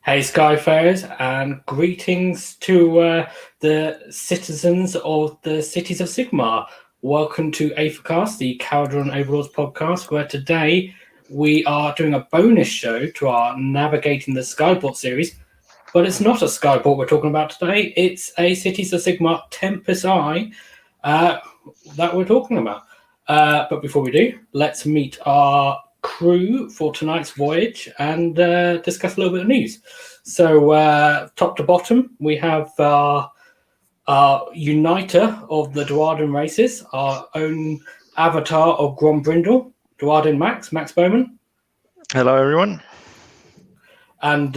Hey Skyfarers, and greetings to the citizens of the Cities of Sigmar. Welcome to Aethercast, the Kharadron Overlords podcast, where today we are doing a bonus show to our Navigating The Skyports series. But it's not a Skyport we're talking about today, it's a Cities of Sigmar Tempest Eye that we're talking about. But before we do, let's meet our crew for tonight's voyage and discuss a little bit of news. So top to bottom, we have our uniter of the Duardin races, our own avatar of Grombrindle, Duardin Max Bowman. Hello, everyone. And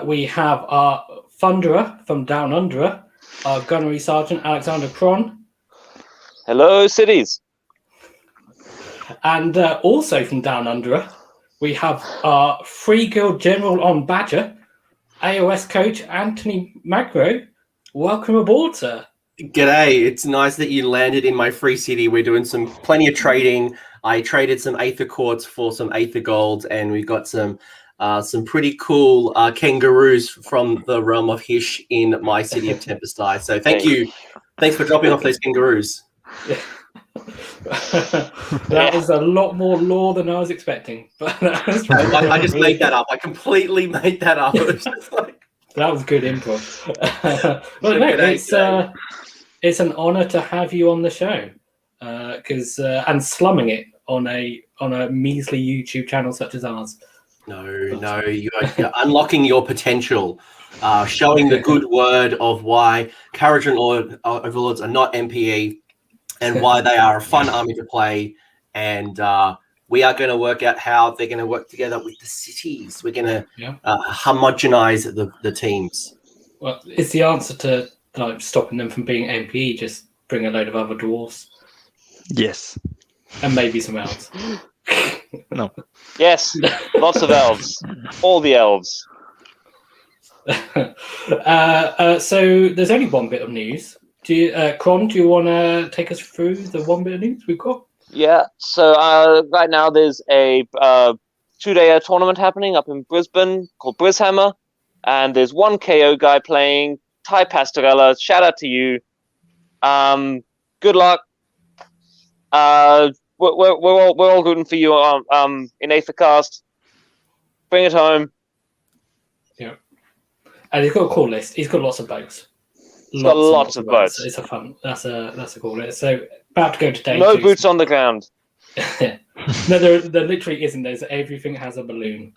we have our Thunderer from Down Under, our Gunnery Sergeant Alexander Cron. Hello, Cities. And also from Down Under, we have our Free Guild General on Badger, AoS Coach Anthony Magro. Welcome aboard, sir. G'day. It's nice that you landed in my free city. We're doing plenty of trading. I traded some Aether quartz for some Aether gold, and we got some pretty cool kangaroos from the realm of Hish in my city of Tempest Eye. So thank you. Thanks for dropping off those kangaroos. That is a lot more lore than I was expecting. But I just made that up. I completely made that up. It was just like... That was good improv. But no, it's an honor to have you on the show because and slumming it on a measly YouTube channel such as ours. No, you're unlocking your potential, showing the good word of why Kharadron Overlords are not MPE and why they are a fun army to play. And we are going to work out how they're going to work together with the cities. We're going to homogenize the teams. Well, it's the answer to stopping them from being MPE. Just bring a load of other dwarves. Yes. And maybe some elves. No. Yes, lots of elves. All the elves. So there's only one bit of news. Cron, do you want to take us through the one bit of news we've got? Yeah, so right now there's a 2-day tournament happening up in Brisbane called Brishammer, and there's one KO guy playing, Ty Pastorella. Shout out to you. Good luck. We're all rooting for you in Aethercast. Bring it home. Yeah, and he's got a cool list. He's got lots of boats. He's got lots of boats. It's a fun. That's a cool list. So about to go to day. No boots on the ground. No, there literally isn't. There's everything has a balloon.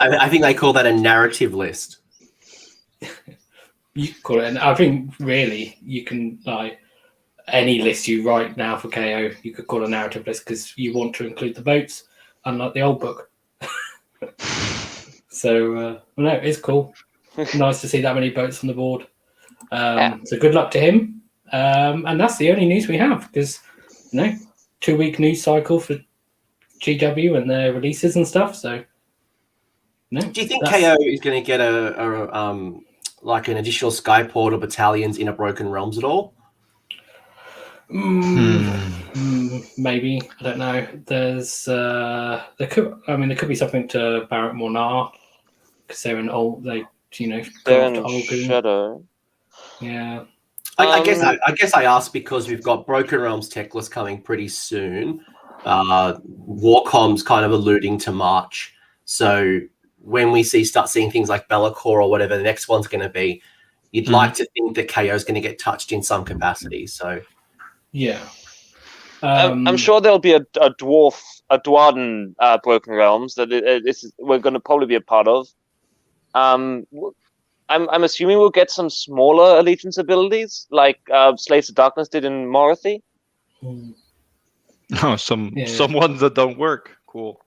I think they call that a narrative list. You call it, and I think really you can any list you write now for KO, you could call a narrative list because you want to include the boats, unlike the old book. So no, it's cool. Nice to see that many boats on the board. So good luck to him. And that's the only news we have because 2-week news cycle for GW and their releases and stuff. So no. Do you think KO is going to get an additional Skyport or battalions in a Broken Realms at all? Maybe, I don't know. There's there could be something to Barrett Mornar because they're an old. They're in Shadow. Yeah. I guess I asked because we've got Broken Realms tech list coming pretty soon. Warcom's kind of alluding to March. So when we start seeing things like Be'lakor or whatever the next one's going to be, you'd like to think that KO is going to get touched in some capacity. So yeah. I'm sure there'll be a Duardin Broken Realms that we're going to probably be a part of. I'm assuming we'll get some smaller allegiance abilities like Slaves of Darkness did in Morathi. No, some ones that don't work. Cool.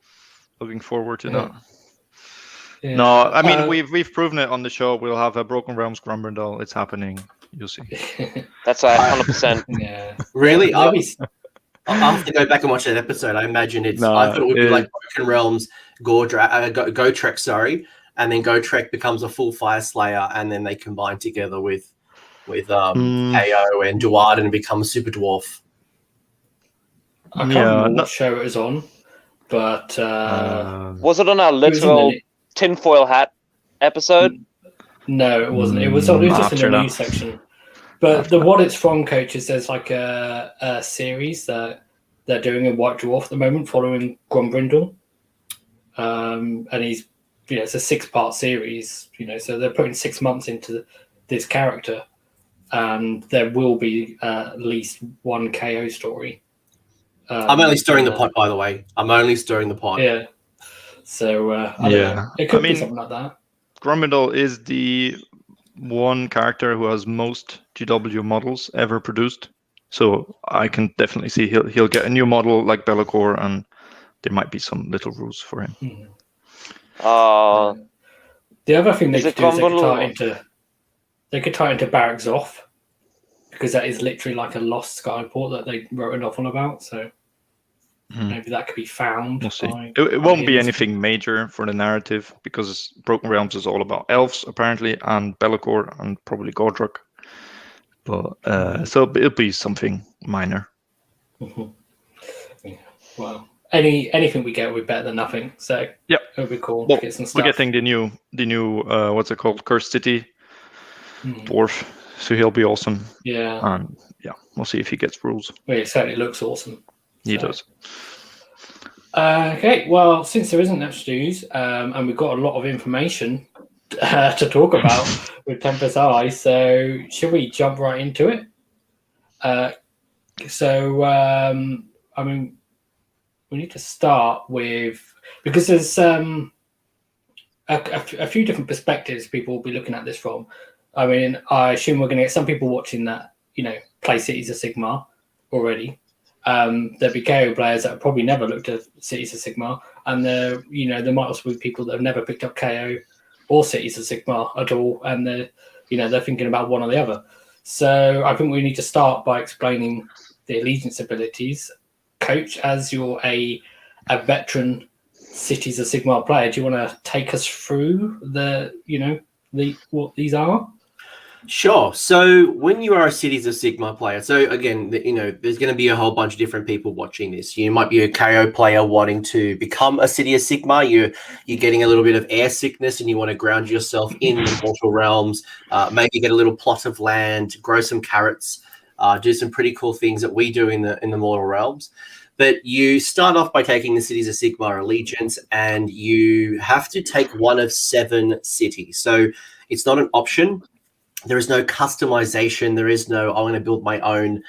Looking forward to that. Yeah. No, I mean we've proven it on the show. We'll have a Broken Realms Grombrindle. It's happening. You'll see. That's 100%. Yeah. Really? I'll have to go back and watch that episode. I imagine I thought it would be like Broken Realms, Gotrek, sorry, and then Gotrek becomes a full Fire Slayer, and then they combine together with KO and Duardin and become a super dwarf. I can't remember what show it was on, but was it on our literal tinfoil hat? episode? No, it wasn't. It was just in After the that. news section. But what it's from, Coach, is there's like a series that they're doing in White Dwarf at the moment, following Grombrindle. And he's, it's a 6-part series, so they're putting 6 months into this character. And there will be at least one KO story. I'm only stirring the pot, by the way. I'm only stirring the pot. Yeah. So, I don't know. It could be something like that. Grombrindle is the one character who has most GW models ever produced. So I can definitely see he'll get a new model like Be'lakor, and there might be some little rules for him. The other thing they could do is they could tie into Barracks Off, because that is literally like a lost Skyport that they wrote a novel about. So maybe that could be found. We'll see. It won't be anything major for the narrative, because Broken Realms is all about elves apparently, and Be'lakor, and probably Gordrak. But so it'll be something minor. Well, anything we get will be better than nothing. So yeah, it'll be cool. Well, to get some stuff. we're getting the new what's it called, Cursed City dwarf. So he'll be awesome. Yeah. And yeah, we'll see if he gets rules. Well, it certainly looks awesome. He does. Okay, well, since there isn't much news, and we've got a lot of information to talk about with Tempest Eye, so should we jump right into it? I mean, we need to start with, because there's a few different perspectives people will be looking at this from. I mean, I assume we're going to get some people watching that, play Cities of Sigmar already. There'll be KO players that have probably never looked at Cities of Sigmar, and there might also be people that have never picked up KO or Cities of Sigmar at all, and they're thinking about one or the other. So I think we need to start by explaining the allegiance abilities. Coach, as you're a veteran Cities of Sigmar player, do you want to take us through what these are? Sure. So when you are a Cities of Sigmar player, so again, there's going to be a whole bunch of different people watching this. You might be a KO player wanting to become a City of Sigmar. You're getting a little bit of air sickness and you want to ground yourself in the mortal realms, maybe get a little plot of land, grow some carrots, do some pretty cool things that we do in the mortal realms. But you start off by taking the Cities of Sigmar Allegiance, and you have to take one of 7 cities. So it's not an option. There is no customization. There is no, I'm going to build my own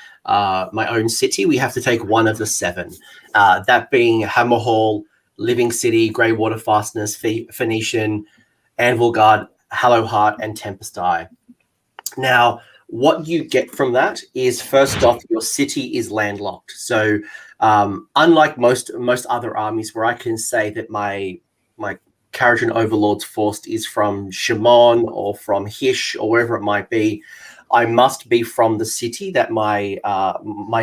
city. We have to take one of the 7. That being Hammerhall, Living City, Greywater Fastness, Phoenician, Anvilguard, Hallowheart, and Tempest Eye. Now, what you get from that is, first off, your city is landlocked. So unlike most other armies where I can say that my Kharadron Overlords force is from Shimon or from Hish or wherever it might be, I must be from the city that my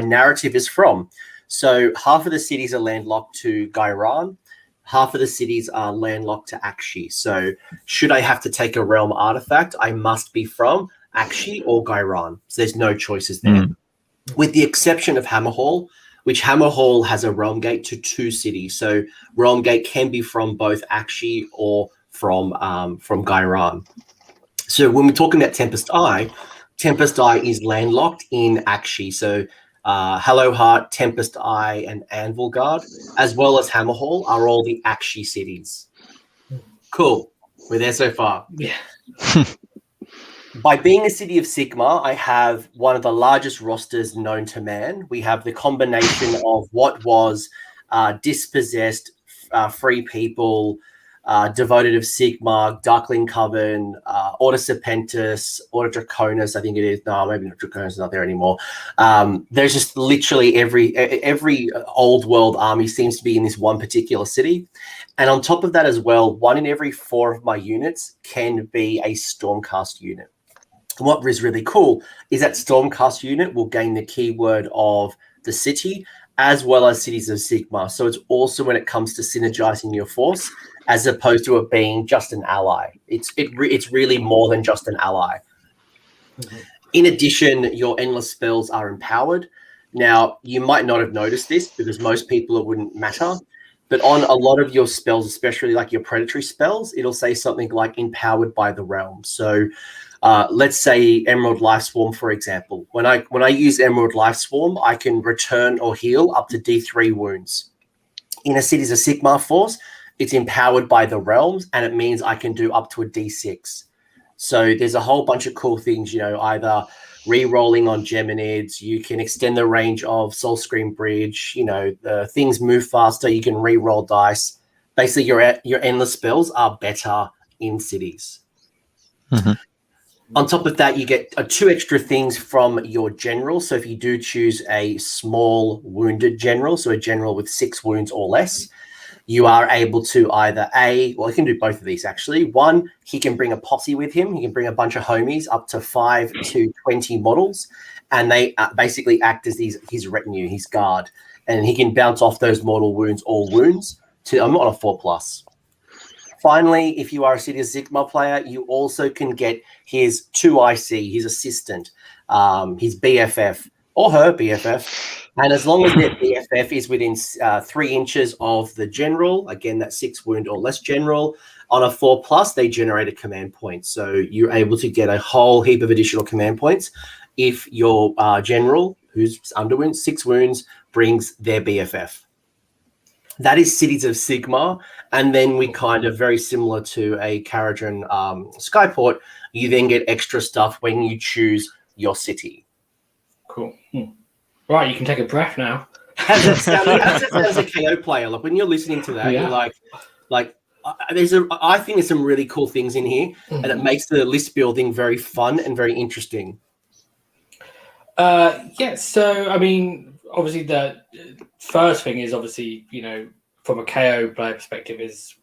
narrative is from. So half of the cities are landlocked to Gairan, half of the cities are landlocked to Akshi. So should I have to take a realm artifact, I must be from Akshi or Gairan. So there's no choices there. With the exception of Hammerhall, which Hammerhall has a realm gate to 2 cities. So realm gate can be from both Akshi or from Gairan. So when we're talking about Tempest Eye is landlocked in Akshi. So Hallowheart, Tempest Eye, and Anvilguard, as well as Hammerhall, are all the Akshi cities. Cool. We're there so far. Yeah. By being a City of Sigmar, I have one of the largest rosters known to man. We have the combination of what was dispossessed, free people, devoted of Sigmar, Darkling Coven, Order Serpentis, Order Draconis, I think it is. No, maybe not. Draconis is not there anymore. There's just literally every old world army seems to be in this one particular city. And on top of that as well, 1 in every 4 of my units can be a Stormcast unit. What is really cool is that Stormcast unit will gain the keyword of the city as well as Cities of Sigmar. So it's also when it comes to synergizing your force, as opposed to it being just an ally. It's really more than just an ally. In addition, your endless spells are empowered. Now, you might not have noticed this because most people it wouldn't matter, But on a lot of your spells, especially like your predatory spells, it'll say something like empowered by the realm. So let's say Emerald Life Swarm, for example. When I use Emerald Life Swarm, I can return or heal up to D3 wounds. In a Cities of Sigmar force, it's empowered by the realms, and it means I can do up to a D6. So there's a whole bunch of cool things, either re-rolling on Geminids, you can extend the range of Soul Scream Bridge, the things move faster, you can re-roll dice. Basically, your endless spells are better in cities. Mm-hmm. On top of that, you get 2 extra things from your general. So if you do choose a small wounded general, so a general with 6 wounds or less, you are able to either you can do both of these actually. One, he can bring a posse with him. He can bring a bunch of homies, up to 5 to 20 models, and they basically act as his retinue, his guard, and he can bounce off those mortal wounds or wounds to I'm on a 4+. Finally, if you are a City of Sigmar player, you also can get his 2IC, his assistant, his BFF or her BFF. And as long as their BFF is within 3 inches of the general, again, that 6 wound or less general, on a 4+, they generate a command point. So you're able to get a whole heap of additional command points if your general, who's under 6 wounds, brings their BFF. That is Cities of Sigmar. And then we kind of, very similar to a Kharadron Skyport, you then get extra stuff when you choose your city. Cool. Right, you can take a breath now. How does that sound? How does that sound as a KO player? Like when you're listening to that, you're like, I think there's some really cool things in here, and it makes the list building very fun and very interesting. So I mean, obviously the first thing is obviously, from a KO player perspective, is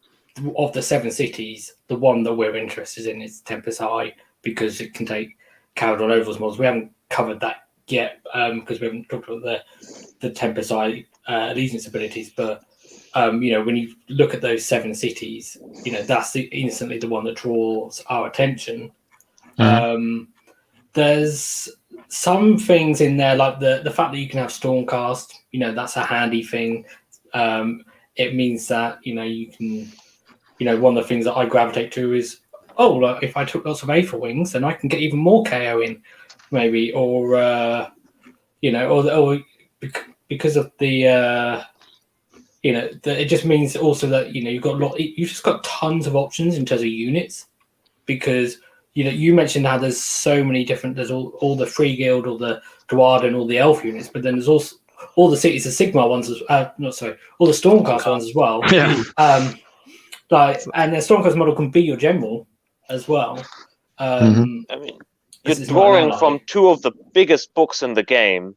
of the 7 cities, the one that we're interested in is Tempest Eye, because it can take Kharadron Overlords models. We haven't covered that yet because we haven't talked about the Tempest Eye allegiance abilities, but when you look at those 7 cities, that's instantly the one that draws our attention. There's some things in there, like the fact that you can have Stormcast, that's a handy thing. It means that you can, one of the things that I gravitate to is, if I took lots of Aether Wings, then I can get even more KO in, maybe, or because of the it just means also that you've just got tons of options in terms of units, because you mentioned how there's so many different, there's all the Free Guild, all the Duardin, all the Elf units, but then there's also all the Cities of Sigmar ones, all the Stormcast ones as well. Yeah. And the Stormcast model can be your general as well. I mean, you're drawing from 2 of the biggest books in the game,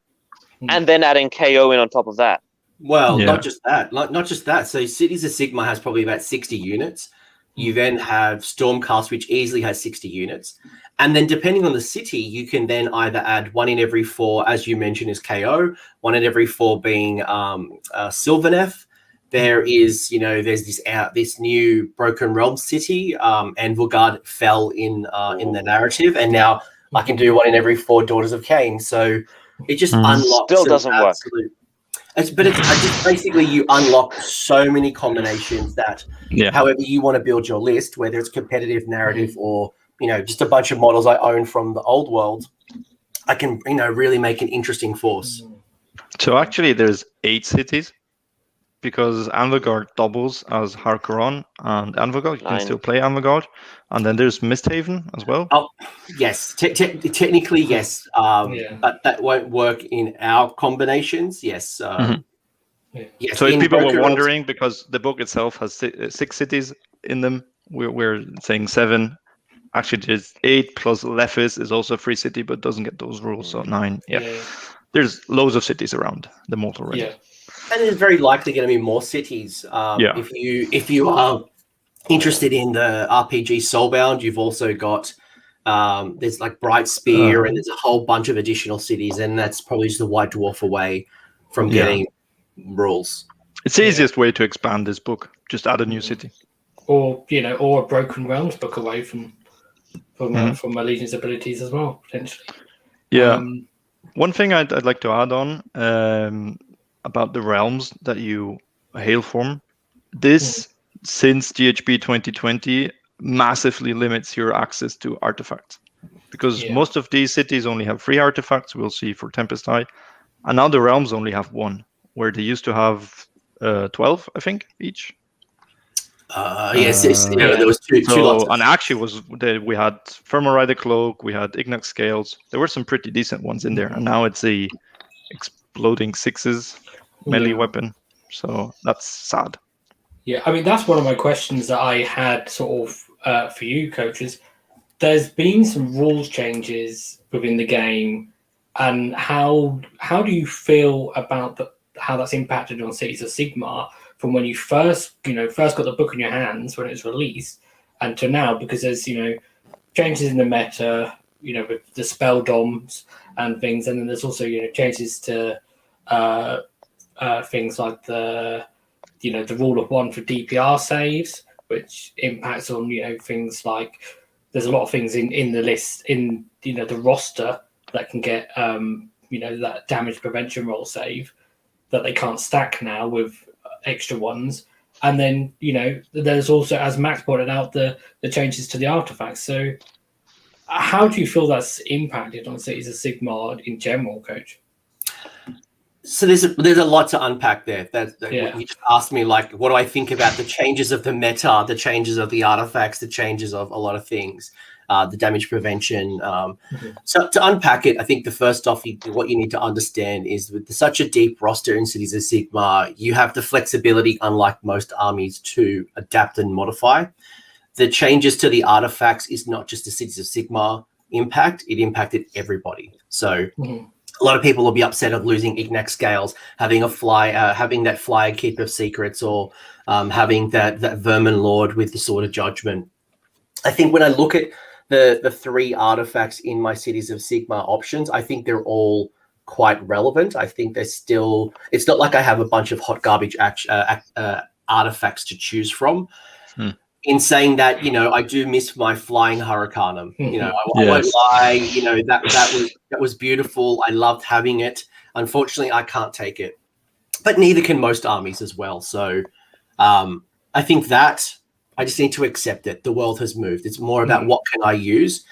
and then adding KO in on top of that. Well, not just that. So Cities of Sigmar has probably about 60 units. You then have Stormcast, which easily has 60 units. And then depending on the city, you can then either add 1 in every 4, as you mentioned, is KO, 1 in every 4 being Sylvaneth. There is, there's this new Broken Realms city. Anvilgard fell in the narrative, and now I can do 1 in every 4 Daughters of Cain. So it just unlocks. Still doesn't work. But it's just basically you unlock so many combinations that however you want to build your list, whether it's competitive narrative or just a bunch of models I own from the old world, I can really make an interesting force. So actually there's 8 cities, because Anvil doubles as Harkonnen and Anvil. You can still play Anvil. And then there's Misthaven as well. Oh, yes. Technically, yes. But that won't work in our combinations. Yes. Yes. So if people were wondering, because the book itself has 6 cities in them, we're saying 7. Actually, there's 8 plus Lephis is also a free city, but doesn't get those rules. So 9. Yeah. There's loads of cities around the mortal realm. Yeah. And there's very likely going to be more cities. If you are interested in the RPG Soulbound, you've also got there's like Bright Spear, and there's a whole bunch of additional cities, and that's probably just the White Dwarf away from getting rules. It's the easiest way to expand this book. Just add a new city, or or a Broken Realms book away from Allegiance abilities as well, potentially. Yeah. One thing I'd like to add on about the realms that you hail from, This, since GHB 2020, massively limits your access to artifacts. Because most of these cities only have 3 artifacts, we'll see for Tempest Eye. And now the realms only have 1, where they used to have 12, I think, each. Yes, there was two lots. And actually, we had Thermorider Cloak, we had Ignax Scales. There were some pretty decent ones in there, and now it's a exploding 6s melee weapon. So that's sad. Yeah, I mean that's one of my questions that I had sort of for you, coaches. There's been some rules changes within the game, and how do you feel about how that's impacted on Cities of Sigmar from when you first got the book in your hands when it was released, and to now, because there's changes in the meta, with the spell doms and things, and then there's also changes to things like the rule of 1 for DPR saves, which impacts on things like there's a lot of things in the list in the roster that can get that damage prevention roll save that they can't stack now with extra ones. And then there's also, as Max pointed out, the changes to the artifacts. So how do you feel that's impacted on Cities of Sigmar in general, Coach? So there's a lot to unpack there. You just asked me, like, what do I think about the changes of the meta, the changes of the artifacts, the changes of a lot of things, the damage prevention. So to unpack it, I think the first off, what you need to understand is with such a deep roster in Cities of Sigmar, you have the flexibility, unlike most armies, to adapt and modify. The changes to the artifacts is not just the Cities of Sigmar impact; it impacted everybody. So. A lot of people will be upset of losing Ignax Scales, having having that flyer Keeper of Secrets, or having that Vermin Lord with the Sword of Judgment. I think when I look at the 3 artifacts in my Cities of Sigmar options, I think they're all quite relevant. I think they're still. It's not like I have a bunch of hot garbage artifacts to choose from. In saying that, I do miss my flying Hurricanum. I won't lie. That was beautiful. I loved having it. Unfortunately, I can't take it, but neither can most armies as well. So, I think that I just need to accept it. The world has moved. It's more about what can I use,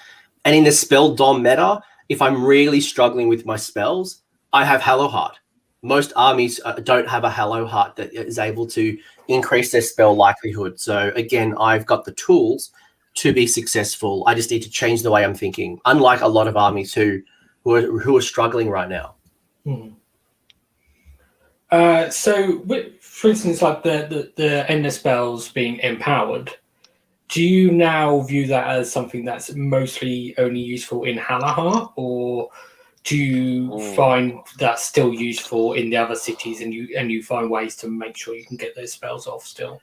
and in the spell dom meta, if I'm really struggling with my spells, I have Hallow Heart. Most armies don't have a Hallow Heart that is able to increase their spell likelihood. So again, I've got the tools to be successful. I just need to change the way I'm thinking, unlike a lot of armies who are struggling right now. So, for instance, like the Ender spells being empowered, do you now view that as something that's mostly only useful in Halahar, or do you find that still useful in the other cities, and you find ways to make sure you can get those spells off still?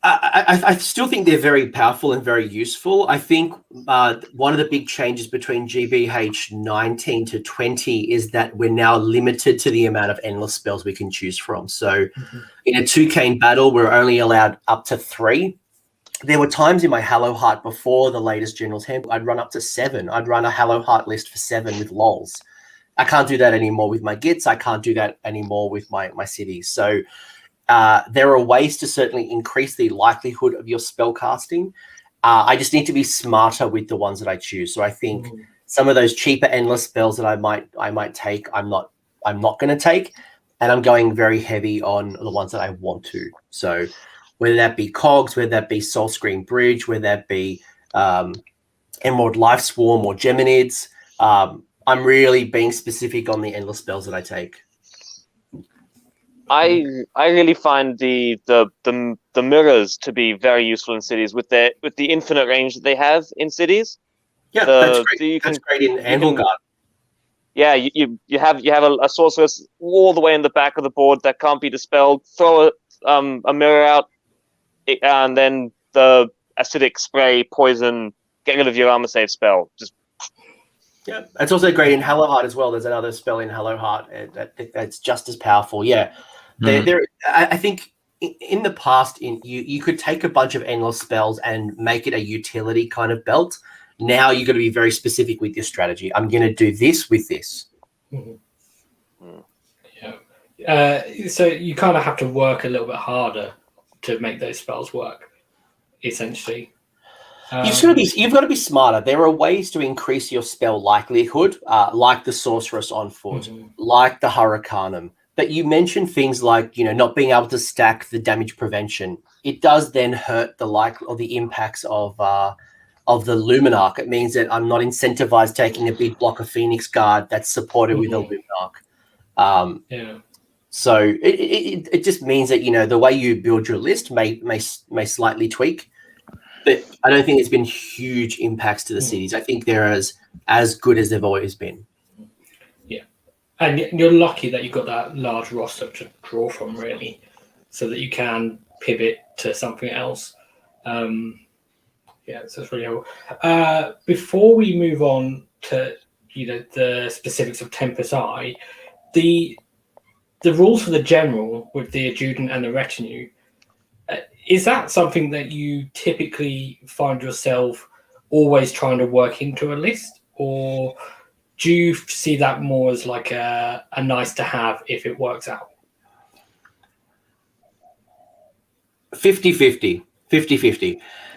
I still think they're very powerful and very useful. I think one of the big changes between GBH 19 to 20 is that we're now limited to the amount of endless spells we can choose from. So in a 2-cane battle, we're only allowed up to 3. There were times in my Hallow Heart before the latest General's Handbook, I'd run up to 7. I'd run a Hallow Heart list for 7 with lols. I can't do that anymore with my Gits. I can't do that anymore with my cities. So there are ways to certainly increase the likelihood of your spell casting. I just need to be smarter with the ones that I choose. So I think some of those cheaper endless spells that I might take, I'm not going to take, and I'm going very heavy on the ones that I want to. So whether that be Cogs, whether that be Soul Screen Bridge, whether that be Emerald Life Swarm or Geminids, I'm really being specific on the endless spells that I take. I really find the mirrors to be very useful in cities with the infinite range that they have in cities. Yeah, that's great. That's great in Anvil Guard. Yeah, you have a sorceress all the way in the back of the board that can't be dispelled. Throw a mirror out, and then the acidic spray, poison, get rid of your armor save spell. Yeah, it's also great in Hallow Heart as well. There's another spell in Hallow Heart that's just as powerful. Yeah, I think in the past, you could take a bunch of endless spells and make it a utility kind of belt. Now you've got to be very specific with your strategy. I'm going to do this with this. Yeah. So you kind of have to work a little bit harder to make those spells work, essentially. You've got to be smarter. There are ways to increase your spell likelihood, like the Sorceress on Foot, like the Hurricanum. But you mentioned things like, not being able to stack the damage prevention. It does then hurt the impacts of the Luminarch. It means that I'm not incentivized taking a big block of Phoenix Guard that's supported with a Luminarch. So it just means that the way you build your list may slightly tweak. But I don't think there's been huge impacts to the cities. I think they're as good as they've always been. Yeah. And you're lucky that you've got that large roster to draw from, really, so that you can pivot to something else. So it's really helpful. Before we move on to the specifics of Tempest Eye, the rules for the general with the adjutant and the retinue, is that something that you typically find yourself always trying to work into a list, or do you see that more as like a nice to have if it works out? 50-50.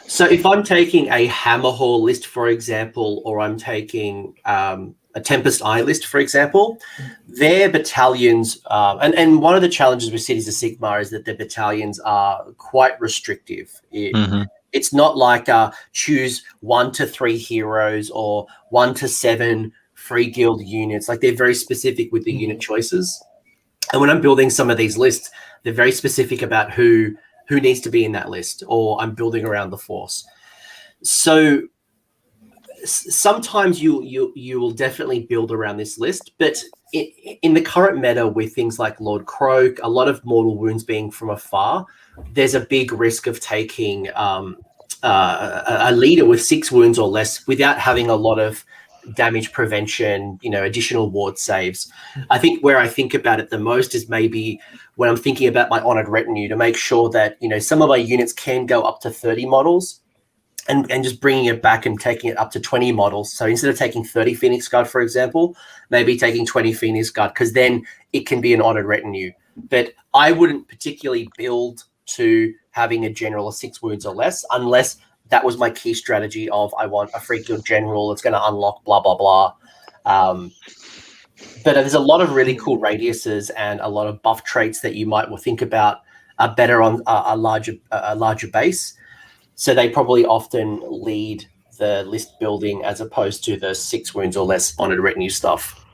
So if I'm taking a Hammerhall list, for example, or I'm taking a Tempest Eye list, for example, their battalions, and one of the challenges with Cities of Sigmar is that their battalions are quite restrictive. It's not like choose 1 to 3 heroes or 1 to 7 free guild units. Like, they're very specific with the unit choices. And when I'm building some of these lists, they're very specific about who needs to be in that list, or I'm building around the force. So sometimes you will definitely build around this list, but in the current meta with things like Lord Croak, a lot of mortal wounds being from afar, there's a big risk of taking a leader with 6 wounds or less without having a lot of damage prevention, additional ward saves. I think where I think about it the most is maybe when I'm thinking about my honored retinue, to make sure that some of my units can go up to 30 models. And just bringing it back and taking it up to 20 models. So instead of taking 30 Phoenix Guard, for example, maybe taking 20 Phoenix Guard, because then it can be an honored retinue. But I wouldn't particularly build to having a general of 6 wounds or less, unless that was my key strategy of I want a free guild general that's going to unlock blah, blah, blah. But there's a lot of really cool radiuses and a lot of buff traits that you might think about are better on a larger base. So they probably often lead the list building as opposed to the 6 wounds or less honored retinue stuff.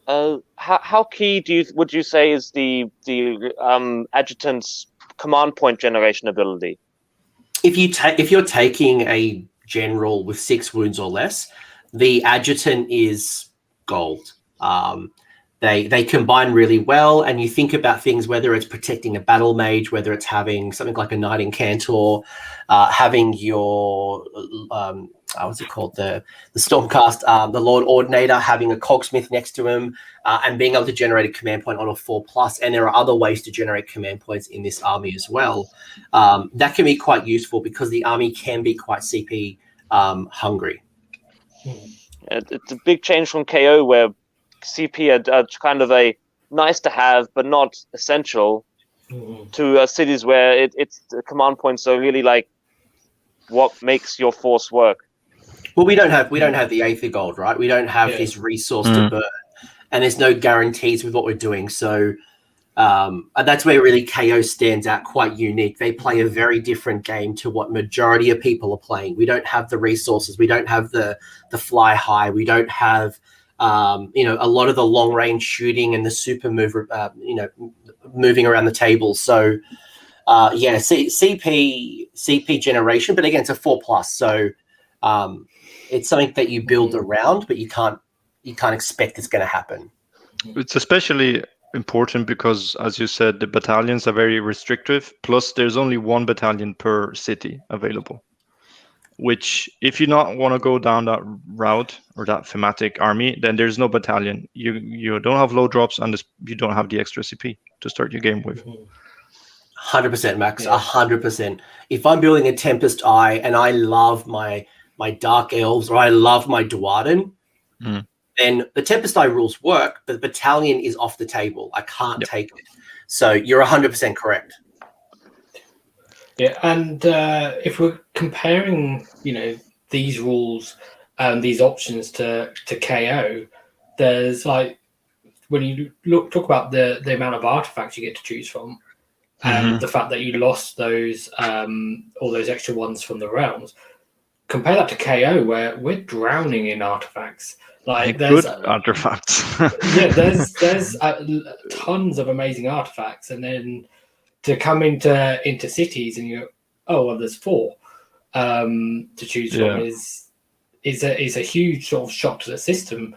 How key would you say is the adjutant's command point generation ability? If you're taking a general with 6 wounds or less, the adjutant is gold. They combine really well, and you think about things, whether it's protecting a battle mage, whether it's having something like a Knight Incantor, having your what's it called, the Stormcast, the Lord Ordinator, having a Cogsmith next to him, and being able to generate a command point on a 4+. And there are other ways to generate command points in this army as well. That can be quite useful because the army can be quite CP hungry. It's a big change from KO, where CP are kind of a nice to have but not essential, to cities where it's the command points are really like what makes your force work. Well, we don't have the Aetherguard, right? We don't have this resource to burn, and there's no guarantees with what we're doing. So and that's where really KO stands out quite unique. They play a very different game to what majority of people are playing. We don't have the resources. We don't have the fly high. We don't have a lot of the long range shooting and the super mover, moving around the table. So CP generation, but again, it's a 4+. So it's something that you build around, but you can't expect it's going to happen. It's especially important because, as you said, the battalions are very restrictive. Plus, there's only 1 battalion per city available. Which, if you not want to go down that route or that thematic army, then there's no battalion. You don't have low drops, and you don't have the extra CP to start your game with. 100%, Max. 100%. If I'm building a Tempest Eye and I love my Dark Elves, or I love my Duardin, then the Tempest Eye rules work, but the battalion is off the table. I can't take it. So you're 100% correct. Yeah, and if we're comparing, these rules and these options to KO, there's like when you talk about the amount of artifacts you get to choose from, and the fact that you lost those all those extra ones from the realms. Compare that to KO, where we're drowning in artifacts. Like there's good artifacts. there's tons of amazing artifacts, and then to come into cities and there's 4 to choose from is a huge sort of shock to the system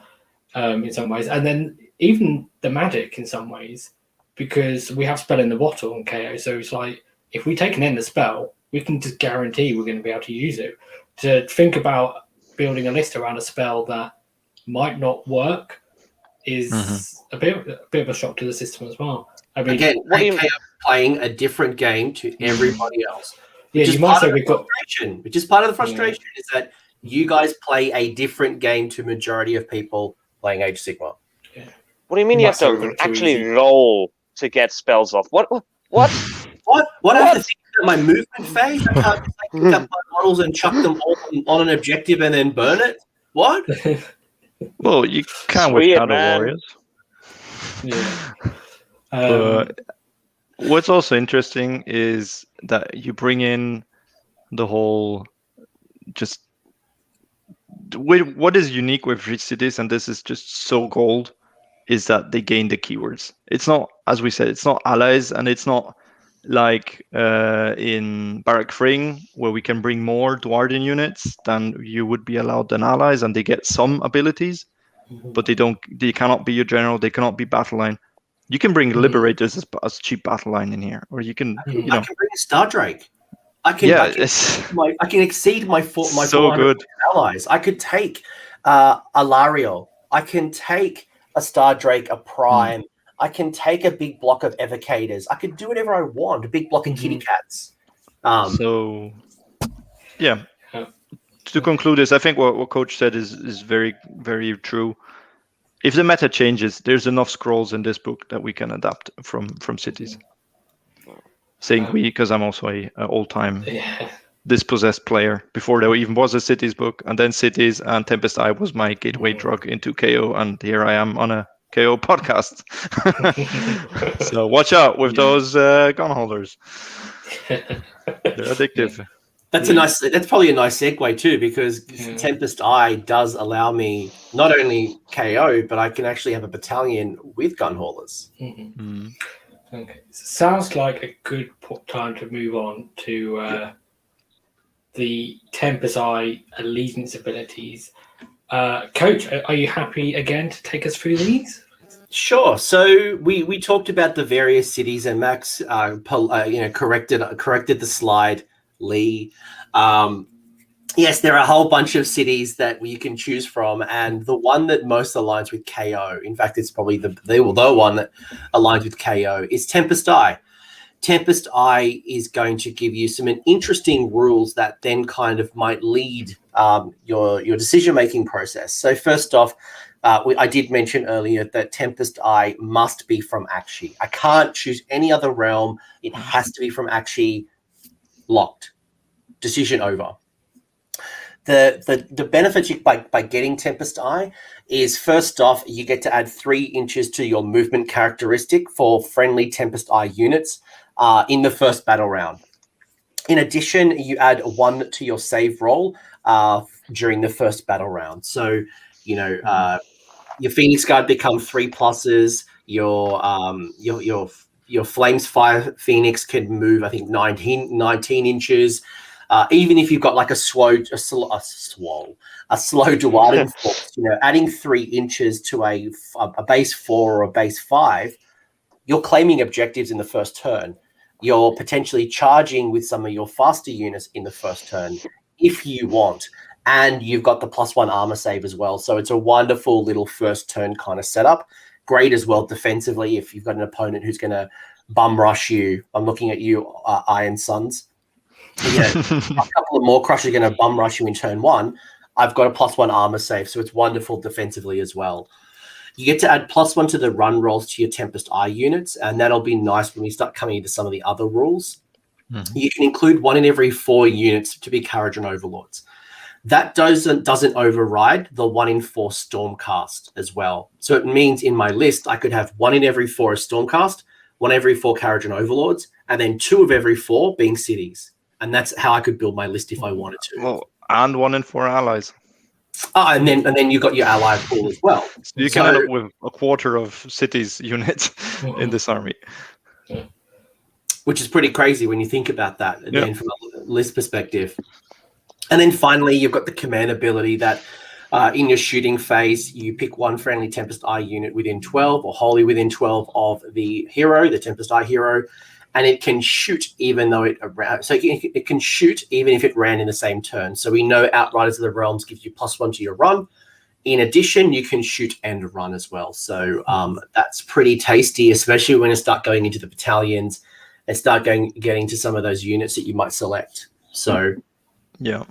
in some ways, and then even the magic in some ways, because we have spell in the bottle on KO, so it's like if we take an end the spell, we can just guarantee we're going to be able to use it. To think about building a list around a spell that might not work is a bit of a shock to the system as well. I mean, again, KO playing a different game to everybody else. Yeah, you might say which is part of the frustration is that you guys play a different game to majority of people playing Age of Sigmar. Yeah. What do you mean you have to actually roll to get spells off? What? I have to think about my movement phase? I can't just pick up my models and chuck them all on an objective and then burn it? What? Well, you can with Shadow Warriors. Yeah. What's also interesting is that you bring in the whole what is unique with Rich Cities, and this is just so gold, is that they gain the keywords. It's not, as we said, it's not allies, and it's not like in Barak Fring, where we can bring more Duardin units than you would be allowed than allies, and they get some abilities, but they cannot be your general, they cannot be battle line. You can bring Liberators as cheap battle line in here, or you can, I can bring a Star Drake. I can exceed my 400 allies. I could take Alariel. I can take a Star Drake, a Prime. I can take a big block of Evocators. I could do whatever I want. A big block of kitty cats. To conclude this, I think what Coach said is very, very true. If the meta changes, there's enough scrolls in this book that we can adapt from Cities. Saying we, because I'm also an old-time dispossessed player before there even was a Cities book, and then Cities and Tempest Eye was my gateway drug into KO, and here I am on a KO podcast. So watch out with those Gunhaulers. They're addictive. That's probably a nice segue too, because Tempest Eye does allow me not only KO, but I can actually have a battalion with Gunhaulers. Okay, sounds like a good time to move on to the Tempest Eye allegiance abilities. Coach, are you happy again to take us through these? Sure. So we talked about the various cities, and Max corrected the slide. Lee. Yes, there are a whole bunch of cities that you can choose from, and the one that most aligns with KO, in fact, it's probably the one that aligns with KO, is Tempest Eye. Tempest Eye is going to give you some interesting rules that then kind of might lead your decision-making process. So first off, I did mention earlier that Tempest Eye must be from Akshi. I can't choose any other realm. It has to be from Akshi. Locked. Decision over. The benefit by getting Tempest Eye is, first off, you get to add 3 inches to your movement characteristic for friendly Tempest Eye units in the first battle round. In addition, you add 1 to your save roll during the first battle round. So, your Phoenix Guard become 3 pluses. Your Flames Fire Phoenix can move, I think, 19 inches. Even if you've got like a slow Duardin force, adding 3 inches to a base 4 or a base 5, you're claiming objectives in the first turn. You're potentially charging with some of your faster units in the first turn if you want. And you've got the +1 armor save as well. So it's a wonderful little first turn kind of setup. Great as well defensively if you've got an opponent who's going to bum rush you. I'm looking at you, Iron Sons. A couple of more crushers are going to bum rush you in turn 1. I've got a +1 armor save, so it's wonderful defensively as well. You get to add +1 to the run rolls to your Tempest Eye units, and that'll be nice when we start coming into some of the other rules. you can include 1 in every 4 units to be Kharadron Overlords. That doesn't override the 1 in 4 Stormcast as well. So it means in my list, I could have 1 in every 4 as Stormcast, 1 every 4 Kharadron Overlords, and then 2 of every 4 being cities. And that's how I could build my list if I wanted to. Well, and 1 in 4 allies. And then you got your ally pool as well. So you can end up with a quarter of cities units in this army. Which is pretty crazy when you think about that, again, from a list perspective. And then finally, you've got the command ability that in your shooting phase, you pick 1 friendly Tempest Eye unit within 12 or wholly within 12 of the hero, the Tempest Eye hero, and it can shoot even though it can shoot even if it ran in the same turn. So we know Outriders of the Realms gives you +1 to your run. In addition, you can shoot and run as well. So that's pretty tasty, especially when you start going into the battalions and start getting to some of those units that you might select. So, yeah.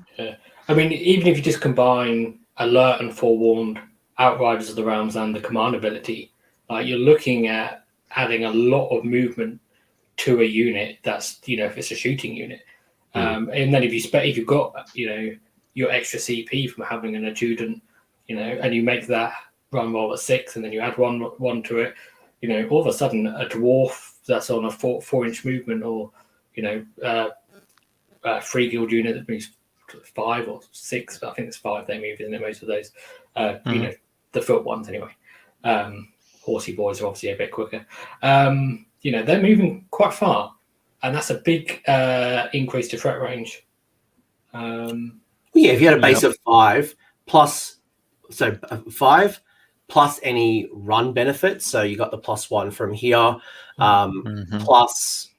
I mean, even if you just combine Alert and Forewarned, Outriders of the Realms, and the command ability, you're looking at adding a lot of movement to a unit. That's if it's a shooting unit, and then if you've got your extra CP from having an adjutant, and you make that run roll at 6, and then you add one to it, all of a sudden a dwarf that's on a 4-inch movement, or a free guild unit that moves 5 or 6. I think it's 5 they move, isn't it? Most of those, the foot ones anyway. Horsey boys are obviously a bit quicker. They're moving quite far, and that's a big increase to threat range. If you had a base of 5 plus, 5 plus any run benefits, so you got the +1 from here, plus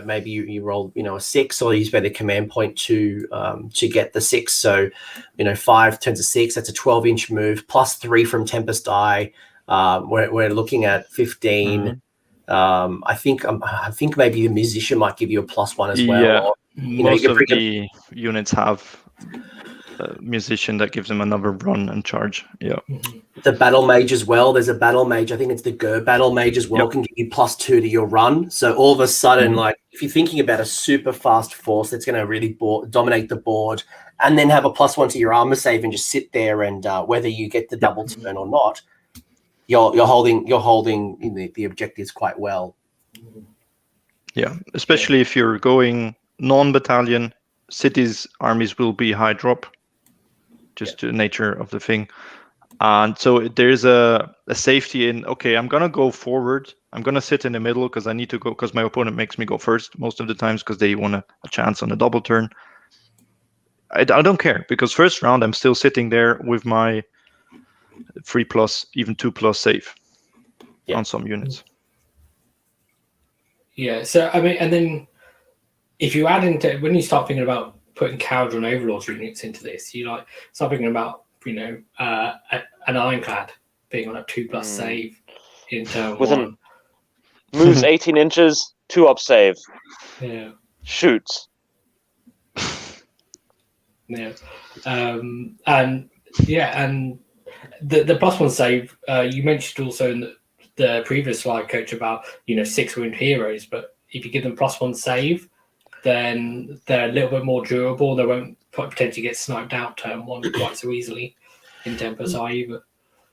maybe you roll a 6, or you spend a command point to get the 6. So 5 turns to 6. That's a 12-inch move, +3 from Tempest Eye. We're looking at 15. I think maybe the Musician might give you a +1 as well. Yeah, or, most of the units have a Musician that gives them another run and charge. Yeah. The Battle Mage as well. There's a Battle Mage. I think it's the Gur Battle Mage as well. Can give you +2 to your run. So all of a sudden, if you're thinking about a super fast force that's going to really dominate the board, and then have a +1 to your armor save and just sit there, and whether you get the double turn or not, you're holding the objectives quite well. Yeah, especially if you're going non-battalion, cities armies will be high drop, just the nature of the thing. And so there's a safety in, okay, I'm going to go forward. I'm going to sit in the middle because I need to go, because my opponent makes me go first most of the times because they want a chance on a double turn. I don't care, because first round I'm still sitting there with my 3+, even 2+ save on some units. Yeah, so I mean, and then if you add into, when you start thinking about putting Kharadron Overlords units into this, you start thinking about an Ironclad being on a 2+ save in turn with 1. Moves 18 inches, 2-up save. Yeah. Shoots. Yeah. And the +1 save, you mentioned also in the previous slide, Coach, about 6 wound heroes, but if you give them +1 save, then they're a little bit more durable. They won't potentially get sniped out turn 1 quite so easily in Tempest Eye either.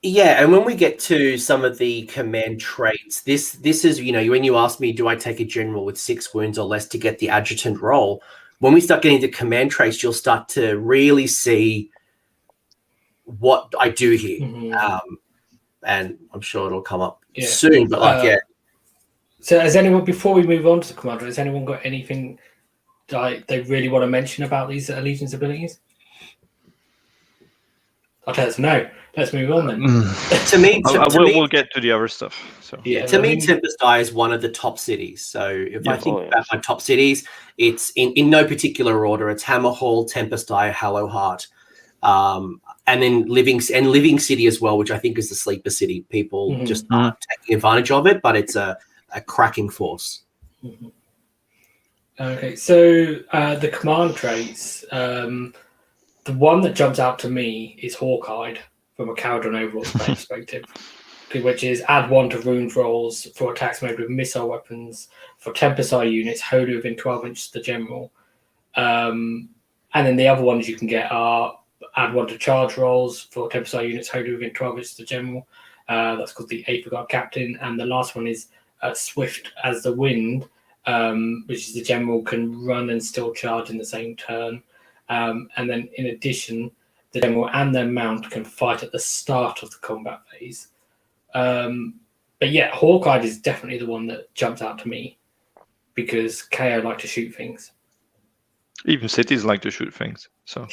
Yeah, and when we get to some of the command traits, this is, when you ask me, do I take a general with 6 wounds or less to get the adjutant role? When we start getting to command traits, you'll start to really see what I do here. And I'm sure it'll come up soon, but So has anyone, before we move on to the commander, has anyone got anything they really want to mention about these allegiance abilities? I'll tell us no. Let's move on then. We'll get to the other stuff. So to me, Tempest Eye is one of the top cities. So if I think about my top cities, it's in no particular order. It's Hammerhall, Tempest Eye, Hallowheart, and then Living City as well, which I think is the sleeper city. People just aren't taking advantage of it, but it's a cracking force. Okay, so the command traits, the one that jumps out to me is Hawkeye from a Kharadron Overlords perspective. which is add 1 to wound rolls for attacks made with missile weapons for Tempest Eye units wholly within 12 inches of the general. And then the other ones you can get are add 1 to charge rolls for Tempest Eye units wholly within 12 inches of the general. That's called the Aetherguard Captain. And the last one is Swift as the Wind, which is the general can run and still charge in the same turn. And then in addition, the general and their mount can fight at the start of the combat phase. But yeah, Hawkeye is definitely the one that jumps out to me because KO like to shoot things. Even cities like to shoot things. So,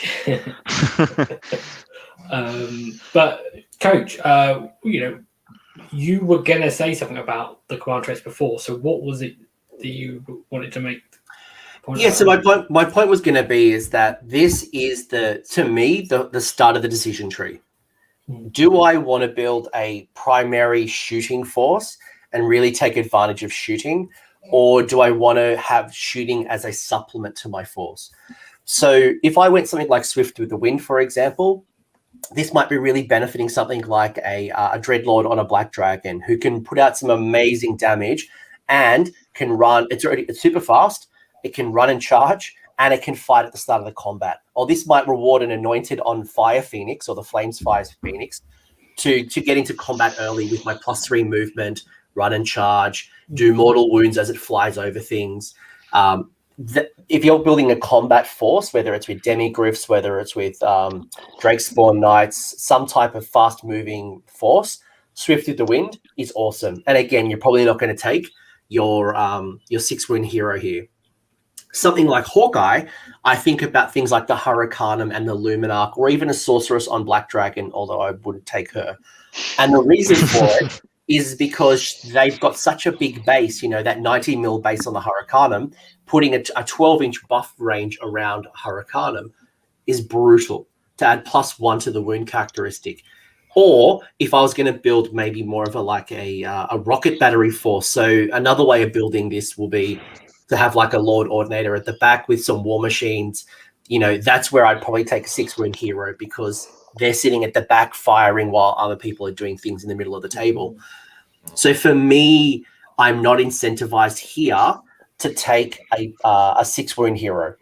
but Coach, you were gonna say something about the command traits before. So what was it that you wanted to make? So my point was going to be is that this is the start of the decision tree. Do I want to build a primary shooting force and really take advantage of shooting, or do I want to have shooting as a supplement to my force? So if I went something like Swift with the Wind, for example, this might be really benefiting something like a Dreadlord on a Black Dragon who can put out some amazing damage and can run. It's super fast. It can run and charge, and it can fight at the start of the combat. Or this might reward an Anointed on Fire Phoenix or the Flames Fire Phoenix to get into combat early with my +3 movement, run and charge, do mortal wounds as it flies over things. If you're building a combat force, whether it's with Demigryphs, whether it's with Drakespawn Knights, some type of fast-moving force, Swift with the Wind is awesome. And again, you're probably not going to take your 6-wound hero here. Something like Hawkeye, I think about things like the Hurricanum and the Luminarch, or even a Sorceress on Black Dragon, although I wouldn't take her. And the reason for it is because they've got such a big base, that 90 mil base on the Hurricanum, putting a 12-inch buff range around Hurricanum is brutal to add +1 to the wound characteristic. Or if I was going to build maybe more of a rocket battery force. So another way of building this will be to have like a Lord Ordinator at the back with some war machines. That's where I'd probably take a 6-wound hero because they're sitting at the back firing while other people are doing things in the middle of the table. So for me, I'm not incentivized here to take a 6-wound hero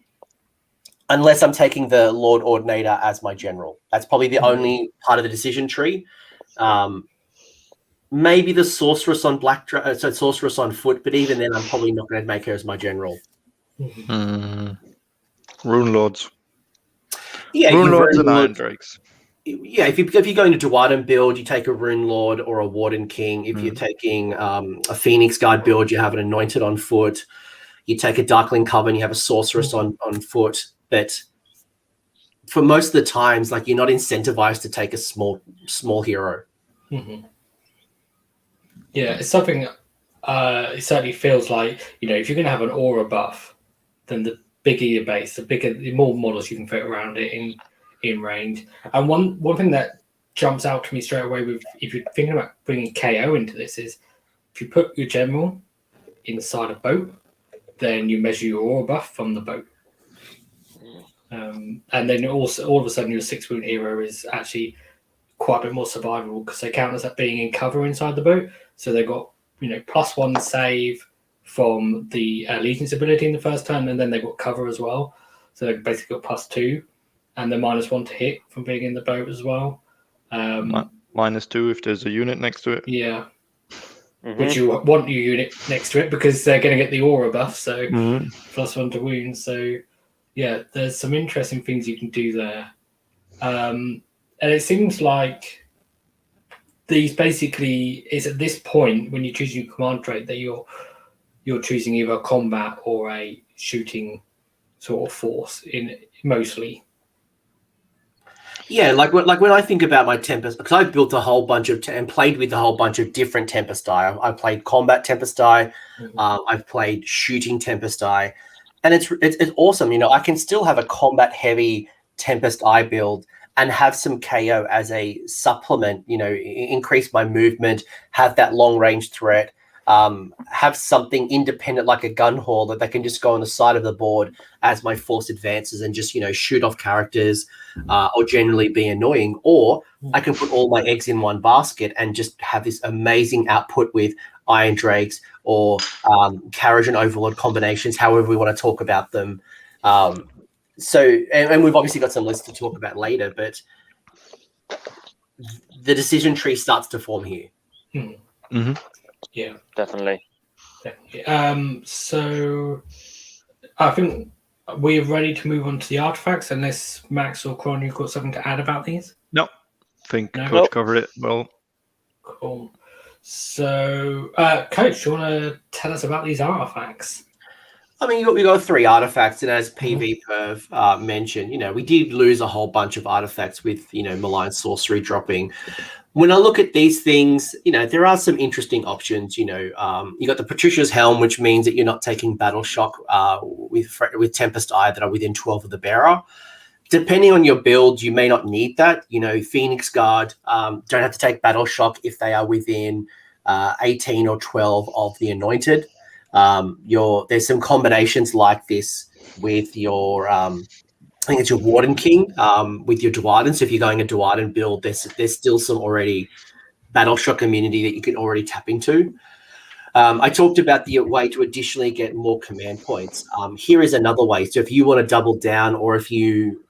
unless I'm taking the Lord Ordinator as my general. That's probably the only part of the decision tree. Maybe the Sorceress on Sorceress on foot, but even then, I'm probably not going to make her as my general. Rune Lords. Yeah, Rune Lords and Irondrakes. Yeah, if you're going to Duardin build, you take a Rune Lord or a Warden King. If you're taking a Phoenix Guard build, you have an Anointed on foot. You take a Darkling Coven, you have a Sorceress on foot. But for most of the times, you're not incentivized to take a small hero. Mm-hmm. Yeah, it's something. It certainly feels like if you're going to have an aura buff, then the bigger your base, the more models you can fit around it in range. And one thing that jumps out to me straight away if you're thinking about bringing KO into this is if you put your general inside a boat, then you measure your aura buff from the boat. And then also all of a sudden your 6-wound hero is actually quite a bit more survivable because they count as that being in cover inside the boat. So they've got +1 save from the Legion's ability in the first turn, and then they've got cover as well. So they've basically got +2, and they're -1 to hit from being in the boat as well. -2 if there's a unit next to it. Yeah. Mm-hmm. Which you want your unit next to it because they're going to get the aura buff, so +1 to wounds. So yeah, there's some interesting things you can do there. And it seems like these basically is at this point when you're choosing your command trait that you're choosing either a combat or a shooting sort of force in mostly. Yeah, like when I think about my Tempest, because I've built a whole bunch of and played with a whole bunch of different Tempest Eye. I played combat Tempest Eye, I've played shooting Tempest Eye, and it's awesome. I can still have a combat heavy Tempest Eye build and have some KO as a supplement. Increase my movement, have that long range threat. have something independent like a Gunhauler that can just go on the side of the board as my force advances and just, shoot off characters or generally be annoying. Or I can put all my eggs in one basket and just have this amazing output with Irondrakes or Kharadron Overlord combinations, however we want to talk about them. So we've obviously got some lists to talk about later, but the decision tree starts to form here. Mm-hmm. Yeah, definitely. So I think we're ready to move on to the artifacts, unless Max or Cron, you've got something to add about these? No, I think Coach covered it well. Cool. So, Coach, do you want to tell us about these artifacts? I mean, we got 3 artifacts, and as PV Perv mentioned, we did lose a whole bunch of artifacts with, Malign Sorcery dropping. When I look at these things, there are some interesting options. You got the Patricia's Helm, which means that you're not taking Battle Shock with Tempest Eye that are within 12 of the bearer. Depending on your build, you may not need that. Phoenix Guard don't have to take Battle Shock if they are within 18 or 12 of the Anointed. There's some combinations like this with your I think it's your Warden King with your Duardin. So if you're going a Duardin build, there's still some already Battle Shock immunity that you can already tap into. I talked about the way to additionally get more command points. Here is another way. So if you want to double down, or if you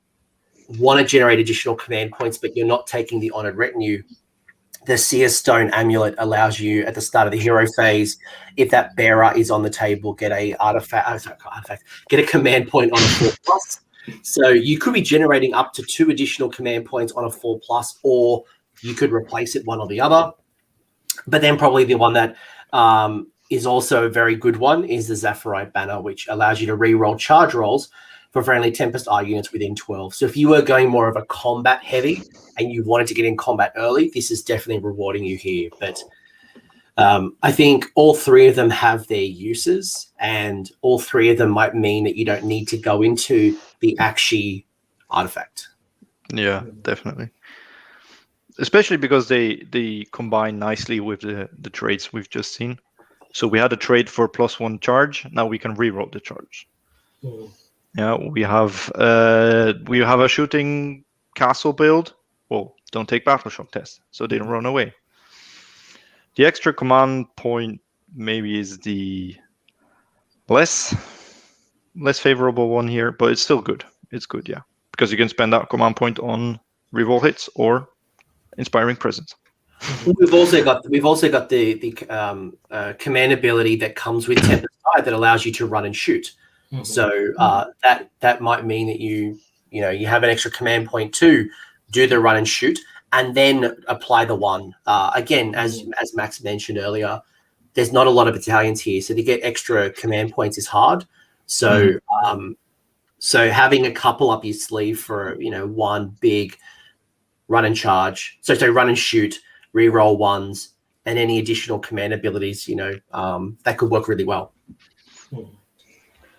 want to generate additional command points but you're not taking the Honored Retinue, the Seer Stone Amulet allows you at the start of the hero phase, if that bearer is on the table, get a get a command point on a 4+. So you could be generating up to 2 additional command points on a 4+, or you could replace it one or the other. But then probably the one that is also a very good one is the Zaphyrite Banner, which allows you to re-roll charge rolls for friendly Tempest Eye units within 12. So if you were going more of a combat heavy and you wanted to get in combat early, this is definitely rewarding you here. But I think all 3 of them have their uses, and all 3 of them might mean that you don't need to go into the Akshi artifact. Yeah, definitely. Especially because they combine nicely with the traits we've just seen. So we had a trait for +1 charge. Now we can reroll the charge. Yeah, we have a shooting castle build. Well, don't take battle shock test, so they don't run away. The extra command point maybe is the less favorable one here, but it's still good. It's good, yeah, because you can spend that command point on reroll hits or inspiring presence. We've also got the command ability that comes with Tempest Eye that allows you to run and shoot. So that might mean that you have an extra command point to do the run and shoot, and then apply the 1. Again, as Max mentioned earlier, there's not a lot of battalions here, so to get extra command points is hard. So so having a couple up your sleeve for one big run and charge, so run and shoot, reroll 1s, and any additional command abilities, that could work really well.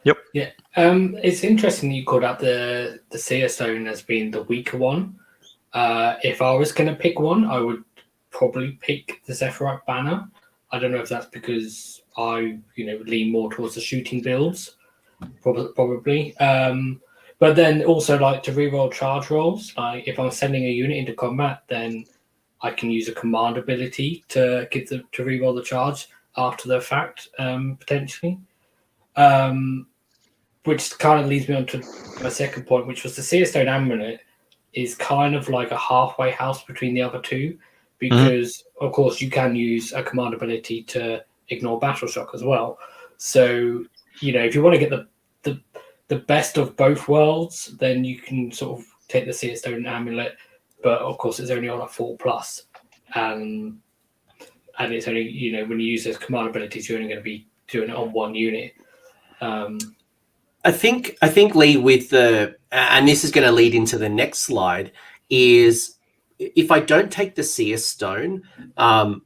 Yep. Yeah. It's interesting that you called out the Seer Stone as being the weaker one. If I was going to pick one, I would probably pick the Zaphyrite Banner. I don't know if that's because I, lean more towards the shooting builds, probably. But then also, like, to reroll charge rolls. Like, if I'm sending a unit into combat, then I can use a command ability to get them to reroll the charge after the fact, potentially. Which kind of leads me on to my second point, which was the Seer Stone Amulet is kind of like a halfway house between the other 2, because of course you can use a command ability to ignore battle shock as well. So if you want to get the best of both worlds, then you can sort of take the Seer Stone Amulet, but of course it's only on a 4+, and it's only when you use those command abilities, you're only going to be doing it on 1 unit. I think Lee, with and this is going to lead into the next slide, is if I don't take the Seer Stone and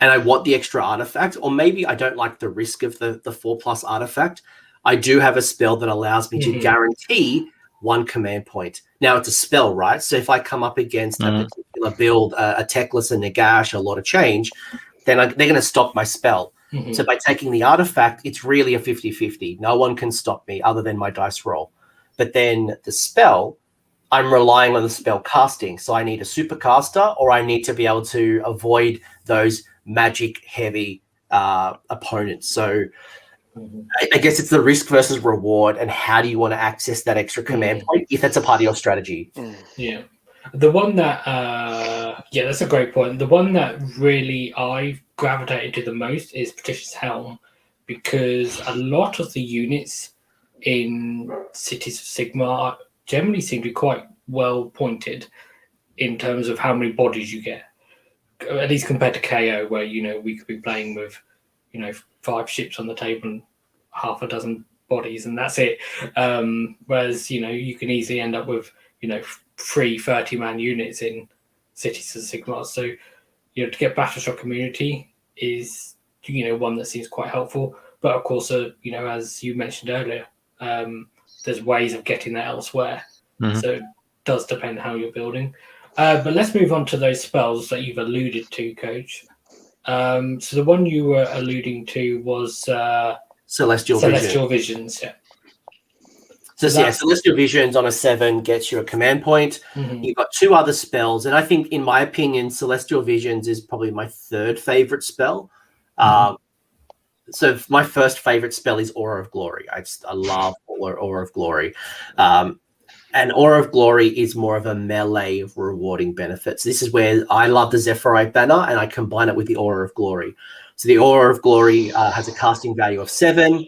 I want the extra artifact, or maybe I don't like the risk of the 4+ artifact, I do have a spell that allows me to guarantee 1 command point. Now it's a spell, right? So if I come up against a particular build, a Techless, a Nagash, a lot of change, then they're going to stop my spell. Mhm. So by taking the artifact, it's really a 50-50. No one can stop me other than my dice roll. But then the spell, I'm relying on the spell casting. So I need a supercaster, or I need to be able to avoid those magic heavy opponents. So I guess it's the risk versus reward, and how do you want to access that extra command point if that's a part of your strategy? Yeah. The one that, that's a great point. The one that really I've gravitated to the most is Patricia's Helm, because a lot of the units in Cities of Sigmar generally seem to be quite well pointed in terms of how many bodies you get, at least compared to KO, where, we could be playing with, 5 ships on the table and half a dozen bodies, and that's it. Whereas, you can easily end up with, 3 30-man units in Cities of Sigmar. So, to get Battleshock Community is, one that seems quite helpful. But of course, as you mentioned earlier, there's ways of getting that elsewhere. Mhm. So it does depend how you're building. But let's move on to those spells that you've alluded to, Coach. So the one you were alluding to was Celestial Visions. Yeah. So Celestial Visions on a 7 gets you a command point. Mhm. You've got 2 other spells, and I think, in my opinion, Celestial Visions is probably my 3rd favorite spell. So my first favorite spell is Aura of Glory. I love Aura of Glory. And Aura of Glory is more of a melee of rewarding benefits. This is where I love the Zephyrite banner, and I combine it with the Aura of Glory. So the Aura of Glory has a casting value of 7.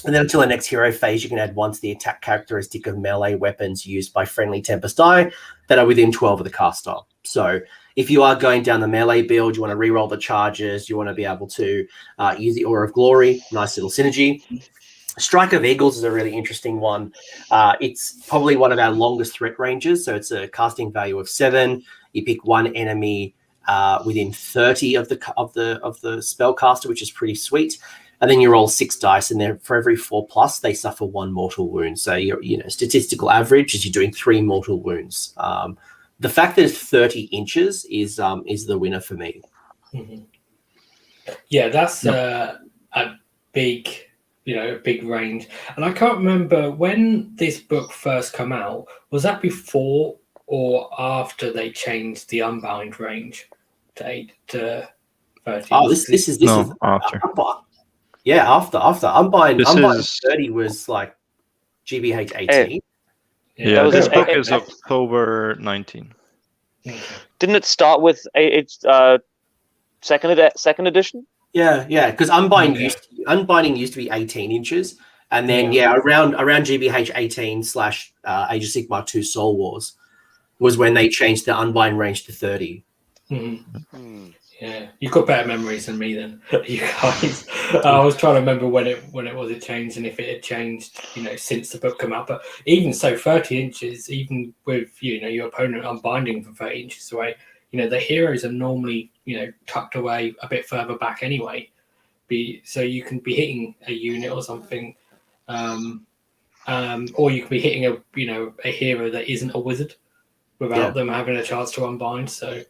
And then until the next hero phase, you can add 1 to the attack characteristic of melee weapons used by friendly Tempest Eye that are within 12 of the caster. So if you are going down the melee build, you want to reroll the charges, you want to be able to use the Aura of Glory, nice little synergy. Strike of Eagles is a really interesting one. It's probably one of our longest threat ranges. So it's a casting value of 7. You pick 1 enemy within 30 of the spellcaster, which is pretty sweet. And then you roll 6 dice, and for every 4+, they suffer 1 mortal wound. So your statistical average is you're doing 3 mortal wounds. The fact that it's 30 inches is the winner for me. Mm-hmm. Yeah, that's a big range. And I can't remember when this book first came out. Was that before or after they changed the Unbound range to 8 to 30? Oh, this is after. Yeah, after Unbind 30 was like GBH 18. Yeah, this book is October 19. Didn't it start with second edition? Yeah, because Unbinding used to be 18 inches, and then around GBH 18 / Age of Sigmar 2 Soul Wars was when they changed the Unbind range to 30. Mm-hmm. Yeah, you've got better memories than me then, you guys. I was trying to remember when it changed, and if it had changed, since the book came out. But even so, 30 inches, even with your opponent unbinding from 30 inches away, the heroes are normally tucked away a bit further back anyway. So you can be hitting a unit or something, or you can be hitting a hero that isn't a wizard without them having a chance to unbind. So.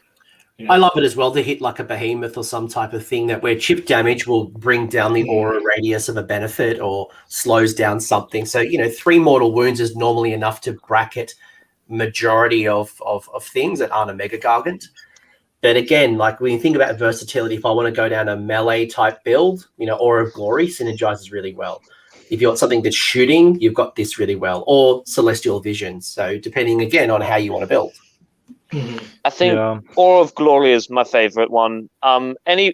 I love it as well to hit like a behemoth or some type of thing where chip damage will bring down the aura radius of a benefit or slows down something. So, 3 mortal wounds is normally enough to bracket majority of things that aren't a mega gargant. But again, like when you think about versatility, if I want to go down a melee type build, Aura of Glory synergizes really well. If you want something that's shooting, you've got this really well, or Celestial Visions. So depending again on how you want to build. I think Aura of Glory is my favorite one. Any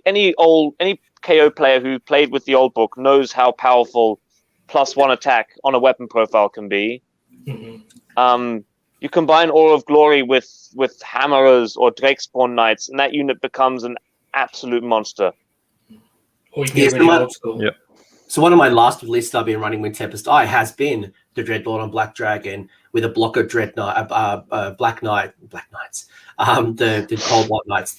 KO player who played with the old book knows how powerful +1 attack on a weapon profile can be. You combine Aura of Glory with Hammerers or Drakespawn Knights, and that unit becomes an absolute monster. Or you get really old school. Yeah. So one of my last lists I've been running with Tempest Eye has been the Dreadlord on Black Dragon with a block of Black Knights, the Cold White Knights,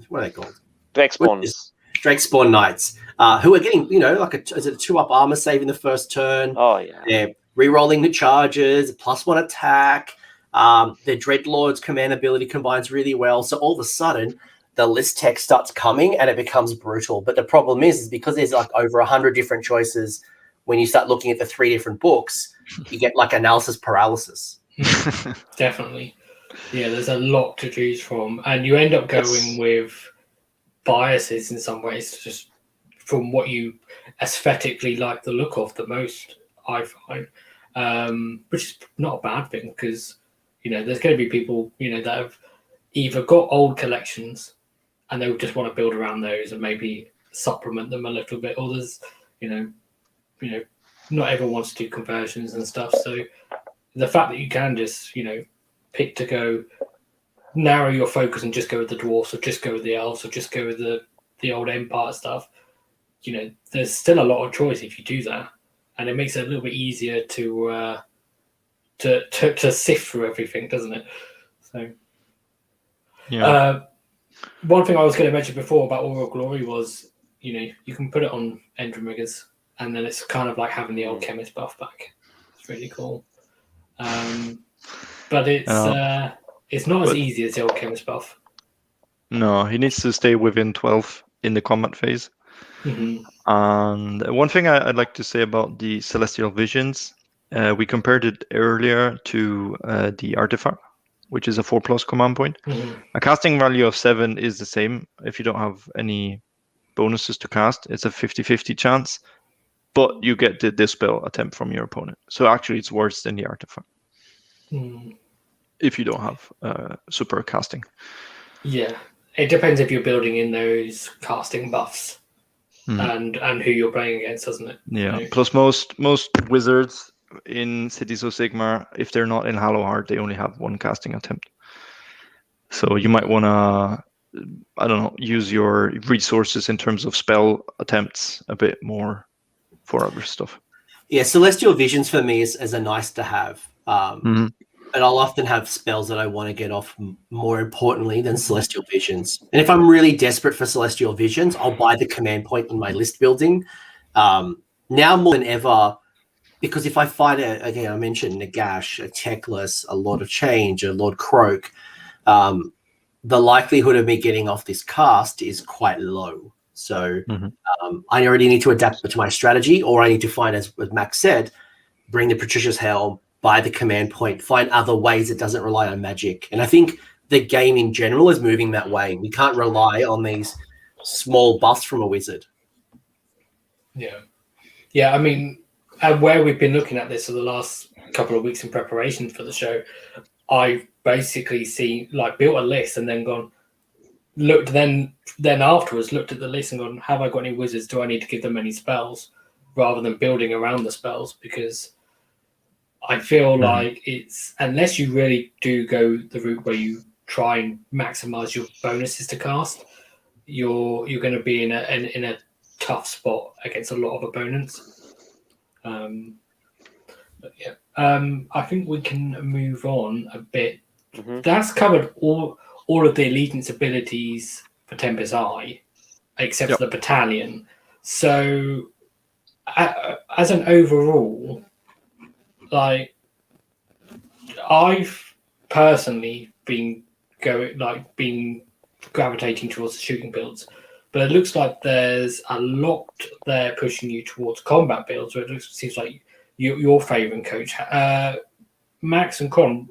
what are they called? Drakespawn Knights, who are getting, is it a 2-up armor save in the first turn? Oh, yeah. They're re-rolling the charges, +1 attack. Their Dreadlord's command ability combines really well. So all of a sudden, the list text starts coming and it becomes brutal. But the problem is because there's like over 100 different choices. When you start looking at the 3 different books, you get like analysis paralysis. Definitely. Yeah, there's a lot to choose from, and you end up going with biases in some ways, just from what you aesthetically like the look of the most, I find, which is not a bad thing because, there's going to be people, that have either got old collections and they just want to build around those and maybe supplement them a little bit, or there's, not everyone wants to do conversions and stuff. So the fact that you can just, pick to go, narrow your focus and just go with the dwarfs, or just go with the elves, or just go with the old empire stuff, there's still a lot of choice if you do that, and it makes it a little bit easier to sift through everything, doesn't it? So, one thing I was going to mention before about Aura of Glory was, you can put it on Endrinriggers, and then it's kind of like having the old chemist buff back. It's really cool. But it's not as easy as the old chemist buff. No, he needs to stay within 12 in the combat phase. Mm-hmm. And one thing I'd like to say about the Celestial Visions, we compared it earlier to the Artifact, which is a 4+ command point. Mm-hmm. A casting value of 7 is the same if you don't have any bonuses to cast. It's a 50-50 chance, but you get the dispel attempt from your opponent. So actually it's worse than the Artifact. If you don't have super casting. Yeah, it depends if you're building in those casting buffs and who you're playing against, doesn't it? Yeah. Plus most wizards in Cities of Sigmar, if they're not in Hallowheart, they only have 1 casting attempt. So you might want to, use your resources in terms of spell attempts a bit more for other stuff. Yeah, Celestial Visions for me is a nice to have. And I'll often have spells that I want to get off more importantly than Celestial Visions. And if I'm really desperate for Celestial Visions, I'll buy the command point in my list building. Now more than ever, because if I fight, again, I mentioned Nagash, a Teclis, a Lord of Change, a Lord Croak, the likelihood of me getting off this cast is quite low. So I already need to adapt to my strategy, or I need to find, as Max said, bring the Patricia's Helm, buy the command point, find other ways it doesn't rely on magic. And I think the game in general is moving that way. We can't rely on these small buffs from a wizard. Yeah. I mean, where we've been looking at this for the last couple of weeks in preparation for the show, I've basically built a list and then gone, looked, then afterwards looked at the list and gone, have I got any wizards? Do I need to give them any spells? Rather than building around the spells, because I feel like it's, unless you really do go the route where you try and maximize your bonuses to cast, you're going to be in a tough spot against a lot of opponents. I think we can move on a bit. That's covered all of the allegiance abilities for Tempest Eye, except for the Battalion. So, as an overall, I've personally been gravitating towards the shooting builds, but it looks like there's a lot there pushing you towards combat builds, where it seems like you're favouring, Coach. Max and Con,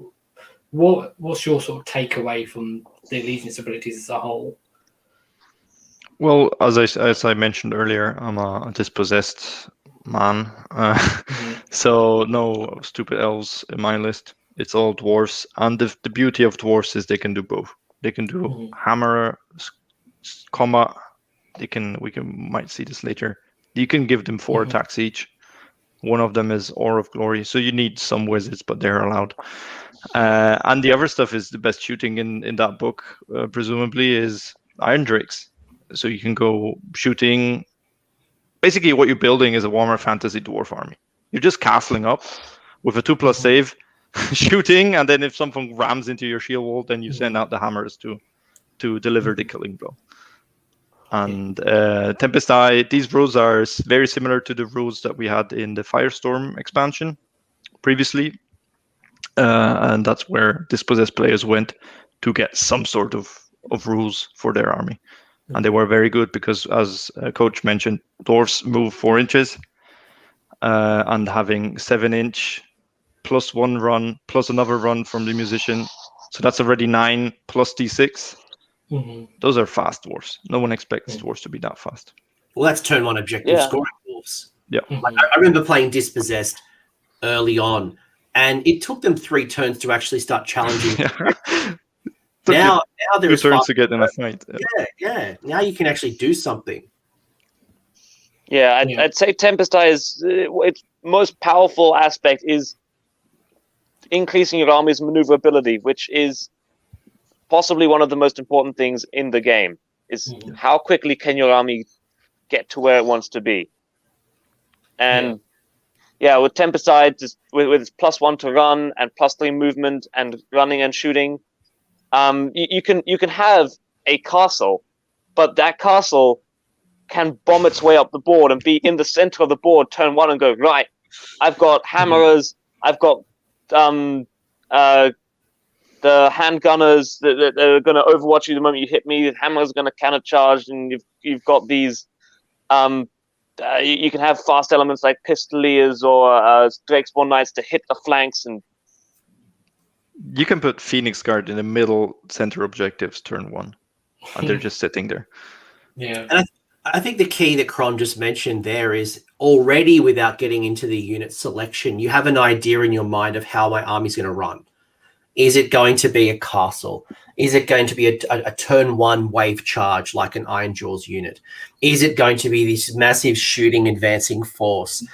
what's your sort of takeaway from the allegiance abilities as a whole? Well, as I mentioned earlier, I'm a dispossessed man, so no stupid elves in my list. It's all dwarves, and the beauty of dwarves is they can do both. They can do hammer combat. Might see this later. You can give them 4 attacks each. One of them is Aura of Glory, so you need some wizards, but they're allowed. And the other stuff is the best shooting in that book, presumably, is Irondrakes. So you can go shooting. Basically, what you're building is a Warhammer Fantasy dwarf army. You're just castling up with a 2+ save, shooting, and then if something rams into your shield wall, then you send out the hammers to deliver the killing blow. And Tempest Eye, these rules are very similar to the rules that we had in the Firestorm expansion previously. And that's where dispossessed players went to get some sort of of rules for their army. And they were very good because, as Coach mentioned, dwarves move 4 inches, and having 7-inch plus 1 run plus another run from the musician. So that's already 9 plus D6. Those are fast dwarves. No one expects dwarves to be that fast. Well, that's turn 1 objective scoring dwarves. Yeah. Like, I remember playing Dispossessed early on, and it took them 3 turns to actually start challenging. Now there's 2 turns to get in a fight. Yeah. Now you can actually do something. Yeah, I'd say Tempest Eye is its most powerful aspect is increasing your army's maneuverability, which is possibly one of the most important things in the game. Is how quickly can your army get to where it wants to be? And with Tempest Eye, just with its +1 to run and +3 movement and running and shooting, you can have a castle, but that castle can bomb its way up the board and be in the center of the board turn 1 and go, right, I've got hammerers, I've got the handgunners that are going to overwatch you the moment you hit me. The hammers are going to counter charge, and you've got these. You can have fast elements like pistoliers or Drakespawn Knights to hit the flanks, and you can put Phoenix Guard in the middle center objectives turn 1, and they're just sitting there. Yeah. And I think the key that Kron just mentioned there is already, without getting into the unit selection, you have an idea in your mind of how my army's going to run. Is it going to be a castle? Is it going to be a turn 1 wave charge like an Iron Jaws unit? Is it going to be this massive shooting advancing force?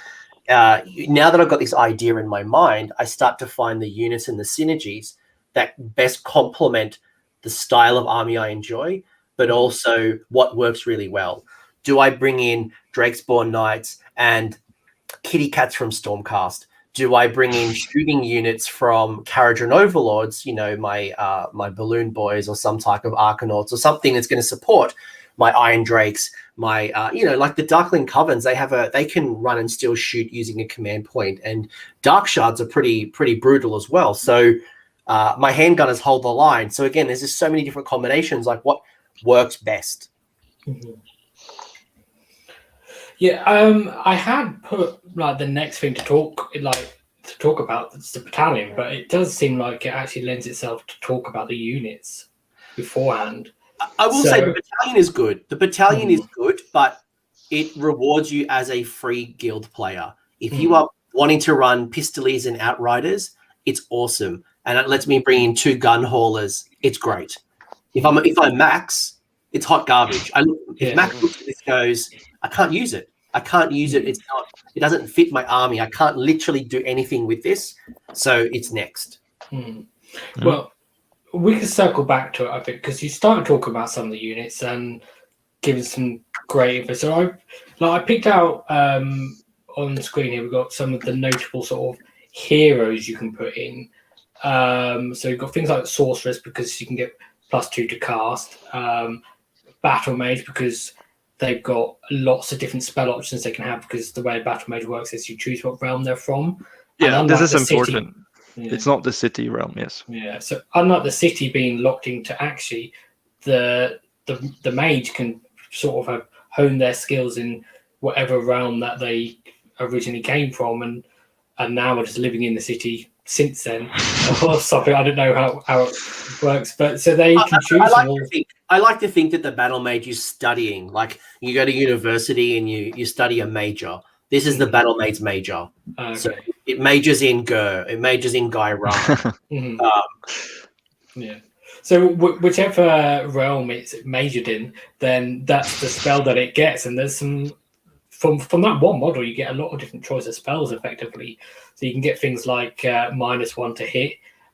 Now that I've got this idea in my mind, I start to find the units and the synergies that best complement the style of army I enjoy, but also what works really well. Do I bring in Drakespawn Knights and kitty cats from Stormcast? Do I bring in shooting units from Kharadron Overlords, my balloon boys, or some type of Arcanauts, or something that's going to support my Irondrakes, my like the Darkling Covens? They can run and still shoot using a command point, and Dark Shards are pretty brutal as well. So my handgunners hold the line. So again, there's just so many different combinations, like what works best. Yeah, I had put like the next thing to talk about is the battalion, but it does seem like it actually lends itself to talk about the units beforehand. I will say the battalion is good. The battalion is good, but it rewards you as a free guild player. If you are wanting to run Pistoliers and Outriders, it's awesome, and it lets me bring in 2 Gunhaulers. It's great. If I'm Max, it's hot garbage. If Max looks at this, goes, I can't use it. It doesn't fit my army. I can't literally do anything with this. So it's next. Well, we can circle back to it, I think, because you started talking about some of the units and giving some great info. So I picked out on the screen here, we've got some of the notable sort of heroes you can put in. So you've got things like Sorceress, because you can get +2 to cast. Battle Mage, because they've got lots of different spell options they can have, because the way Battle Mage works is you choose what realm they're from. Yeah, this is important. City, it's not the city realm, yes. Yeah, so unlike the city being locked into, actually the mage can sort of hone their skills in whatever realm that they originally came from, and now are just living in the city since then. Or something. I don't know how it works, but so they can choose. I like to think that the battle mage is studying. Like, you go to university and you study a major. This is the battle mage major. Okay. So it majors in Gur. It majors in Guy Ra. Yeah. So whichever realm it's majored in, then that's the spell that it gets. And there's some from that one model, you get a lot of different choice of spells effectively. So you can get things like -1 to hit,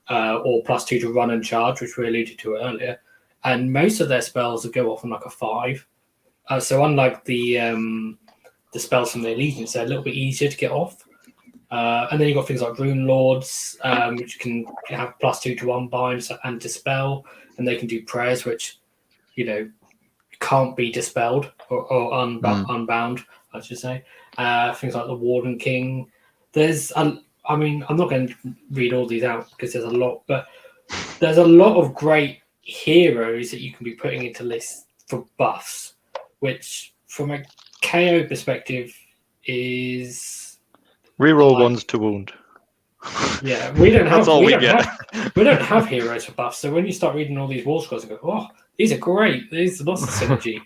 or +2 to run and charge, which we alluded to earlier. And most of their spells will go off on like a 5. So unlike the spells from the Allegiance, they're a little bit easier to get off. And then you've got things like Rune Lords, which can have +2 to unbind and dispel, and they can do prayers, which can't be dispelled or unbound, I should say. Things like the Warden King. There's, I'm not going to read all these out because there's a lot, but there's a lot of great heroes that you can be putting into lists for buffs, which from a KO perspective is Reroll ones to wound. Yeah, we don't have. That's all we get. We don't have heroes for buffs. So when you start reading all these war scrolls, and go, "Oh, these are great. There's lots of synergy."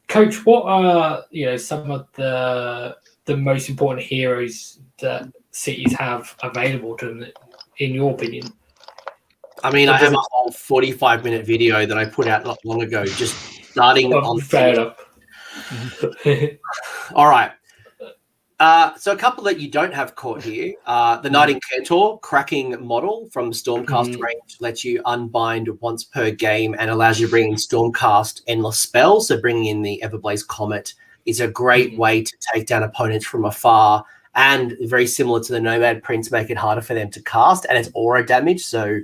Coach, what are some of the most important heroes that cities have available to them, in your opinion? I mean, I have a whole 45-minute video that I put out not long ago, just starting on. Fair enough. All right. So a couple that you don't have caught here. The Knight Incantor cracking model from Stormcast range lets you unbind once per game and allows you to bring in Stormcast endless spells. So bringing in the Everblaze Comet is a great way to take down opponents from afar, and very similar to the Nomad Prince, make it harder for them to cast, and it's aura damage. So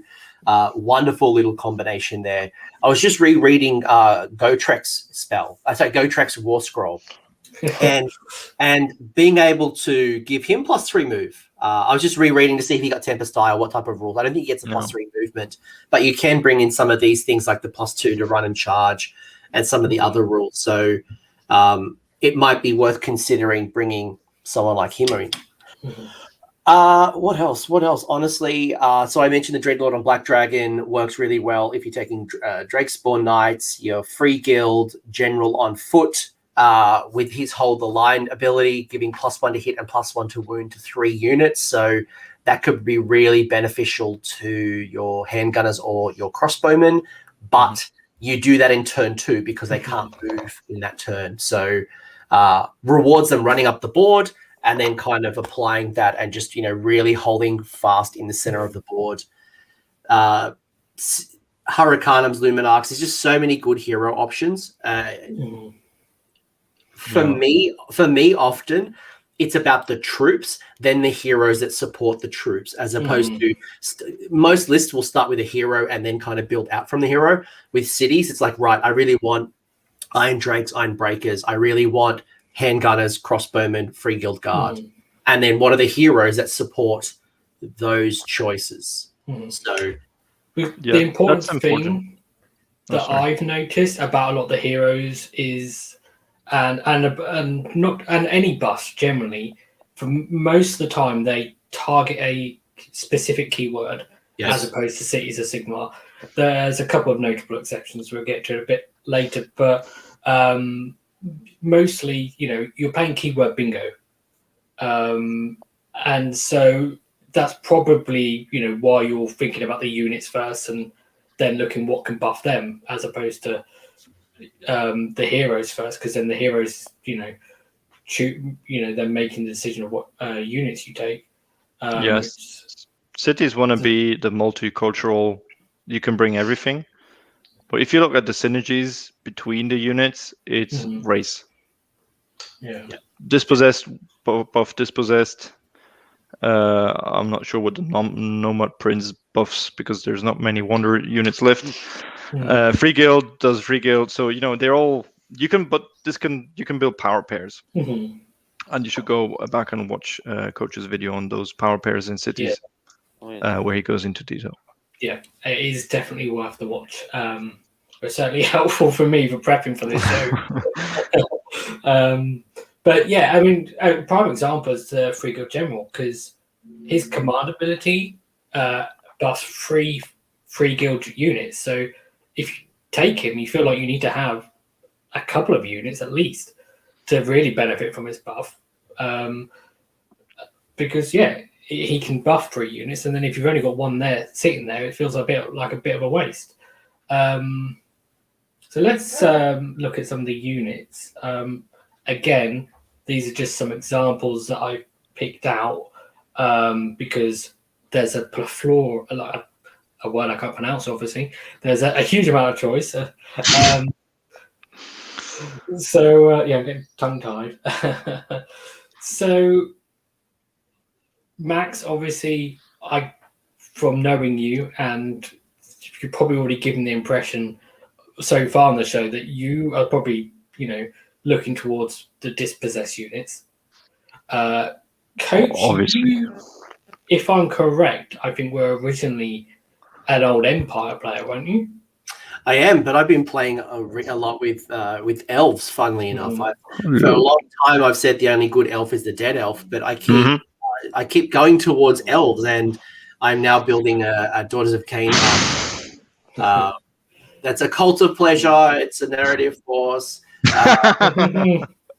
wonderful little combination there. I was just rereading Gotrek's spell. Gotrek's War Scroll. and being able to give him +3 move. I was just rereading to see if he got Tempest Eye or what type of rules. I don't think he gets a +3 movement, but you can bring in some of these things like the +2 to run and charge and some of the other rules. So it might be worth considering bringing someone like him in. What else? Honestly, so I mentioned the Dreadlord on Black Dragon works really well if you're taking Drakespawn Knights, your Free Guild General on foot, with his Hold the Line ability, giving +1 to hit and +1 to wound to 3 units. So that could be really beneficial to your handgunners or your crossbowmen. But you do that in turn 2 because they can't move in that turn. So rewards them running up the board and then kind of applying that and just, really holding fast in the center of the board. Hurricanum's Luminarchs, there's just so many good hero options. For me, often it's about the troops, then the heroes that support the troops, as opposed to most lists will start with a hero and then kind of build out from the hero. With cities, it's like, right, I really want Irondrakes, Ironbreakers. I really want handgunners, crossbowmen, Free Guild Guard. And then what are the heroes that support those choices? So the important thing that I've noticed about a lot of the heroes is and any buffs generally, for most of the time they target a specific keyword as opposed to Cities of Sigmar. There's a couple of notable exceptions we'll get to a bit later, but mostly, you're playing keyword bingo. And so that's probably, why you're thinking about the units first and then looking what can buff them, as opposed to the heroes first, because then the heroes, they're making the decision of what units you take. Yes. Cities want to be the multicultural, you can bring everything. But if you look at the synergies between the units, it's race. Dispossessed, buff dispossessed. I'm not sure what the Nomad Prince buffs, because there's not many Wonder units left. Free Guild does Free Guild, so they're all you can build power pairs, and you should go back and watch Coach's video on those power pairs in cities, where he goes into detail. Yeah, it is definitely worth the watch. It's certainly helpful for me for prepping for this show. But yeah, I mean, a prime example is the Free Guild General, because his command ability buffs free guild units. So if you take him, you feel like you need to have a couple of units at least to really benefit from his buff. Because he can buff 3 units, and then if you've only got one there sitting there, it feels a bit of a waste. So let's look at some of the units. Again, these are just some examples that I picked out because there's a plethora, like a word I can't pronounce, obviously. There's a huge amount of choice. I'm getting tongue-tied. So, Max, obviously, from knowing you, and you've probably already given the impression so far on the show that you are probably, looking towards the dispossessed units. Coach, obviously. if I'm correct, I think we're originally an old Empire player, weren't you? I am, but I've been playing a lot with elves. Funnily enough, for a long time I've said the only good elf is the dead elf, but I keep going towards elves, and I'm now building a Daughters of Cain. That's a cult of pleasure. It's a narrative force.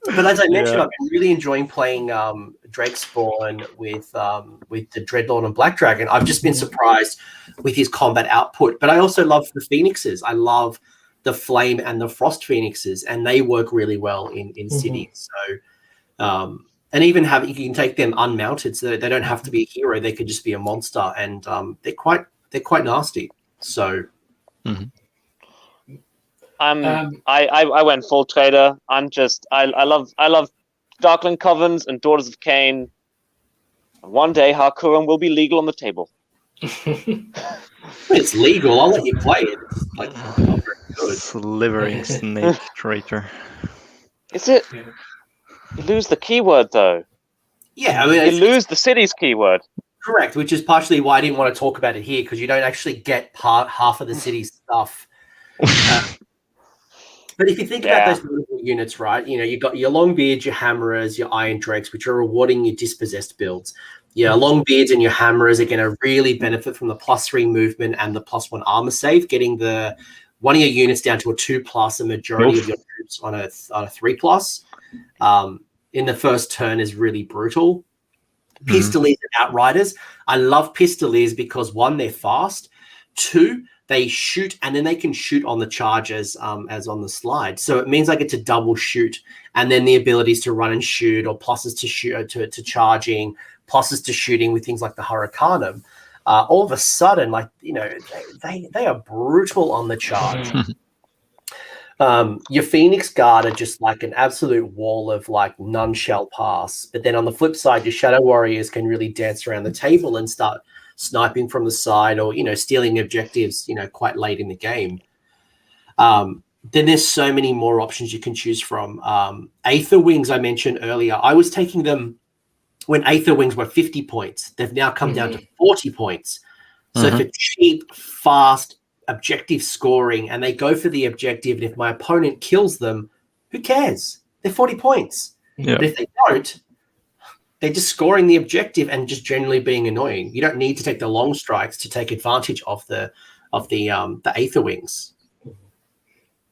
But as I mentioned, I've been really enjoying playing Drakespawn with the Dreadlord and Black Dragon. I've just been surprised with his combat output. But I also love the Phoenixes. I love the Flame and the Frost Phoenixes, and they work really well in cities. So, and even you can take them unmounted, so they don't have to be a hero. They could just be a monster, and they're quite nasty. So. Mm-hmm. I went full trader. I love Darkling Covens and Daughters of Cain. One day Harkuran will be legal on the table. It's legal. I'll let you play it. It's like not very good. Slivering snake traitor. Is it? You lose the keyword though. Yeah, I mean you lose the city's keyword. Correct, which is partially why I didn't want to talk about it here, because you don't actually get half of the city's stuff. But if you think about those units, right, you've got your Longbeards, your Hammerers, your Irondrakes, which are rewarding your dispossessed builds. Your Longbeards and your Hammerers are going to really benefit from the +3 movement and the +1 armor save, getting one of your units down to a 2+, a majority of your troops on a 3+. In the first turn is really brutal. Pistoliers and Outriders. I love Pistoliers because 1, they're fast. 2, they shoot, and then they can shoot on the charges as on the slide. So it means I get to double shoot, and then the abilities to run and shoot, or pluses to shoot to charging, pluses to shooting with things like the Hurricanum. All of a sudden, they are brutal on the charge. Your Phoenix Guard are just like an absolute wall of none shall pass. But then on the flip side, your Shadow Warriors can really dance around the table and start sniping from the side, or stealing objectives quite late in the game. Then there's so many more options you can choose from. Aether Wings I mentioned earlier, I was taking them when Aether Wings were 50 points. They've now come down to 40 points. So for cheap, fast objective scoring, and they go for the objective, and if my opponent kills them, who cares? They're 40 points. But if they don't, they're just scoring the objective and just generally being annoying. You don't need to take the long strikes to take advantage of the Aether Wings.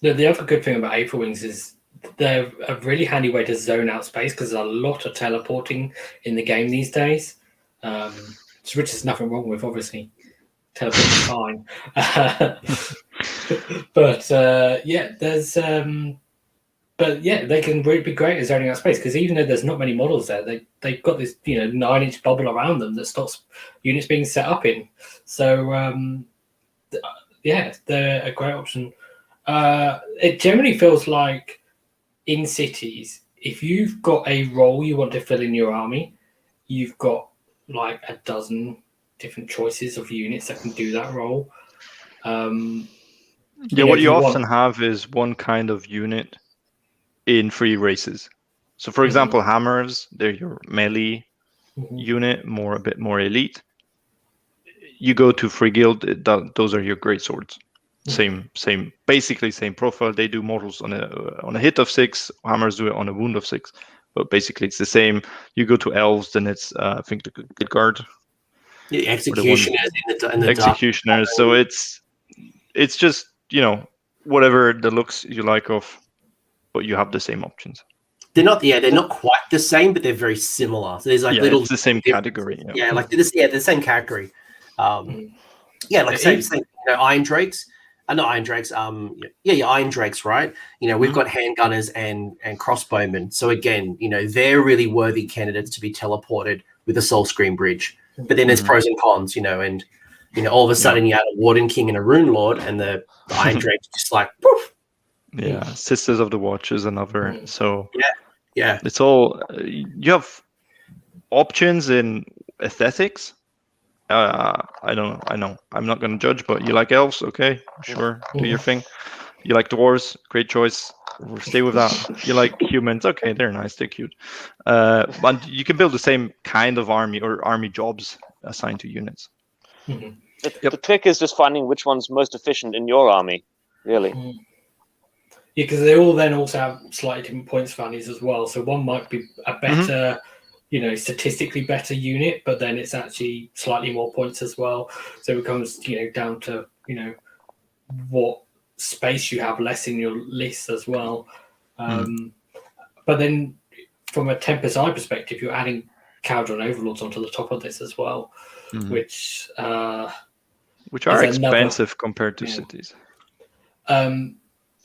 The other good thing about Aether Wings is they're a really handy way to zone out space, because there's a lot of teleporting in the game these days, which there's nothing wrong with, obviously. Teleporting fine. But they can really be great at zoning out space, because even though there's not many models there, they've got this 9-inch bubble around them that stops units being set up in. So they're a great option. It generally feels like in cities, if you've got a role you want to fill in your army, you've got like a dozen different choices of units that can do that role. What you often have is one kind of unit in 3 races. So for example, Hammers, they're your melee unit, a bit more elite. You go to Free Guild, those are your great swords. Basically same profile. They do models on a hit of 6. Hammers do it on a wound of 6, but basically it's the same. You go to Elves, then it's I think the Good Guard. The Executioners in the Executioners. So it's just whatever the looks you like of, but you have the same options. They're not quite the same, but they're very similar. So there's it's the same category. The same category. Same. Irondrakes. Not Irondrakes. Your Irondrakes, right? We've got handgunners and crossbowmen. So again, they're really worthy candidates to be teleported with a Soul Screen Bridge. But then there's pros and cons, and all of a sudden you have a Warden King and a Rune Lord, and the Irondrake's just like poof. Yeah, Sisters of the Watch is another. So yeah, it's all you have options in aesthetics. I know. I'm not going to judge, but you like elves, okay? Sure, do your thing. You like dwarves, great choice. We'll stay with that. You like humans, okay? They're nice, they're cute. But you can build the same kind of army or army jobs assigned to units. The trick is just finding which one's most efficient in your army, really. Yeah, because they all then also have slightly different points values as well. So one might be a better, statistically better unit, but then it's actually slightly more points as well. So it comes, down to, what space you have less in your list as well. But then from a Tempest Eye perspective, you're adding Kharadron Overlords onto the top of this as well, which are expensive compared to cities.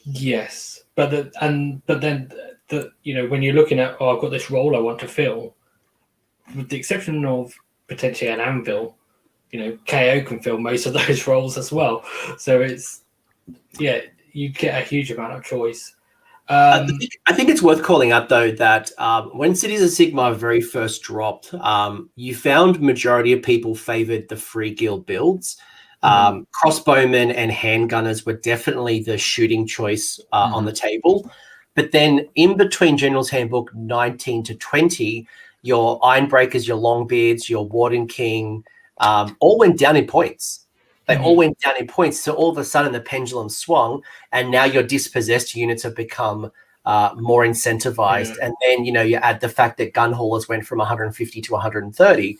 Yes, but then when you're looking at, I've got this role I want to fill, with the exception of potentially an anvil, KO can fill most of those roles as well. So you get a huge amount of choice. I think it's worth calling out though that when Cities of Sigmar very first dropped, you found majority of people favored the free guild builds. Crossbowmen and handgunners were definitely the shooting choice on the table. But then in between General's Handbook 19 to 20, your Ironbreakers, your Longbeards, your Warden King all went down in points. They all went down in points. So all of a sudden the pendulum swung, and now your dispossessed units have become more incentivized. And then, you add the fact that Gunhaulers went from 150 to 130.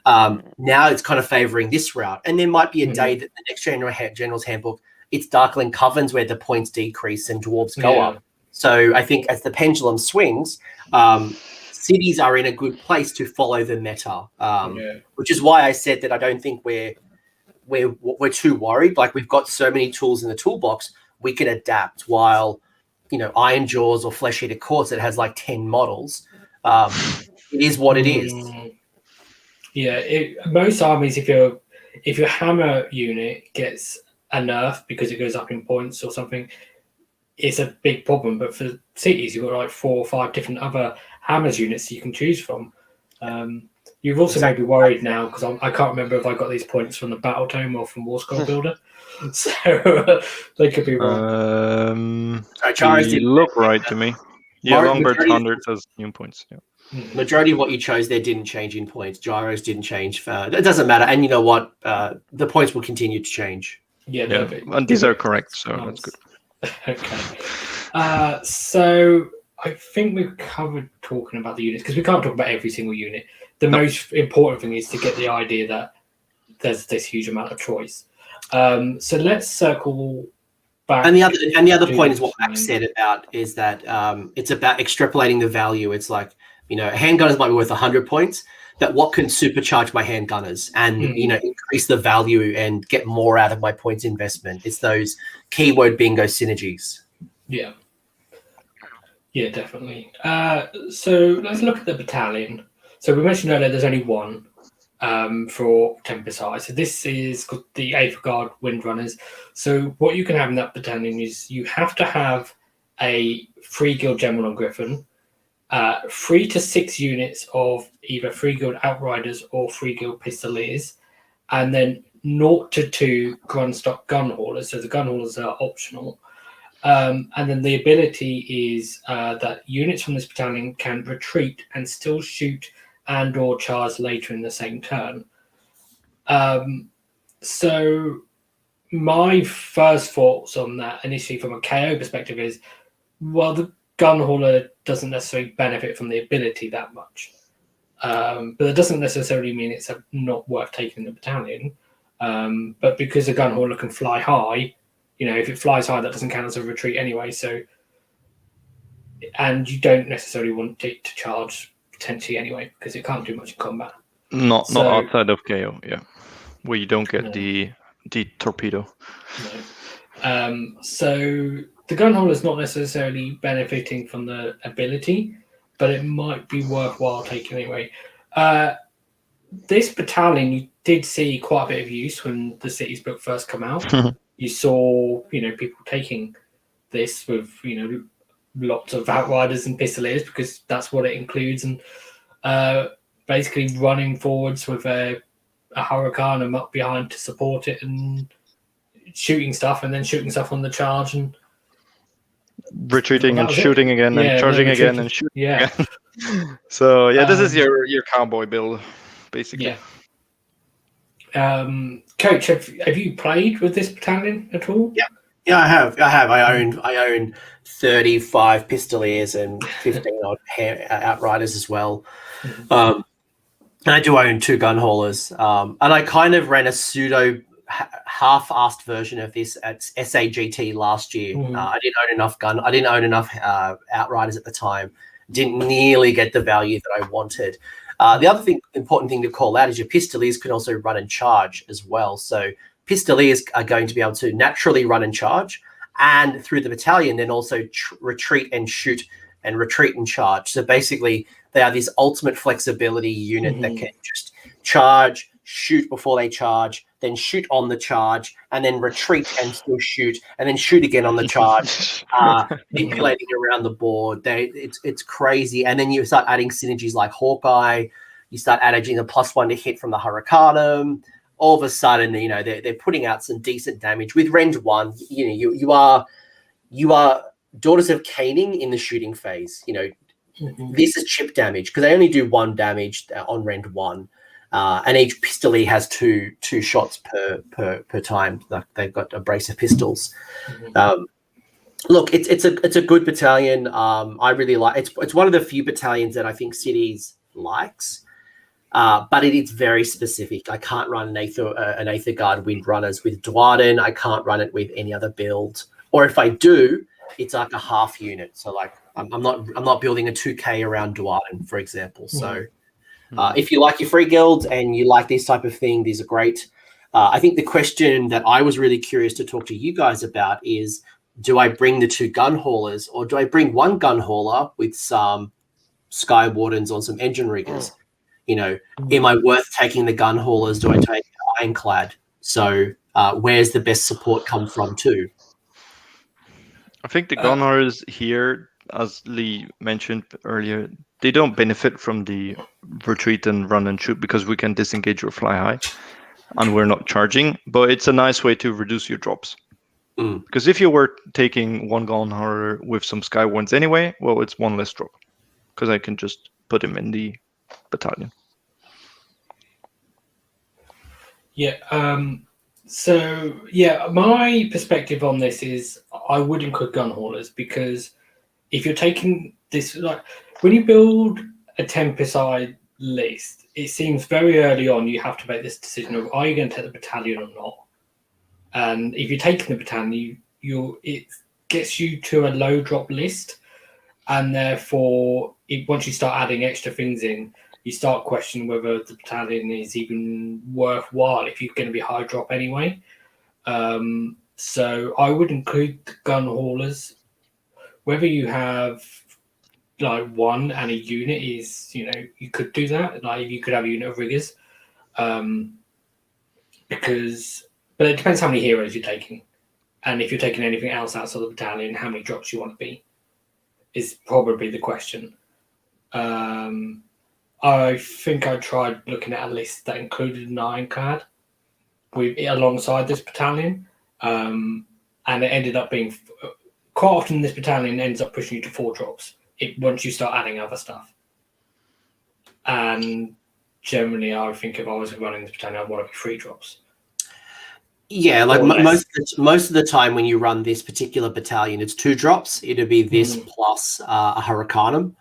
Now it's kind of favoring this route. And there might be a day that the next General's Handbook, it's Darkling Covens where the points decrease and Dwarves go up. So I think as the pendulum swings, cities are in a good place to follow the meta, which is why I said that I don't think we're too worried. Like, we've got so many tools in the toolbox, we can adapt. While, Iron Jaws or Flesh Eater Courts that has like 10 models, it is what it is. Yeah, most armies, if your hammer unit gets a nerf because it goes up in points or something, it's a big problem. But for cities, you've got like 4 or 5 different other hammers units you can choose from. You've also made me worried now because I can't remember if I got these points from the Battle Tome or from War Scroll Builder. So they could be wrong. Charles, look right to me. Yeah, Longbird Thunders has new points. Yeah. Majority of what you chose there didn't change in points. Gyros didn't change. It doesn't matter. And you know what? The points will continue to change. Yeah, and these are correct, so that's good. Okay. So I think we've covered talking about the units because we can't talk about every single unit. The most important thing is to get the idea that there's this huge amount of choice. So let's circle back. And the other point is what Max said about is that it's about extrapolating the value. It's like, handgunners might be worth 100 points, but what can supercharge my handgunners and increase the value and get more out of my points investment? It's those keyword bingo synergies. Yeah, definitely. So let's look at the battalion. So we mentioned earlier there's only one for Tempest Eye. So this is called the Aetherguard Windrunners. So what you can have in that battalion is you have to have a free guild general on Griffin, 3 to 6 units of either free guild Outriders or free guild Pistoliers, and then 0 to 2 Grundtok Gunhaulers. So the Gunhaulers are optional. And then the ability is that units from this battalion can retreat and still shoot and or charge later in the same turn. So my first thoughts on that initially from a KO perspective is, well, the Gunhauler doesn't necessarily benefit from the ability that much. But that doesn't necessarily mean it's not worth taking in the battalion. But because a Gunhauler can fly high, if it flies high, that doesn't count as a retreat anyway. So, and you don't necessarily want it to charge potentially anyway because it can't do much in combat. Not outside of KO, where you don't get the torpedo. No. So the Gunhauler is not necessarily benefiting from the ability, but it might be worthwhile taking anyway. This battalion, you did see quite a bit of use when the Cities book first come out. You saw, people taking this with, lots of Outriders and Pistoliers because that's what it includes, and basically running forwards with a Hurricane and up behind to support it and shooting stuff and then shooting stuff on the charge and retreating and shooting again and charging again and shooting again. So this is your cowboy build basically. Coach, have you played with this battalion at all? Yeah, I have. I own 35 Pistoliers and 15 odd Outriders as well. And I do own 2 Gunhaulers. And I kind of ran a pseudo half-assed version of this at SAGT last year. I didn't own enough Outriders at the time. Didn't nearly get the value that I wanted. The other important thing to call out is your Pistoliers can also run and charge as well. So Pistoliers are going to be able to naturally run and charge, and through the battalion then also retreat and shoot and retreat and charge. So basically they are this ultimate flexibility unit that can just charge, shoot before they charge, then shoot on the charge, and then retreat and still shoot, and then shoot again on the charge, manipulating around the board. It's crazy. And then you start adding synergies like Hawkeye. You start adding a +1 to hit from the Hurricanum. All of a sudden, they're putting out some decent damage with Rend 1. You are Daughters of Caning in the shooting phase. This is chip damage because they only do 1 damage on Rend 1. And each Pistolier has two shots per time. Like they've got a brace of pistols. Look, it's a good battalion. I really like it's one of the few battalions that I think Cities likes. But it is very specific. I can't run an Aetherguard Windrunners with Duardin. I can't run it with any other build. Or if I do, it's like a half unit. So like I'm not building a 2K around Duardin, for example. So if you like your free guilds and you like this type of thing, these are great. I think the question that I was really curious to talk to you guys about is, do I bring the 2 Gunhaulers, or do I bring 1 Gunhauler with some Skywardens or some Endrinriggers? Am I worth taking the Gunhaulers? Do I take Ironclad? So where's the best support come from too? I think the Gunhaulers here, as Lee mentioned earlier, they don't benefit from the retreat and run and shoot because we can disengage or fly high and we're not charging, but it's a nice way to reduce your drops. Because if you were taking 1 Gunhauler with some Skywardens anyway, well, it's 1 less drop because I can just put him in the battalion. My perspective on this is I would include Gunhaulers, because if you're taking this, like when you build a Tempest Eye list, it seems very early on you have to make this decision of, are you going to take the battalion or not? And if you're taking the battalion, it gets you to a low drop list, and therefore once you start adding extra things in, you start questioning whether the battalion is even worthwhile if you're going to be high drop anyway. So I would include the Gunhaulers. Whether you have like 1 and a unit is, you could do that. Like you could have a unit of riggers, but it depends how many heroes you're taking, and if you're taking anything else outside the battalion, how many drops you want to be is probably the question. I think I tried looking at a list that included an Ironclad alongside this battalion, and it ended up being quite often this battalion ends up pushing you to 4 drops once you start adding other stuff. And generally, I think if I was running this battalion, I'd want to be 3 drops. Yeah, like most of the time when you run this particular battalion, it's 2 drops. It'll be this plus a Hurricanum.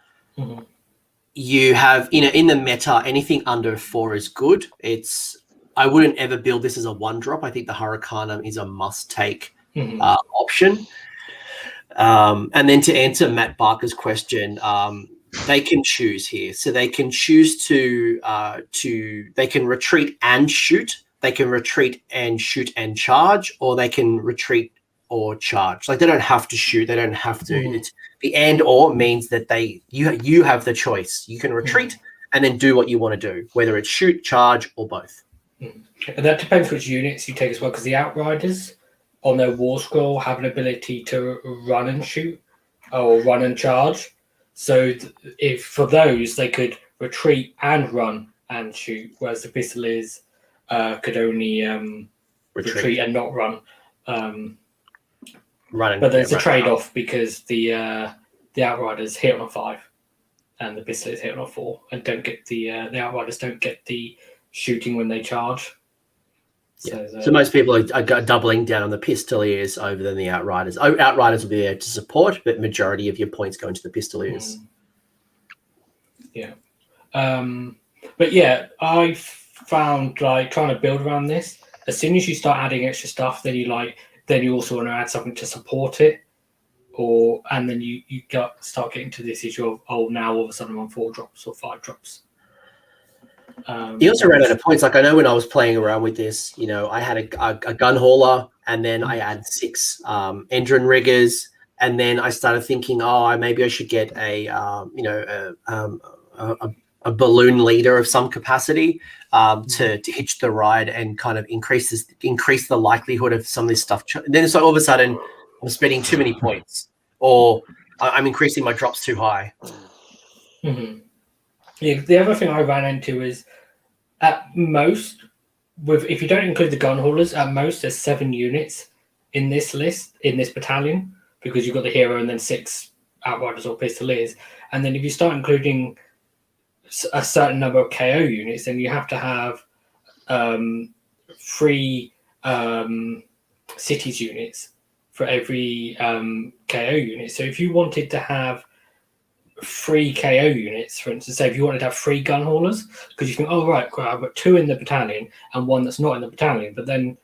You have, in the meta, anything under 4 is good. I wouldn't ever build this as a 1 drop. I think the Hurricanum is a must take option. And then to answer Matt Barker's question, they can choose here. So they can choose they can retreat and shoot. They can retreat and shoot and charge, or they can retreat or charge. Like they don't have to shoot. They don't have to. It's the and/or means that you have the choice. You can retreat and then do what you want to do, whether it's shoot, charge, or both. And that depends which units you take as well, because the Outriders on their war scroll have an ability to run and shoot or run and charge. So if for those they could retreat and run and shoot, whereas the Pistoliers could only retreat and not run. But there's a trade-off because the Outriders hit on a 5 and the Pistoliers hit on a 4 and don't get the Outriders don't get the shooting when they charge. So most people are doubling down on the Pistoliers over than the Outriders. Outriders will be there to support, but majority of your points go into the Pistoliers. Yeah. But yeah, I found like trying to build around this. As soon as you start adding extra stuff, then you also want to add something to support it, and then you start getting to this issue of now all of a sudden I'm on 4 drops or 5 drops. He also ran out of points. Like I know when I was playing around with this, I had a Gunhauler, and then I had 6 Endrinriggers, and then I started thinking, maybe I should get a balloon leader of some capacity to hitch the ride and kind of increase the likelihood of some of this stuff. And then so all of a sudden I'm spending too many points, or I'm increasing my drops too high. Mm-hmm. Yeah, the other thing I ran into is at most, if you don't include the Gunhaulers, at most there's 7 units in this list, in this battalion, because you've got the hero and then 6 Outriders or Pistoliers. And then if you start including a certain number of KO units, then you have to have 3 cities units for every KO unit. So if you wanted to have 3 KO units, for instance, say if you wanted to have 3 Gunhaulers, because you think, I've got 2 in the battalion and 1 that's not in the battalion, but then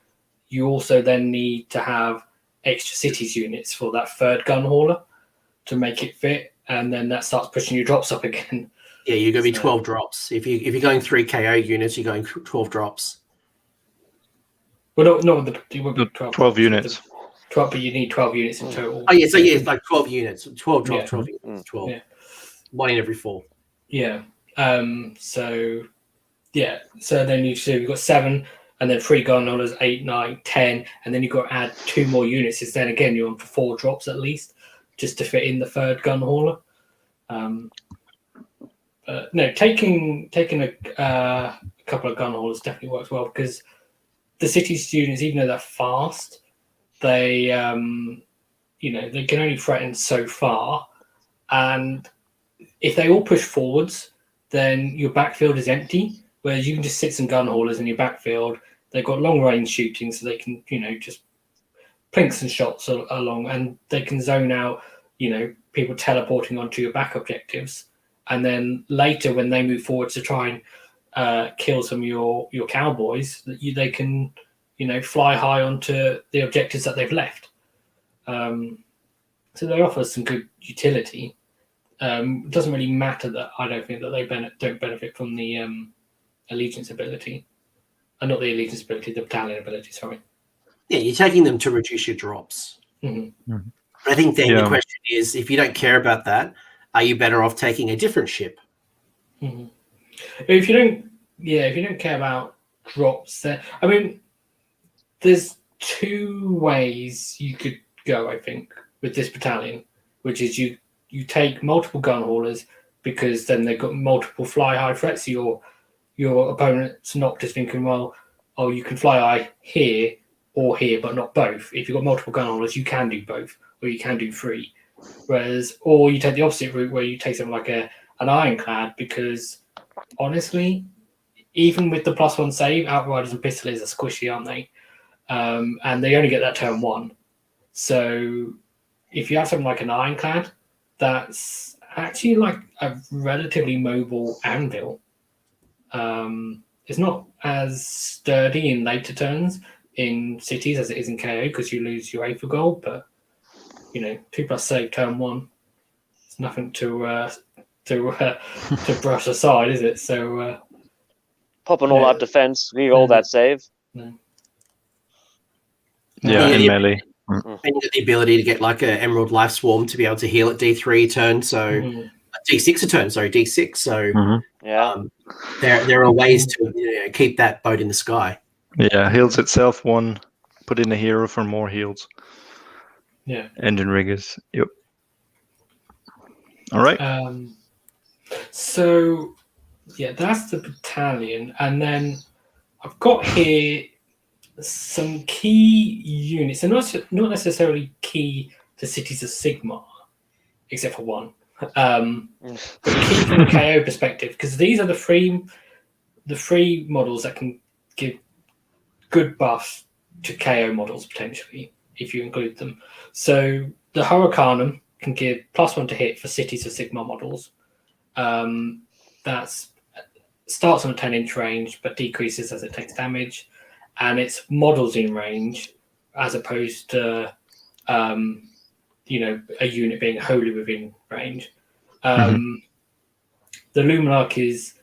you also then need to have extra cities units for that 3rd Gunhauler to make it fit, and then that starts pushing your drops up again. Yeah, you're going to be 12 drops. If you're going 3 KO units, you're going 12 drops. Well, no, it would be 12 units. 12, but you need 12 units in total. Oh, yeah, so yeah, it's like 12 units. 12 drops, Yeah. 12 units, 12. Yeah. 1 in every 4. Yeah. So then you've got 7, and then 3 Gunhaulers, 8, 9, 10, and then you've got to add 2 more units. Then again, you're on for 4 drops at least, just to fit in the 3rd Gunhauler. No, taking a couple of Gunhaulers definitely works well, because the city students, even though they're fast, they they can only threaten so far, and if they all push forwards, then your backfield is empty. Whereas you can just sit some Gunhaulers in your backfield. They've got long range shooting, so they can just plink some shots along, and they can zone out people teleporting onto your back objectives. And then later, when they move forward to try and kill some of your cowboys, they can fly high onto the objectives that they've left. So they offer some good utility. It doesn't really matter that I don't think that they don't benefit from the allegiance ability. Not the allegiance ability, the battalion ability, sorry. Yeah, you're taking them to reduce your drops. Mm-hmm. Mm-hmm. But I think then the question is, if you don't care about that, are you better off taking a different ship? Mm-hmm. If you don't care about drops, there's 2 ways you could go, I think, with this battalion, which is you take multiple Gunhaulers, because then they've got multiple fly high threats. So your opponent's not just thinking, you can fly high here or here, but not both. If you've got multiple Gunhaulers, you can do both, or you can do 3. Or you take the opposite route, where you take something like an Ironclad, because honestly, even with the +1 save, Outriders and Pistoliers are squishy, aren't they? And they only get that turn 1. So if you have something like an Ironclad, that's actually like a relatively mobile anvil. It's not as sturdy in later turns in cities as it is in KO, because you lose your Aetherguard, but 2+ save turn 1. It's nothing to brush aside, is it? So pop an all-out defense, re-roll that save. In melee. And you get the ability to get like an Emerald Life Swarm to be able to heal at D3 turn, so D6 a turn, sorry, D6. So there are ways to keep that boat in the sky. Yeah, heals itself 1, put in a hero for more heals. Yeah. Endrinriggers. Yep. All right. So that's the battalion, and then I've got here some key units. They're not necessarily key to Cities of Sigmar, except for 1. But key from a KO perspective, because these are the 3 models that can give good buffs to KO models potentially if you include them. So the Hurricanum can give +1 to hit for Cities of Sigmar models. That's starts on a 10-inch range but decreases as it takes damage, and it's models in range as opposed to a unit being wholly within range. The Luminarch is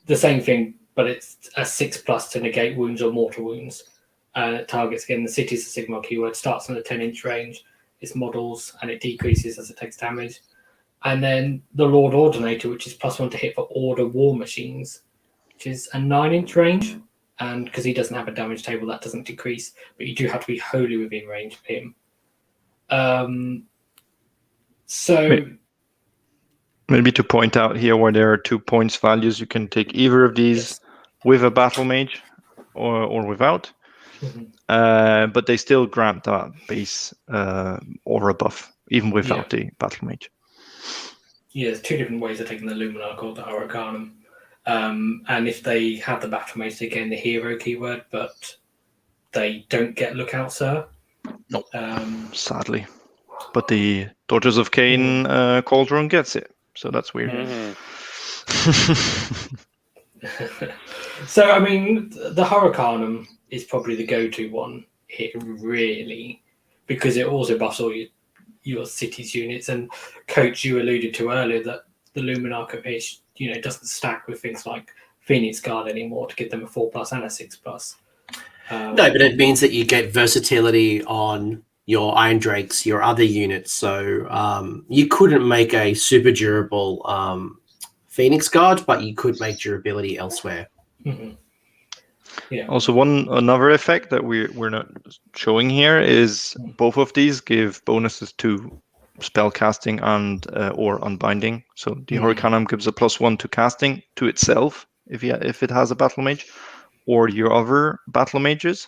the same thing, but it's a 6+ to negate wounds or mortal wounds. It targets again the Cities of Sigmar keyword, starts on a 10-inch range, it's models, and it decreases as it takes damage. And then the Lord Ordinator, which is +1 to hit for Order War Machines, which is a 9-inch range. And because he doesn't have a damage table, that doesn't decrease, but you do have to be wholly within range of him. Maybe to point out here where there are 2 points values, you can take either of these with a battle mage or without. But they still grant that base aura buff, even without the battle mage. Yeah, there's 2 different ways of taking the Luminarch or the Hurricanum. And if they have the battle mage, they gain the hero keyword, but they don't get Lookout Sir. No, sadly. But the Daughters of Cain Cauldron gets it, so that's weird. So, I mean, the Hurricanum is probably the go-to one here, really, because it also buffs all your cities units. And Coach, you alluded to earlier that the Luminarch is, doesn't stack with things like Phoenix Guard anymore to give them a 4+ and a 6+. No, but it means that you get versatility on your Irondrakes, your other units. So you couldn't make a super durable Phoenix Guard, but you could make durability elsewhere. Yeah. Also, another effect that we're not showing here is both of these give bonuses to spell casting and or unbinding. So the Hurricanum gives a +1 to casting to itself if it has a battle mage, or your other battle mages.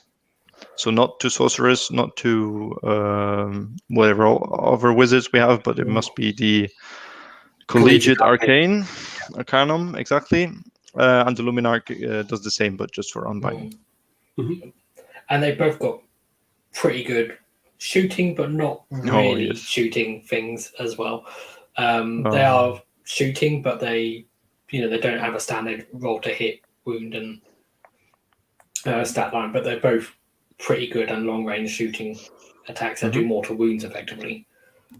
So not to sorcerers, not to whatever other wizards we have, but it must be the Collegiate Arcanum, exactly. And the Luminarch does the same, but just for unbinding. And they both got pretty good shooting, but not really shooting things as well. They are shooting, but they don't have a standard roll to hit, wound, and stat line. But they're both pretty good and long range shooting attacks that do mortal wounds effectively.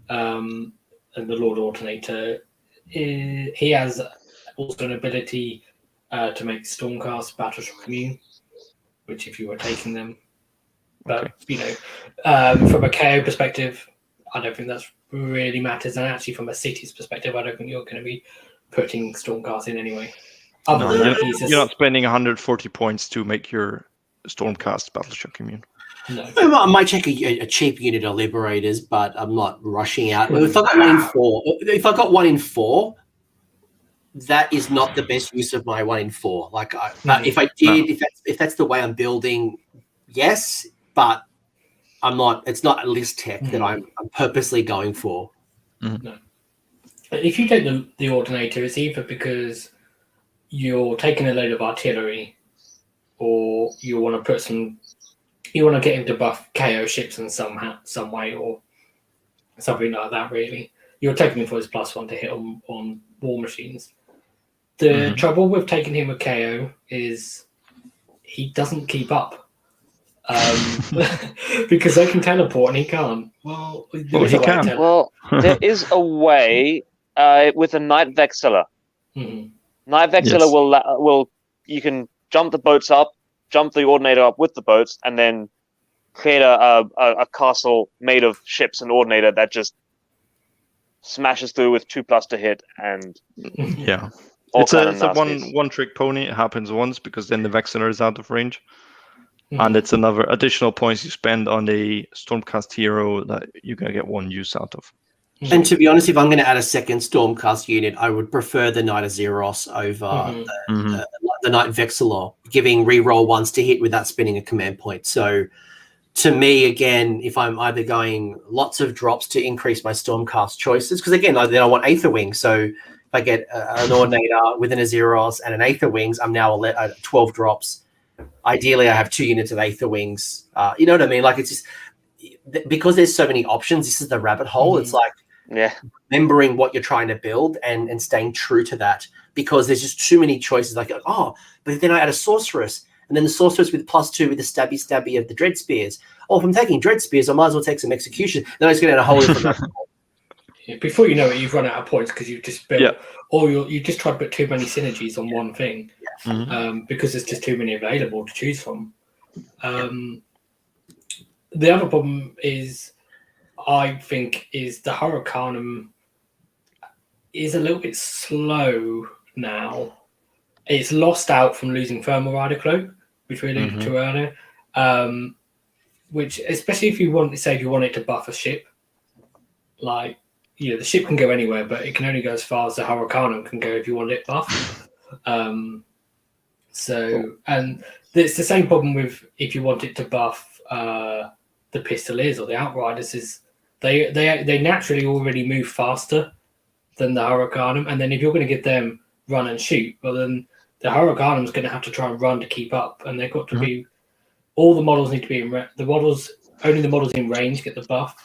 And the Lord Ordinator, he has also an ability to make Stormcast Battleshock immune, which if you were taking them. But, from a KO perspective, I don't think that's really matters. And actually from a city's perspective, I don't think you're going to be putting Stormcast in anyway. You're not spending 140 points to make your Stormcast Battleshock immune. No. I might check a cheap unit of Liberators, but I'm not rushing out. If I got 1 in 4, that is not the best use of my 1 in 4. If that's the way I'm building, yes, but I'm not. It's not a list tech that I'm purposely going for. No. If you take the Ordinator, it's either because you're taking a load of artillery, or you want to get him to buff KO ships in some way, or something like that. Really, you're taking him for his +1 to hit on war machines. The trouble with taking him with KO is he doesn't keep up. Because they can teleport and he can't. Well, he can. Well, there is a way with a Night Vexilla. Night Vexilla will you can jump the boats up, jump the Ordinator up with the boats, and then create a castle made of ships and Ordinator that just smashes through with 2+ to hit and it's a one trick pony. It happens once because then the Vexilla is out of range. And it's another additional points you spend on a Stormcast hero that you're going to get 1 use out of. And to be honest, if I'm going to add a second Stormcast unit, I would prefer the Knight of Zeros over the Knight Vexillor, giving reroll 1s to hit without spending a command point. So to me, again, if I'm either going lots of drops to increase my Stormcast choices, because again, then I want Aether Wings. So if I get an Ordinator with an Azeros and an Aether Wings, I'm now at 12 drops. ideally I have 2 units of Aether Wings. You know what I mean? Like, it's just because there's so many options. This is the rabbit hole. It's like remembering what you're trying to build and staying true to that, because there's just too many choices. Like, oh, but then I add a sorceress, and then the sorceress with +2 with the stabby of the dread spears. Oh, if I'm taking dread spears, I might as well take some execution. Then I just get in a whole different rabbit hole. Before you know it, you've run out of points because you've just built, or you just tried to put too many synergies on one thing, because there's just too many available to choose from. The other problem is, I think, is the Hurricanum is a little bit slow now. It's lost out from losing Thermal Rider Cloak, which we alluded to earlier. Which, especially if you want it to buff a ship, like, you know, the ship can go anywhere, but it can only go as far as the Hurricanum can go if you want it buff. And it's the same problem with if you want it to buff the Pistoliers or the Outriders, is they naturally already move faster than the Hurricanum, and then if you're going to give them run and shoot, well, then the Hurricanum's going to have to try and run to keep up, and they've got to be, all the models need to be only the models in range get the buff.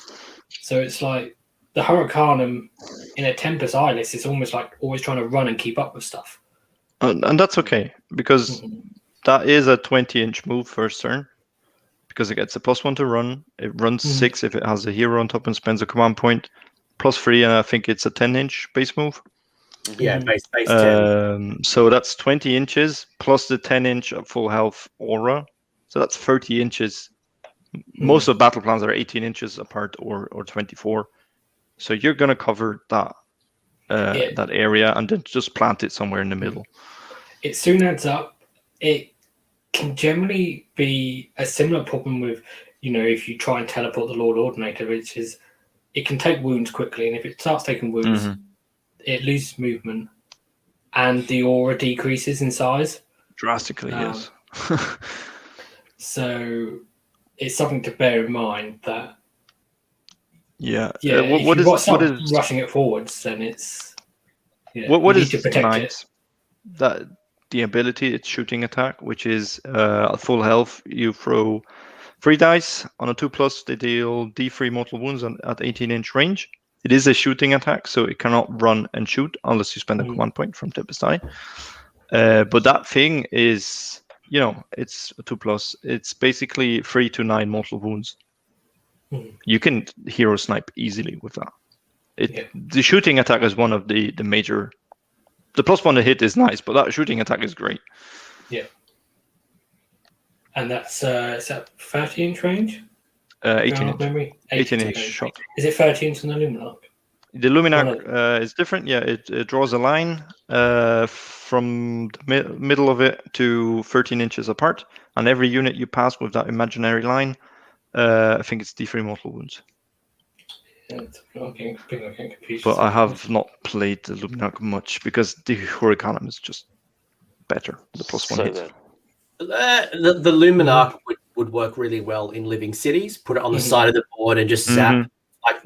So it's like the Hurricanum in a Tempest Eye list is almost like always trying to run and keep up with stuff. And that's okay, because that is a 20-inch move first turn, because it gets a +1 to run. It runs 6 if it has a hero on top and spends a command point, +3, and I think it's a 10-inch base move. Yeah, base 10. So that's 20 inches plus the 10-inch full health aura. So that's 30 inches. Most of battle plans are 18 inches apart or 24. So you're going to cover that that area and then just plant it somewhere in the middle. It soon adds up. It can generally be a similar problem with, you know, if you try and teleport the Lord Ordinator, which is it can take wounds quickly, and if it starts taking wounds, it loses movement, and the aura decreases in size drastically. Yes. So it's something to bear in mind that. What is rushing it forwards? Then it's what is nice that the ability, it's shooting attack, which is at full health. You throw 3 dice on a 2+. They deal D3 mortal wounds at 18-inch range. It is a shooting attack, so it cannot run and shoot unless you spend a command point from Tempest Eye. But that thing is, you know, it's a 2+. It's basically 3 to 9 mortal wounds. You can hero snipe easily with that. The shooting attack is one of the major. The +1 to hit is nice, but that shooting attack is great. Yeah. And that's is that 30-inch range? 18-inch. 18-inch shot. Is it 30-inch on the Luminarch? The Luminarch is different. Yeah, it draws a line from the middle of it to 13 inches apart, and every unit you pass with that imaginary line, I think it's D3 mortal wounds. But I have not played the Luminarch much because the Hurricanum is just better. The +1 hit. The Luminarch would work really well in living cities. Put it on the side of the board and just zap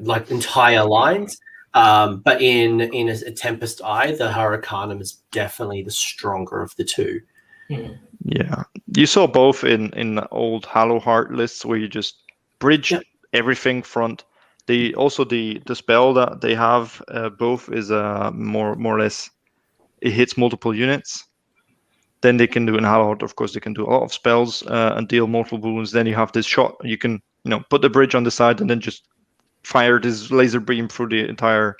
like entire lines. But in a Tempest Eye, the Hurricanum is definitely the stronger of the two. Yeah, you saw both in old Hallowheart lists where you just bridge everything front. The spell that they have both is more or less, it hits multiple units. Then they can do in Hallowheart, of course, they can do a lot of spells and deal mortal wounds. Then you have this shot. You can put the bridge on the side and then just fire this laser beam through the entire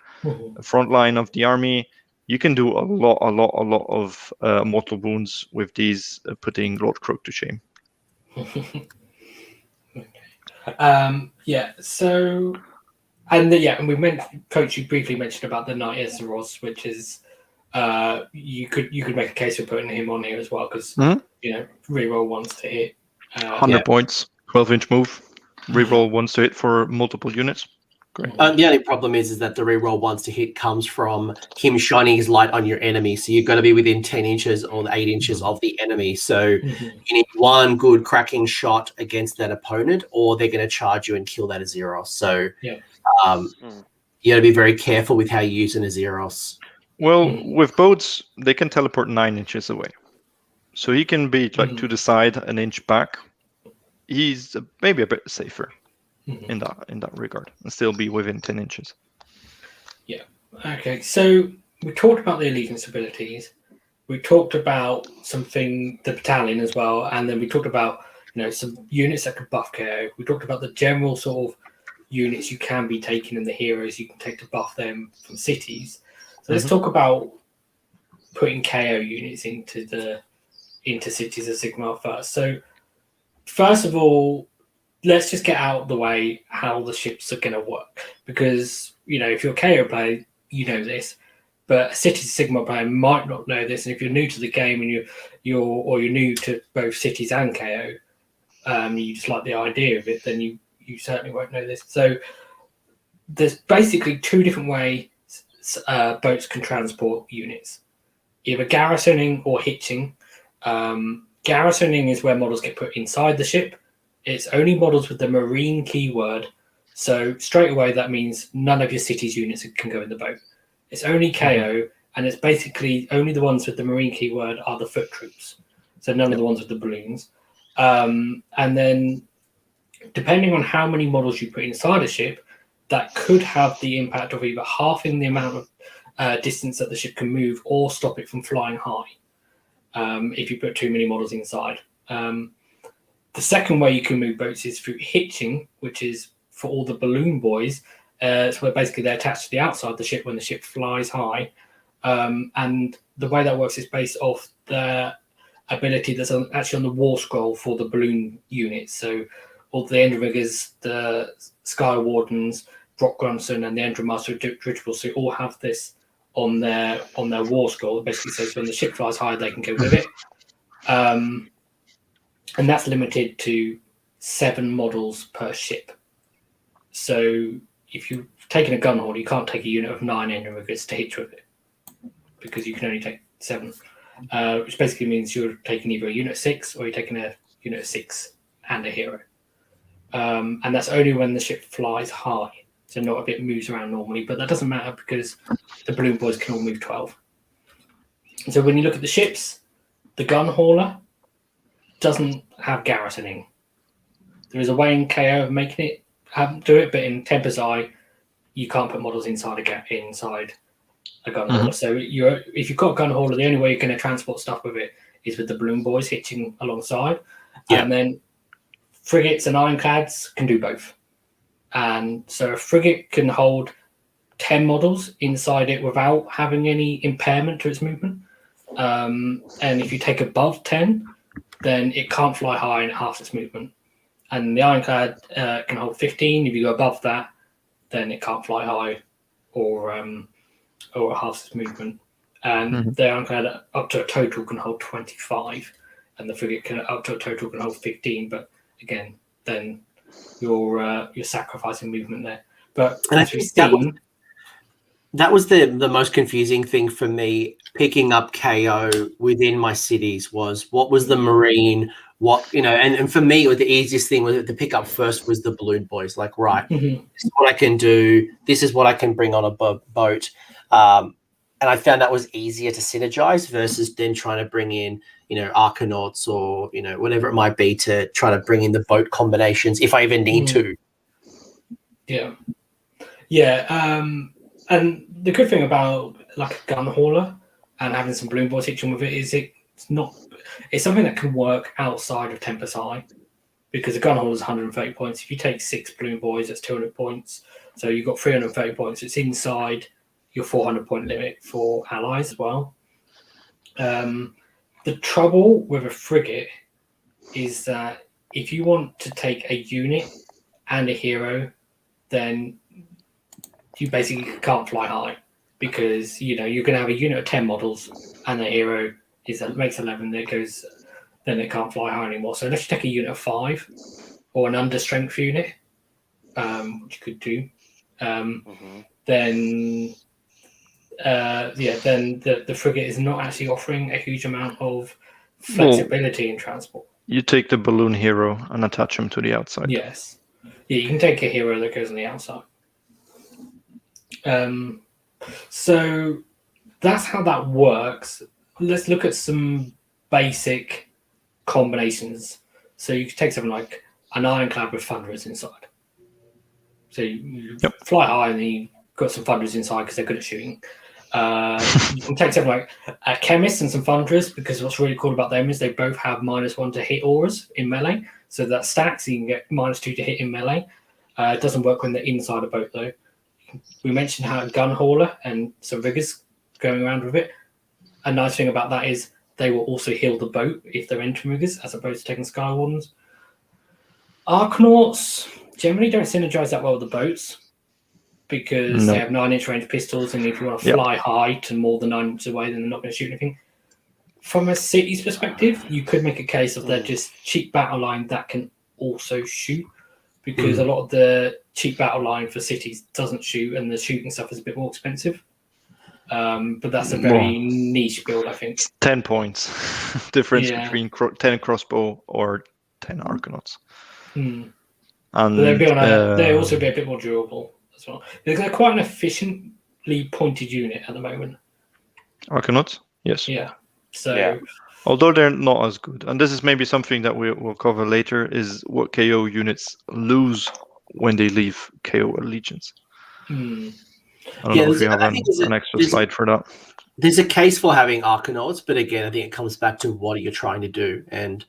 front line of the army. You can do a lot of mortal wounds with these, putting Lord Croak to shame. So, and we Coach, you briefly mentioned about the Knight Aetheros, which is you could make a case for putting him on here as well because reroll ones to hit. 100 points, 12-inch move, reroll ones to hit for multiple units. Great. The only problem is that the reroll ones to hit comes from him shining his light on your enemy. So you've got to be within 10 inches or 8 inches of the enemy. So you need one good cracking shot against that opponent, or they're going to charge you and kill that Azeros. So you got to be very careful with how you use an Azeros. Well, with boats, they can teleport 9 inches away. So he can be like to the side, an inch back. He's maybe a bit safer in that regard, and still be within 10 inches. Yeah. Okay. So we talked about the allegiance abilities. We talked about the battalion as well, and then we talked about some units that could buff KO. We talked about the general sort of units you can be taking and the heroes you can take to buff them from cities. So let's talk about putting KO units into Cities of Sigmar first. So first of all, let's just get out of the way how the ships are going to work, because if you're a KO player, you know this, but a Cities of Sigmar player might not know this. And if you're new to the game and you're new to both Cities and KO, you just like the idea of it, then you certainly won't know this. So there's basically two different ways boats can transport units, either garrisoning or hitching. Garrisoning is where models get put inside the ship. It's only models with the marine keyword. So straight away, that means none of your city's units can go in the boat. It's only KO, and it's basically only the ones with the marine keyword are the foot troops. So none of the ones with the balloons. And then depending on how many models you put inside a ship, that could have the impact of either halving the amount of distance that the ship can move or stop it from flying high if you put too many models inside. The second way you can move boats is through hitching, which is for all the balloon boys. So where basically they're attached to the outside of the ship when the ship flies high. And the way that works is based off the ability that's actually on the war scroll for the balloon units. So all the Endrinriggers, the Skywardens, Brock Grunson, and the Endrinmaster Dirigibles, so all have this on their war scroll. It basically says when the ship flies high, they can go with it. And that's limited to 7 models per ship. So if you're taking a gun hauler, you can't take a unit of 9 Endrinriggers to hitch with it, because you can only take 7. Which basically means you're taking either a unit of 6 or you're taking a unit of 6 and a hero. And that's only when the ship flies high. So not if it moves around normally, but that doesn't matter because the balloon boys can all move 12. And so when you look at the ships, the gun hauler doesn't have garrisoning. There is a way in KO of making it do it, but in Tempest Eye, you can't put models inside a gun hauler. So if you've got a gun hauler, the only way you're going to transport stuff with it is with the balloon boys hitching alongside. And then frigates and ironclads can do both. And so a frigate can hold 10 models inside it without having any impairment to its movement. And if you take above 10, then it can't fly high and it halves its movement. And the Ironclad can hold 15. If you go above that, then it can't fly high or it halves its movement. And the Ironclad up to a total can hold 25, and the frigate can up to a total can hold 15. But again, then you're sacrificing movement there. But as we've seen, that was the most confusing thing for me picking up KO within my cities was what was the marine, and for me the easiest thing was to pick up first was the balloon boys. Like, right, this is what I can do, this is what I can bring on a boat. And I found that was easier to synergize versus then trying to bring in, Arcanauts or, whatever it might be to try to bring in the boat combinations if I even need to. Yeah. Yeah. And the good thing about like a gun hauler and having some balloon boys hitching with it is it's something that can work outside of Tempest Eye, because a gun hauler is 130 points. If you take 6 balloon boys, that's 200 points. So you've got 330 points. It's inside your 400 point limit for allies as well. The trouble with a frigate is that if you want to take a unit and a hero, then you basically can't fly high, because you're going to have a unit of 10 models and the hero makes 11. Then it can't fly high anymore. So unless you take a unit of 5 or an under strength unit, which you could do, then the frigate is not actually offering a huge amount of flexibility in transport. You take the balloon hero and attach him to the outside. Yes. Yeah, you can take a hero that goes on the outside. So that's how that works. Let's look at some basic combinations. So you could take something like an Ironclad with Thunderers inside. So you fly high and then you've got some Thunderers inside because they're good at shooting. You can take something like a Chemist and some Thunderers, because what's really cool about them is they both have -1 to hit auras in melee. So that stacks, so you can get -2 to hit in melee. It doesn't work when they're inside a boat though. We mentioned how Gunhauler and some riggers going around with it. A nice thing about that is they will also heal the boat if they're Endrinriggers, as opposed to taking Skywardens. Arcanauts generally don't synergize that well with the boats, because they have 9-inch range pistols, and if you want to fly high to more than 9 inches away, then they're not going to shoot anything. From a city's perspective, you could make a case of they're just cheap battle line that can also shoot, because a lot of the cheap battle line for cities doesn't shoot, and the shooting stuff is a bit more expensive. But that's a very niche build, I think. It's 10 points difference between 10 crossbow or 10 Arcanauts. And they also be a bit more durable as well. They're quite an efficiently pointed unit at the moment. Arcanauts, yes. Yeah. So, although they're not as good, and this is maybe something that we'll cover later, is what KO units lose when they leave KO allegiance. I don't know if we have an extra slide for that. There's a case for having Arcanauts, but again, I think it comes back to what you're trying to do. And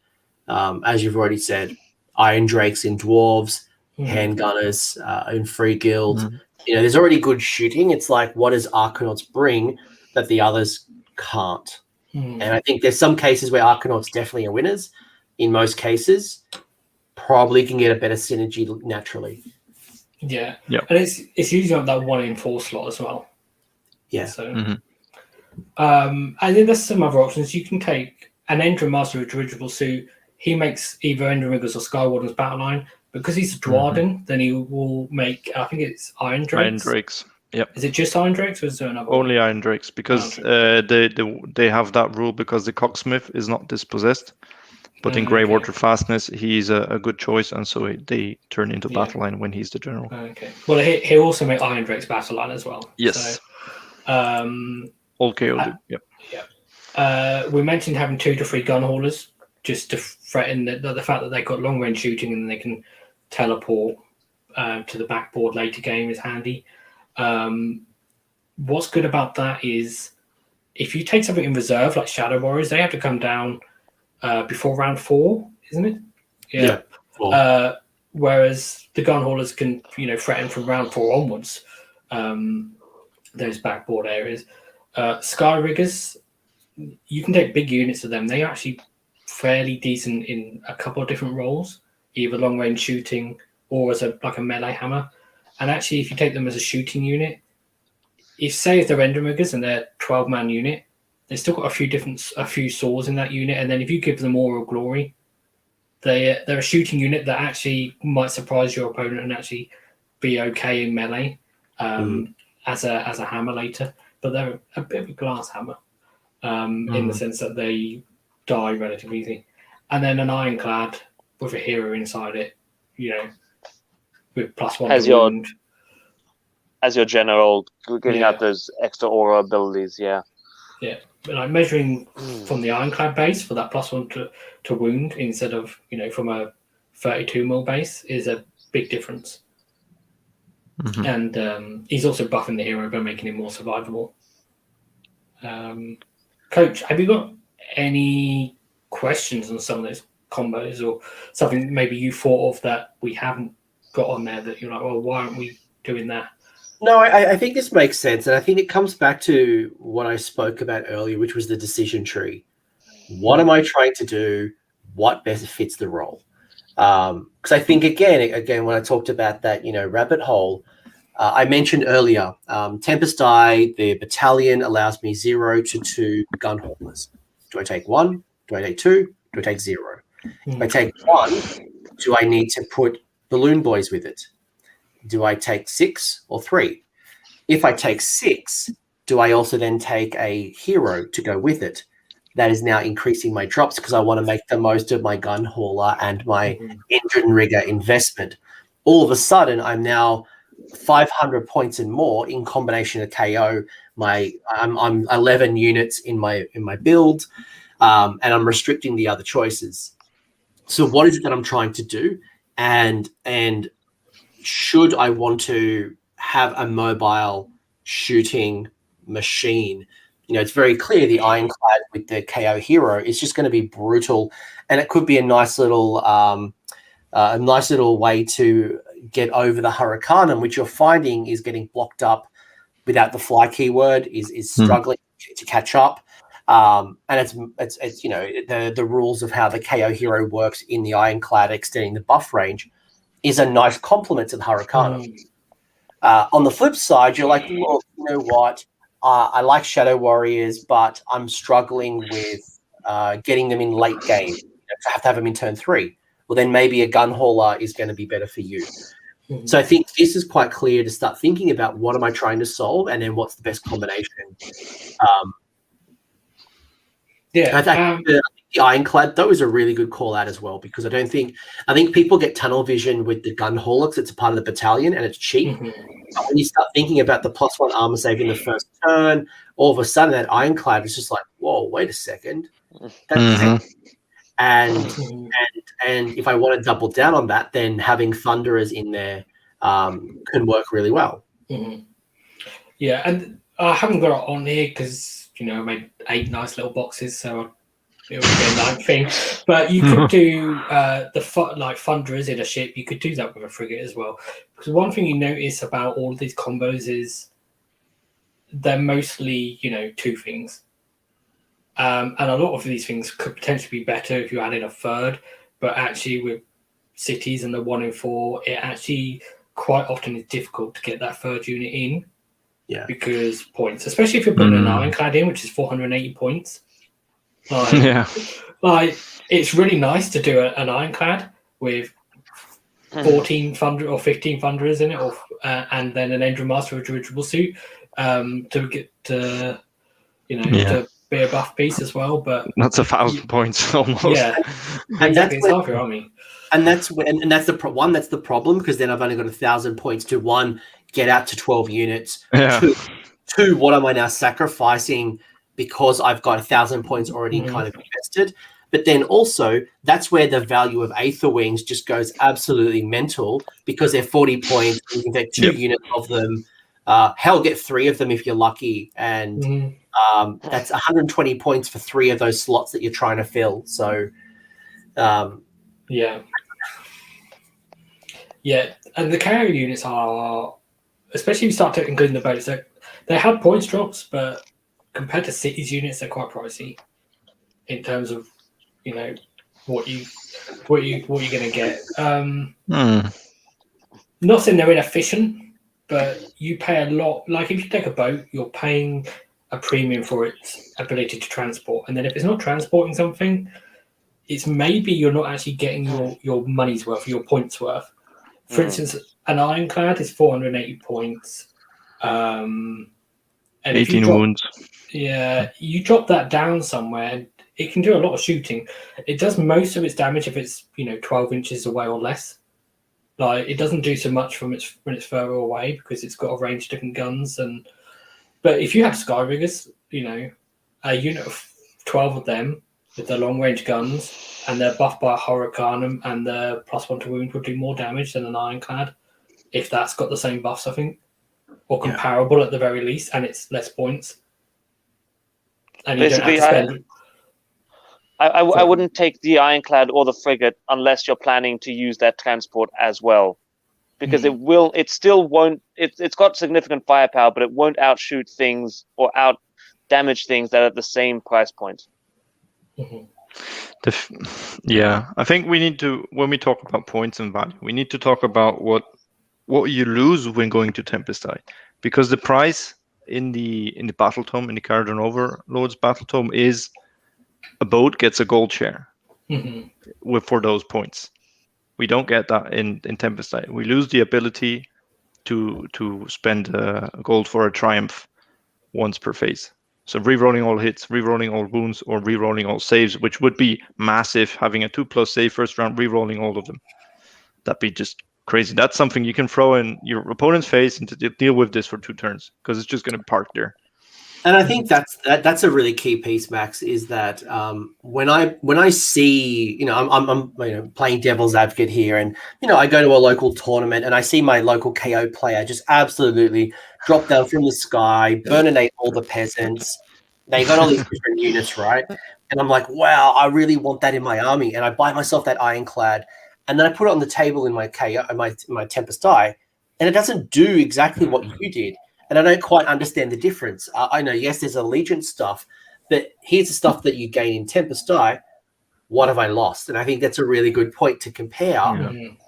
as you've already said, Irondrakes in Dwarves, Handgunners in Free Guild. There's already good shooting. It's like, what does Arcanauts bring that the others can't? And I think there's some cases where Arcanauts definitely are winners. In most cases, probably can get a better synergy naturally. Yeah. And it's usually on that 1 in 4 slot as well. Yeah. So, and then there's some other options. You can take an Endrin Master with Dirigible Suit. He makes either Endrinriggers or Skywardens battle line. Because he's a Duardin, then he will make, I think it's Irondrakes. Irondrakes. Yep. Is it just Irondrakes, or is there another Only one? Irondrakes, because they have that rule because the Cocksmith is not dispossessed. But in Greywater Fastness, he's a good choice, and so they turn into battle line when he's the general. Okay. Well, he'll also make Irondrakes battle line as well. Yes. So, all KO do. Yep. Yeah. We mentioned having 2 to 3 Gunhaulers, just to threaten the fact that they've got long range shooting and they can teleport to the backboard later game is handy. What's good about that is if you take something in reserve like Shadow Warriors, they have to come down before round 4, isn't it? Yeah. Whereas the Gunhaulers can, threaten from round 4 onwards. Those backboard areas. Skyriggers, you can take big units of them. They are actually fairly decent in a couple of different roles, either long range shooting or as a melee hammer. And actually, if you take them as a shooting unit, if they're Endrinriggers and they're 12-man unit, they've still got a few swords in that unit. And then if you give them Aura of Glory, they're a shooting unit that actually might surprise your opponent and actually be okay in melee as a hammer later. But they're a bit of a glass hammer in the sense that they die relatively easy. And then an Ironclad with a hero inside it, with +1 to wound. As your general, getting out those extra aura abilities, Yeah, but measuring from the Ironclad base for that +1 to wound instead of, from a 32mm base is a big difference. And he's also buffing the hero by making him more survivable. Coach, have you got any questions on some of those combos, or something maybe you thought of that we haven't got on there that you're like, well, why aren't we doing that? No, I think this makes sense. And I think it comes back to what I spoke about earlier, which was the decision tree. What am I trying to do? What best fits the role? Because I think, again, when I talked about that, rabbit hole, I mentioned earlier, Tempest Eye, the battalion allows me 0 to 2 Gunhaulers. Do I take 1? Do I take 2? Do I take 0? If I take 1, do I need to put balloon boys with it? Do I take 6 or 3? If I take 6, do I also then take a hero to go with it? That is now increasing my drops because I want to make the most of my Gunhauler and my Endrinrigger investment. All of a sudden, I'm now 500 points and more in combination of KO. I'm 11 units in my build. and I'm restricting the other choices. So what is it that I'm trying to do? And should I want to have a mobile shooting machine? It's very clear the Ironclad with the KO hero is just going to be brutal, and it could be a nice little way to get over the Hurricanum, which you're finding is getting blocked up without the fly keyword, is struggling to catch up. And it's the rules of how the KO hero works in the Ironclad, extending the buff range, is a nice complement to the Hurricanum. On the flip side, you're like, look, you know what? I like Shadow Warriors, but I'm struggling with getting them in late game. I have to have them in turn 3. Well, then maybe a Gunhauler is going to be better for you. So I think this is quite clear to start thinking about what am I trying to solve, and then what's the best combination. I think the Ironclad, though, is a really good call out as well, because I think people get tunnel vision with the Gunhauler because it's a part of the battalion and it's cheap. But when you start thinking about the +1 armor save in the first turn, all of a sudden that Ironclad is just like, whoa, wait a second. That's and if I want to double down on that, then having Thunderers in there can work really well. Yeah, and I haven't got it on here because I made 8 nice little boxes, so it would be a 9th thing. But you could do like Thunderers in a ship. You could do that with a frigate as well. Because one thing you notice about all of these combos is they're mostly 2 things. And a lot of these things could potentially be better if you added a third, but actually with cities and the 1 in 4, it actually quite often is difficult to get that third unit in. Yeah. Because points, especially if you're putting an Ironclad in, which is 480 points. Like it's really nice to do an Ironclad with 14 Thunder or 15 Thunderers in it, or and then an Endrinmaster with dirigible suit to get to to be a buff piece as well. But that's 1,000 points almost. Yeah, and that's half your army. And that's the problem, because then I've only got 1,000 points to 1, get out to 12 units. Yeah. 2, what am I now sacrificing because I've got 1,000 points already kind of invested? But then also that's where the value of Aether Wings just goes absolutely mental, because they're 40 points. You can get 2 units of them. Hell, get 3 of them if you're lucky, and that's 120 points for 3 of those slots that you're trying to fill. So. Yeah, and the carrier units are, especially if you start to include the boats, they have points drops, but compared to cities units, they're quite pricey in terms of what you're going to get. Not saying they're inefficient, but you pay a lot. Like if you take a boat, you're paying a premium for its ability to transport, and then if it's not transporting something, it's maybe you're not actually getting your money's worth, your points worth. For instance, an Ironclad is 480 points. And 18 wounds. Yeah, you drop that down somewhere, it can do a lot of shooting. It does most of its damage if it's 12 inches away or less. Like it doesn't do so much when it's further away, because it's got a range of different guns. But if you have Skywardens, a unit of 12 of them with their long range guns, and they're buffed by a Hurricanum, and their +1 to wound would do more damage than an Ironclad, if that's got the same buffs, I think, or comparable at the very least, and it's less points. And basically, you don't have to spend. I wouldn't take the Ironclad or the frigate unless you're planning to use that transport as well, because it still won't. It's got significant firepower, but it won't outshoot things or out damage things that are at the same price point. I think we need to, when we talk about points and value, we need to talk about what you lose when going to Tempest Eye, because the price in the battle tome, in the Kharadron Overlords battle tome, is a boat gets a gold share for those points. We don't get that in Tempest Eye. We lose the ability to spend gold for a triumph once per phase. So rerolling all hits, rerolling all wounds, or rerolling all saves, which would be massive, having a 2+ save first round, rerolling all of them. That'd be just crazy. That's something you can throw in your opponent's face and to deal with this for 2 turns, because it's just going to park there. And I think that's a really key piece, Max. Is that when I see, I'm playing devil's advocate here, and I go to a local tournament and I see my local KO player just absolutely drop down from the sky, burninate all the peasants. They got all these different units, right? And I'm like, wow, I really want that in my army, and I buy myself that Ironclad, and then I put it on the table in my KO, my Tempest Eye, and it doesn't do exactly what you did. And I don't quite understand the difference. I know, yes, there's allegiance stuff, but here's the stuff that you gain in Tempest Eye. What have I lost? And I think that's a really good point to compare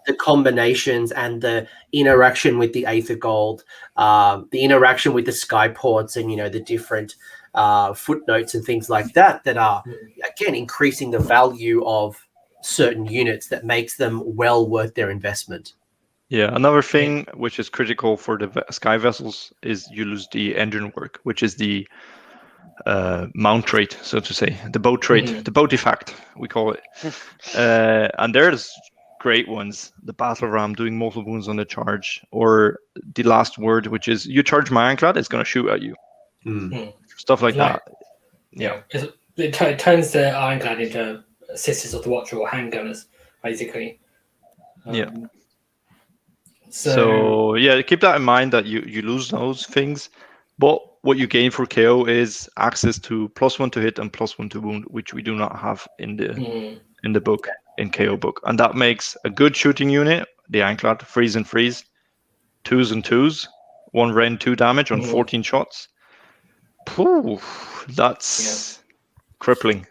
the combinations and the interaction with the Aethergold, the interaction with the Skyports, and the different footnotes and things like that are, again, increasing the value of certain units that makes them well worth their investment. Yeah, another thing which is critical for the sky vessels is you lose the engine work, which is the mount trait, so to say, the boat trait, the boat effect, we call it. And there's great ones. The battle ram doing mortal wounds on the charge, or the last word, which is you charge my Ironclad, it's going to shoot at you. Stuff like that. Yeah. It turns the Ironclad into Sisters of the Watcher or handgunners, basically. So keep that in mind that you lose those things, but what you gain for KO is access to +1 to hit and +1 to wound, which we do not have in the book, in KO book, and that makes a good shooting unit. The Ironclad, freeze and freeze, 2s and 2s, 1 rend 2 damage on 14 shots. That's crippling.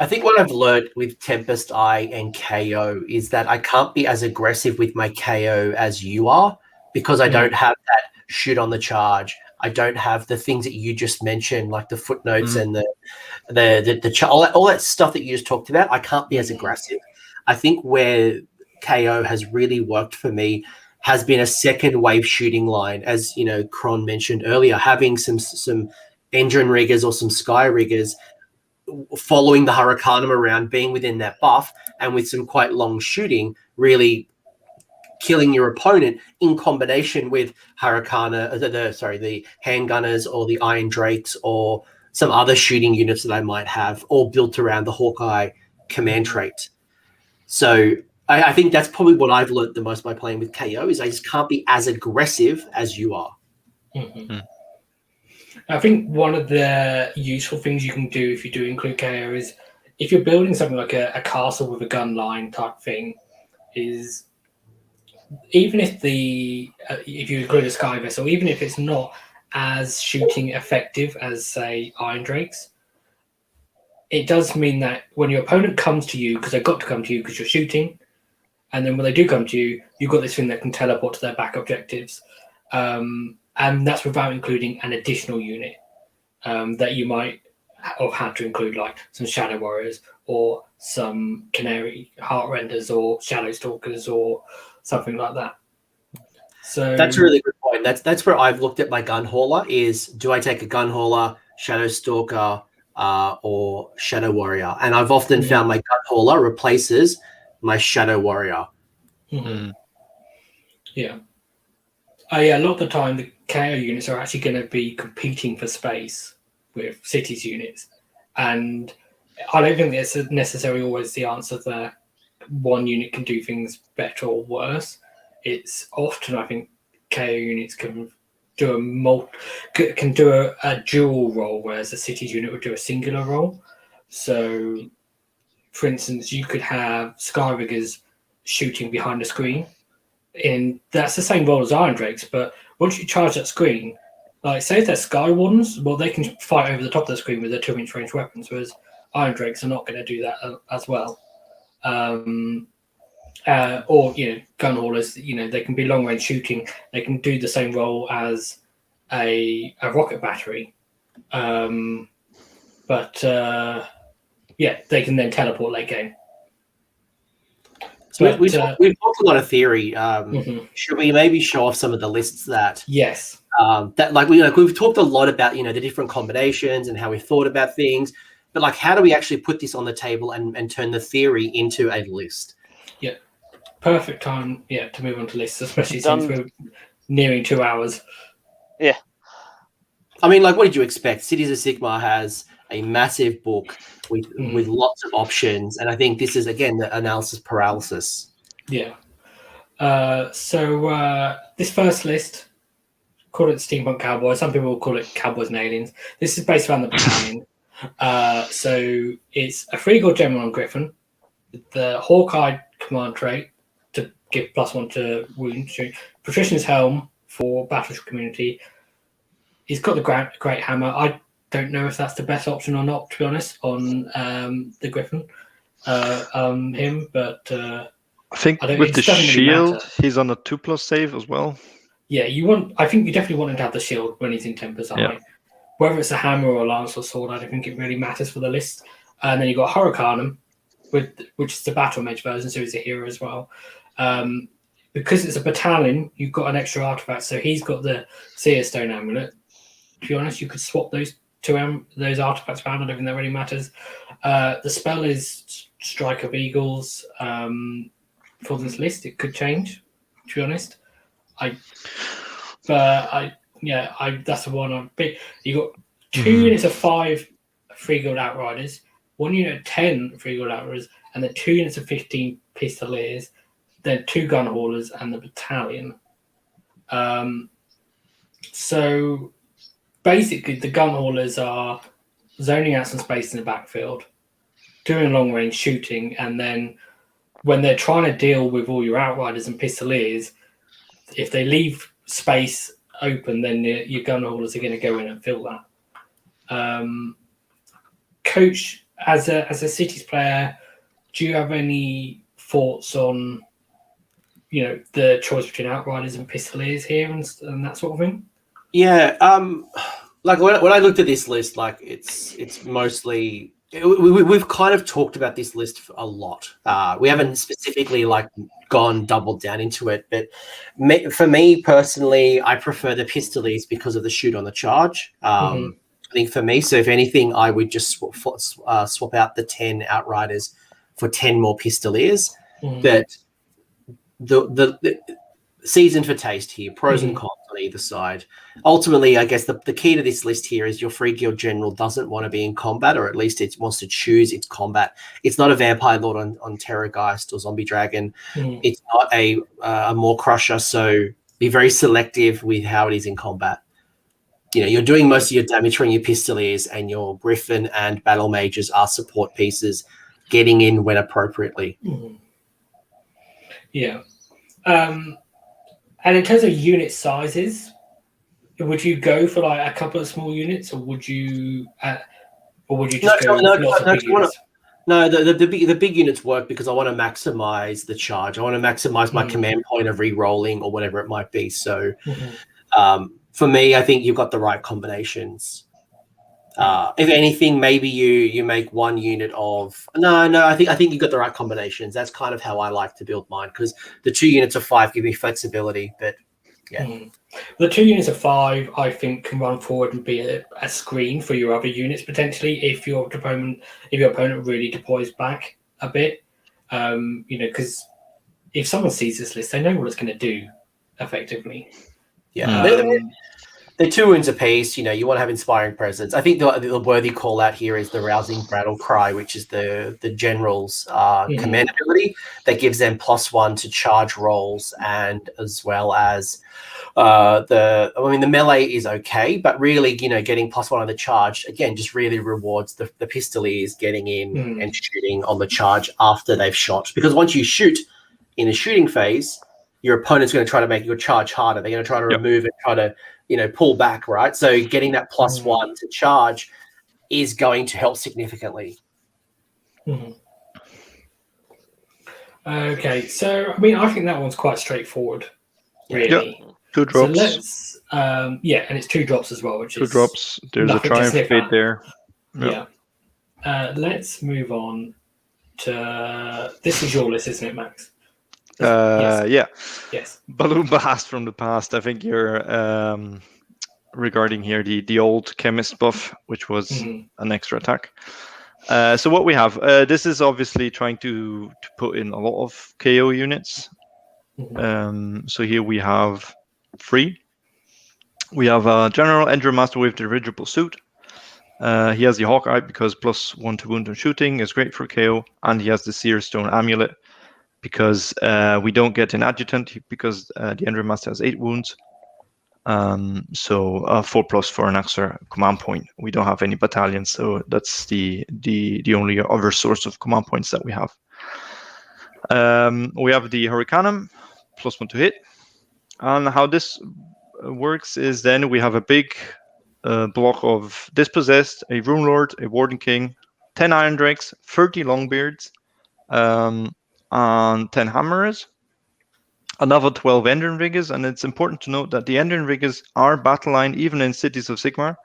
I think what I've learned with Tempest Eye and KO is that I can't be as aggressive with my KO as you are, because I don't have that shoot on the charge. I don't have the things that you just mentioned, like the footnotes and all that stuff that you just talked about. I can't be as aggressive. I think where KO has really worked for me has been a second wave shooting line, as Kron mentioned earlier, having some Endrinriggers or some Skyriggers following the Hurricanum around, being within that buff, and with some quite long shooting, really killing your opponent in combination with the handgunners or the Irondrakes or some other shooting units that I might have, all built around the Hawkeye command trait. So I think that's probably what I've learned the most by playing with KO, is I just can't be as aggressive as you are. I think one of the useful things you can do if you do include KO is, if you're building something like a castle with a gun line type thing, is even if if you include a sky vessel, even if it's not as shooting effective as, say, Irondrakes, it does mean that when your opponent comes to you, because they've got to come to you because you're shooting, and then when they do come to you, you've got this thing that can teleport to their back objectives. And that's without including an additional unit that you might have had to include, like some Shadow Warriors or some Canary Heartrenders or Shadow Stalkers or something like that. So that's a really good point. That's where I've looked at my Gunhauler, is do I take a Gunhauler, Shadow Stalker, or Shadow Warrior? And I've often found my Gunhauler replaces my Shadow Warrior. Yeah. A lot of the time, the KO units are actually going to be competing for space with cities units. And I don't think that's necessarily always the answer that one unit can do things better or worse. It's often, I think, KO units can do a dual role, whereas a cities unit would do a singular role. So, for instance, you could have Skyriggers shooting behind a screen, and that's the same role as Irondrakes, but once you charge that screen, like say if they're Skywardens, well, they can fight over the top of the screen with their 2-inch range weapons, whereas Irondrakes are not going to do that as well. Or Gunhaulers, they can be long range shooting. They can do the same role as a rocket battery, but they can then teleport late game. So we've talked a lot of theory. Should we maybe show off some of the lists that? Yes. We've talked a lot about the different combinations and how we thought about things, but how do we actually put this on the table and turn the theory into a list? Yeah, perfect time. Yeah, to move on to lists, especially since we're nearing 2 hours. Yeah. I mean, like, what did you expect? Cities of Sigmar has a massive book with lots of options, and I think this is again the analysis paralysis. Yeah. So this first list, call it Steampunk Cowboys. Some people will call it Cowboys and Aliens. This is based around the Battalion. So it's a 3-gold general on Griffin, the Hawkeye command trait to give +1 to wounds, Patrician's Helm for Battlefield Community. He's got the Great Hammer. I don't know if that's the best option or not, to be honest, on the Griffin, him, but I think with the shield, he's on a 2+ save as well. Yeah, I think you definitely want him to have the shield when he's in Tempest Eye. Yeah. Whether it's a hammer or a lance or sword, I don't think it really matters for the list. And then you've got Hurricanum, which is the battle mage version, so he's a hero as well. Because it's a battalion, you've got an extra artifact, so he's got the Seer Stone Amulet. To be honest, you could swap those those artifacts around. I don't think that really matters. The spell is Strike of Eagles. For this list, it could change. To be honest, that's the one I'm big. You got 2 units of 5 3-gold Outriders, 1 unit of 10 3-gold Outriders, and then 2 units of 15 Pistoliers, then 2 Gunhaulers and the Battalion. So basically, the Gunhaulers are zoning out some space in the backfield, doing long range shooting, and then when they're trying to deal with all your Outriders and Pistoliers, if they leave space open, then your Gunhaulers are going to go in and fill that. Coach, as a Cities player, do you have any thoughts on the choice between Outriders and Pistoliers here and that sort of thing? Yeah, like when I looked at this list, like it's mostly we've kind of talked about this list a lot. We haven't specifically like gone double down into it, but for me personally, I prefer the Pistoliers because of the shoot on the charge. I think for me, so if anything, I would just swap out the 10 Outriders for 10 more Pistoliers. But the season for taste here, pros and cons on either side. Ultimately, I guess the key to this list here is your 3-guild general doesn't want to be in combat, or at least it wants to choose its combat. It's not a Vampire Lord on Terrorgeist or Zombie Dragon. It's not a Maw Crusher, so be very selective with how it is in combat. You're doing most of your damage from your Pistoliers, and your Griffin and Battle Mages are support pieces, getting in when appropriately. Yeah. And in terms of unit sizes, would you go for like a couple of small units, or would you just go for lots of big units? No, the big units work because I want to maximize the charge. I want to maximize my command point of re-rolling or whatever it might be. So, for me, I think you've got the right combinations. If anything, maybe you make 1 unit of no. I think you've got the right combinations. That's kind of how I like to build mine, because the 2 units of 5 give me flexibility. But yeah, the 2 units of 5 I think can run forward and be a screen for your other units potentially if your opponent really deploys back a bit. Because if someone sees this list, they know what it's going to do effectively. Yeah. They're 2 wounds apiece. You want to have inspiring presence. I think the worthy call out here is the rousing battle cry, which is the general's command ability that gives them +1 to charge rolls, and as well as the melee is okay, but really getting +1 on the charge again just really rewards the Pistoliers getting in and shooting on the charge after they've shot, because once you shoot in a shooting phase, your opponent's going to try to make your charge harder. They're going to try to remove it, try to pull back, right? So getting that +1 to charge is going to help significantly. Okay, so I think that one's quite straightforward, really. Yeah. 2 drops. So let's, and it's 2 drops as well, which 2 is drops. There's a Triumph Fate there. Yeah. Let's move on to this is your list, isn't it, Max? Yes. Balloon Blast from the past. I think you're regarding here the old chemist buff, which was an extra attack. So what we have, this is obviously trying to put in a lot of KO units. So here we have 3. We have a General Endrinmaster with dirigible suit. He has the Hawkeye because +1 to wound and shooting is great for KO, and he has the Seer Stone Amulet because we don't get an adjutant because the Endrinmaster has 8 wounds. So 4+ for an extra command point. We don't have any battalions, so that's the only other source of command points that we have. We have the Hurricanum, +1 to hit. And how this works is then we have a big block of Dispossessed, a Rune Lord, a Warden King, 10 Irondrakes, 30 Longbeards, and 10 Hammerers, another 12 Endrinriggers. And it's important to note that the Endrinriggers are battle line even in Cities of Sigmar,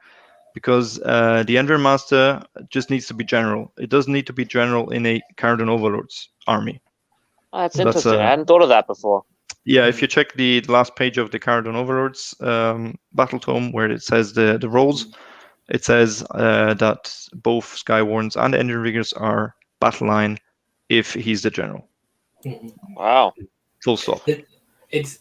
because the Endrinmaster just needs to be general. It doesn't need to be general in a Kharadron Overlords army. Oh, that's interesting. I hadn't thought of that before. Yeah, if you check the last page of the Kharadron Overlords battle tome where it says the roles, it says that both Skywardens and Endrinriggers are battle line if he's the general. Wow. Full stop. It's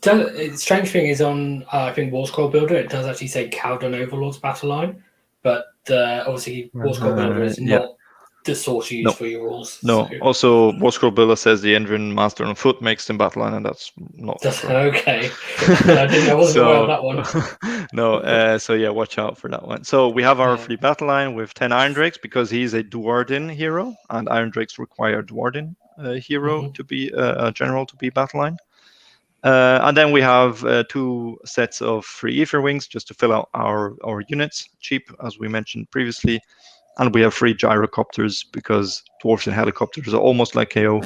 strange thing is on I think War Scroll Builder it does actually say Kharadron Overlords battle line, but obviously War Scroll Builder is not the source you use for your rules. No. So. Also, War Scroll Builder says the Endrinmaster on foot makes them battle line, and that's not true. Okay. I wasn't aware of that one. No. So yeah, watch out for that one. So we have our free battle line with 10 Irondrakes because he's a Duardin hero, and Irondrakes require Duardin hero to be a general to be battle line. And then we have 2 sets of free Ether Wings just to fill out our units, cheap as we mentioned previously. And we have 3 gyrocopters because dwarves and helicopters are almost like KO.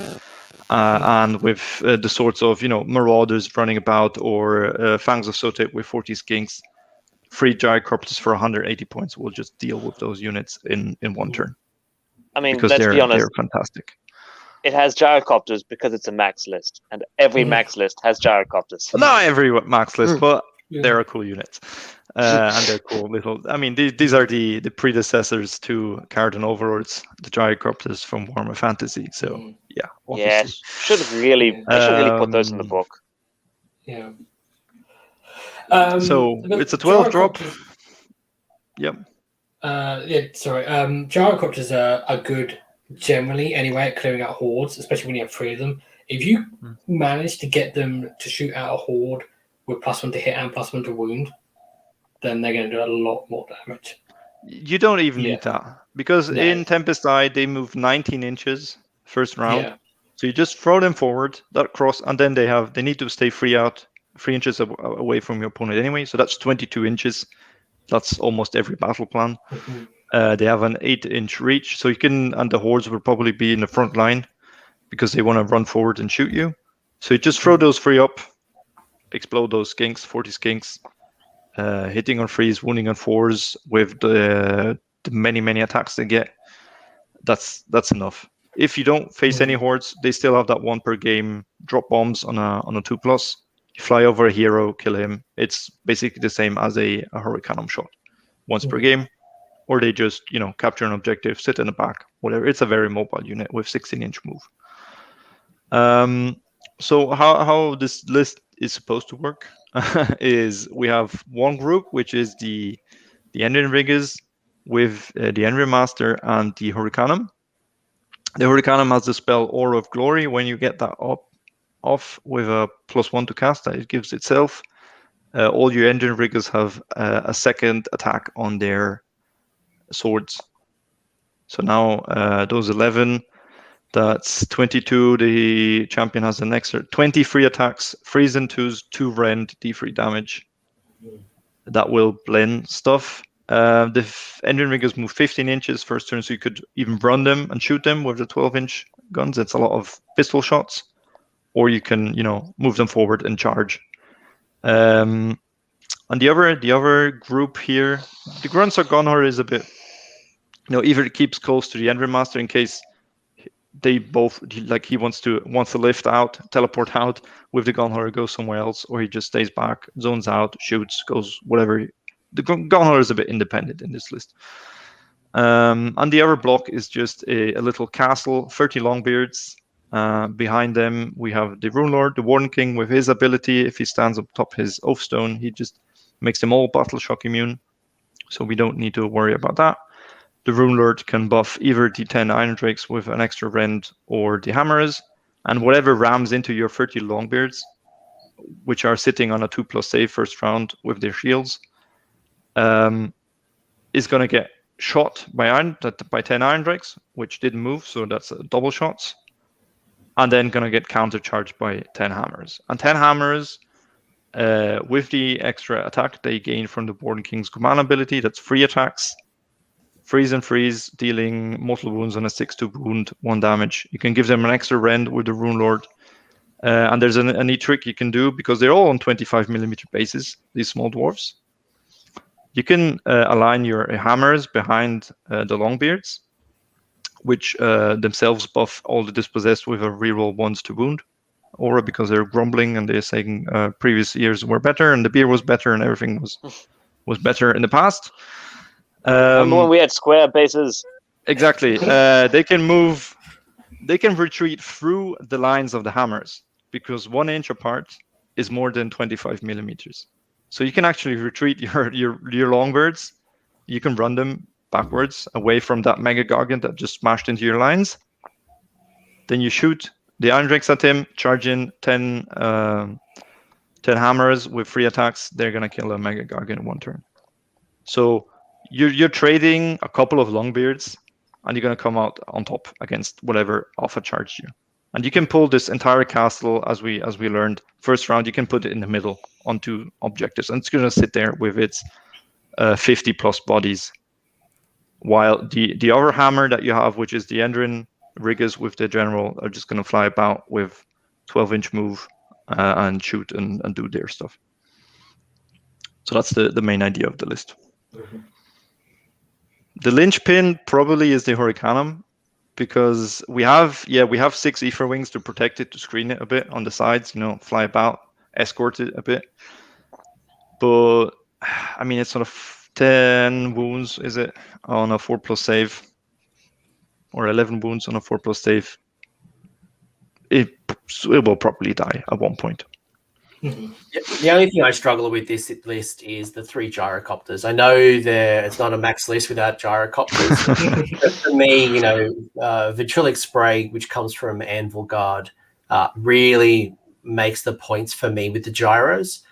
And with the sorts of marauders running about or Fangs of Sotek with 40 skinks, 3 gyrocopters for 180 points will just deal with those units in one turn. I mean, because let's be honest, they're fantastic. It has gyrocopters because it's a max list, and every max list has gyrocopters. Not every max list, but they're a cool unit. And they're cool little. I mean, these are the predecessors to Kharadron Overlords, the gyrocopters from Warhammer Fantasy. So yeah, obviously. Should really put those in the book. Yeah. So it's a 12 drop. Yep. Sorry. Gyrocopters are good generally anyway at clearing out hordes, especially when you have 3 of them. If you manage to get them to shoot out a horde with +1 to hit and +1 to wound, then they're going to do a lot more damage. You don't even need that because in Tempest Eye they move 19 inches first round. Yeah. So you just throw them forward, that cross, and then they need to stay 3 inches away from your opponent anyway. So that's 22 inches. That's almost every battle plan. They have an 8-inch reach, so you can, and the hordes will probably be in the front line because they want to run forward and shoot you. So you just throw those 3 up, explode those skinks, 40 skinks, hitting on 3s, wounding on 4s with the many attacks they get. That's enough. If you don't face any hordes, they still have that 1 per game drop bombs on a 2+. You fly over a hero, kill him. It's basically the same as a Hurricanum shot, once per game. Or they just, capture an objective, sit in the back, whatever. It's a very mobile unit with 16-inch move. So how this list is supposed to work is we have one group, which is the Endrinriggers with the Endrinmaster and the Hurricanum. The Hurricanum has the spell Aura of Glory. When you get that off with a +1 to cast that it gives itself, all your Endrinriggers have a second attack on their swords. So now those 11, that's 22. The champion has an extra 23 attacks, 3s and 2s, 2 rend, D3 damage. That will blend stuff. The Endrinriggers move 15 inches first turn, so you could even run them and shoot them with the 12-inch guns. It's a lot of pistol shots. Or you can, move them forward and charge. And the other group here, the Grundtok Gunhaulers is a bit, either it keeps close to the Endrinmaster in case they both he wants to lift out, teleport out with the Gunhauler, go somewhere else, or he just stays back, zones out, shoots, goes whatever. The Gunhauler is a bit independent in this list. And the other block is just a little castle, 30 Longbeards. Behind them, we have the Rune Lord, the Warden King, with his ability. If he stands up top his Oath Stone, he just makes them all battle shock immune. So we don't need to worry about that. The Rune Lord can buff either the 10 Irondrakes with an extra rend or the Hammerers, and whatever rams into your 30 Longbeards, which are sitting on a 2+ save first round with their shields, is going to get shot by 10 Irondrakes, which didn't move, so that's double shots, and then going to get countercharged by 10 Hammers. And 10 Hammers, with the extra attack they gain from the Born King's command ability, that's 3 attacks. Freeze and freeze, dealing mortal wounds on a 6-2 wound, 1 damage. You can give them an extra rend with the Rune Lord. And there's a neat trick you can do, because they're all on 25mm bases, these small dwarves. You can align your hammers behind the Longbeards, which themselves buff all the dispossessed with a reroll 1s to wound aura, because they're grumbling and they're saying previous years were better and the beer was better and everything was better in the past. Remember when we had square bases? Exactly. They can retreat through the lines of the hammers, because 1 inch apart is more than 25mm. So you can actually retreat your Longbirds. You can run them backwards away from that Mega Gargant that just smashed into your lines. Then you shoot the Ironbreakers at him, charge in 10 Hammers with 3 attacks. They're gonna kill a Mega Gargant in 1 turn. So you're trading a couple of Longbeards, and you're going to come out on top against whatever alpha charged you. And you can pull this entire castle, as we learned first round. You can put it in the middle on 2 objectives, and it's going to sit there with its 50+ bodies. While the other hammer that you have, which is the Endrinriggers with the general, are just going to fly about with 12-inch move and shoot and do their stuff. So that's the main idea of the list. Mm-hmm. The linchpin probably is the Hurricanum, because we have 6 Ether Wings to protect it, to screen it a bit on the sides, fly about, escort it a bit. But I mean, it's sort of 10 wounds, is it, on a 4+ save, or 11 wounds on a 4+ save. It will probably die at one point. Mm-hmm. The only thing I struggle with this list is the 3 gyrocopters. I know it's not a max list without gyrocopters. But for me, Vitriolic Spray, which comes from Anvil Guard, really makes the points for me with the gyros.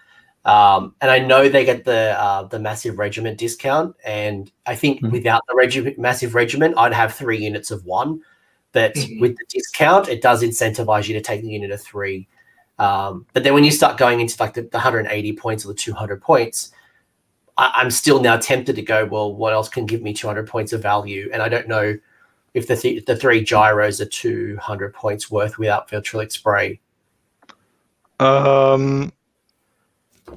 And I know they get the massive regiment discount, and I think without the massive regiment, I'd have 3 units of 1. But with the discount, it does incentivize you to take the unit of 3. But then when you start going into like the 180 points or the 200 points, I'm still now tempted to go, well, what else can give me 200 points of value? And I don't know if the 3 gyros are 200 points worth without Vitriolic Spray.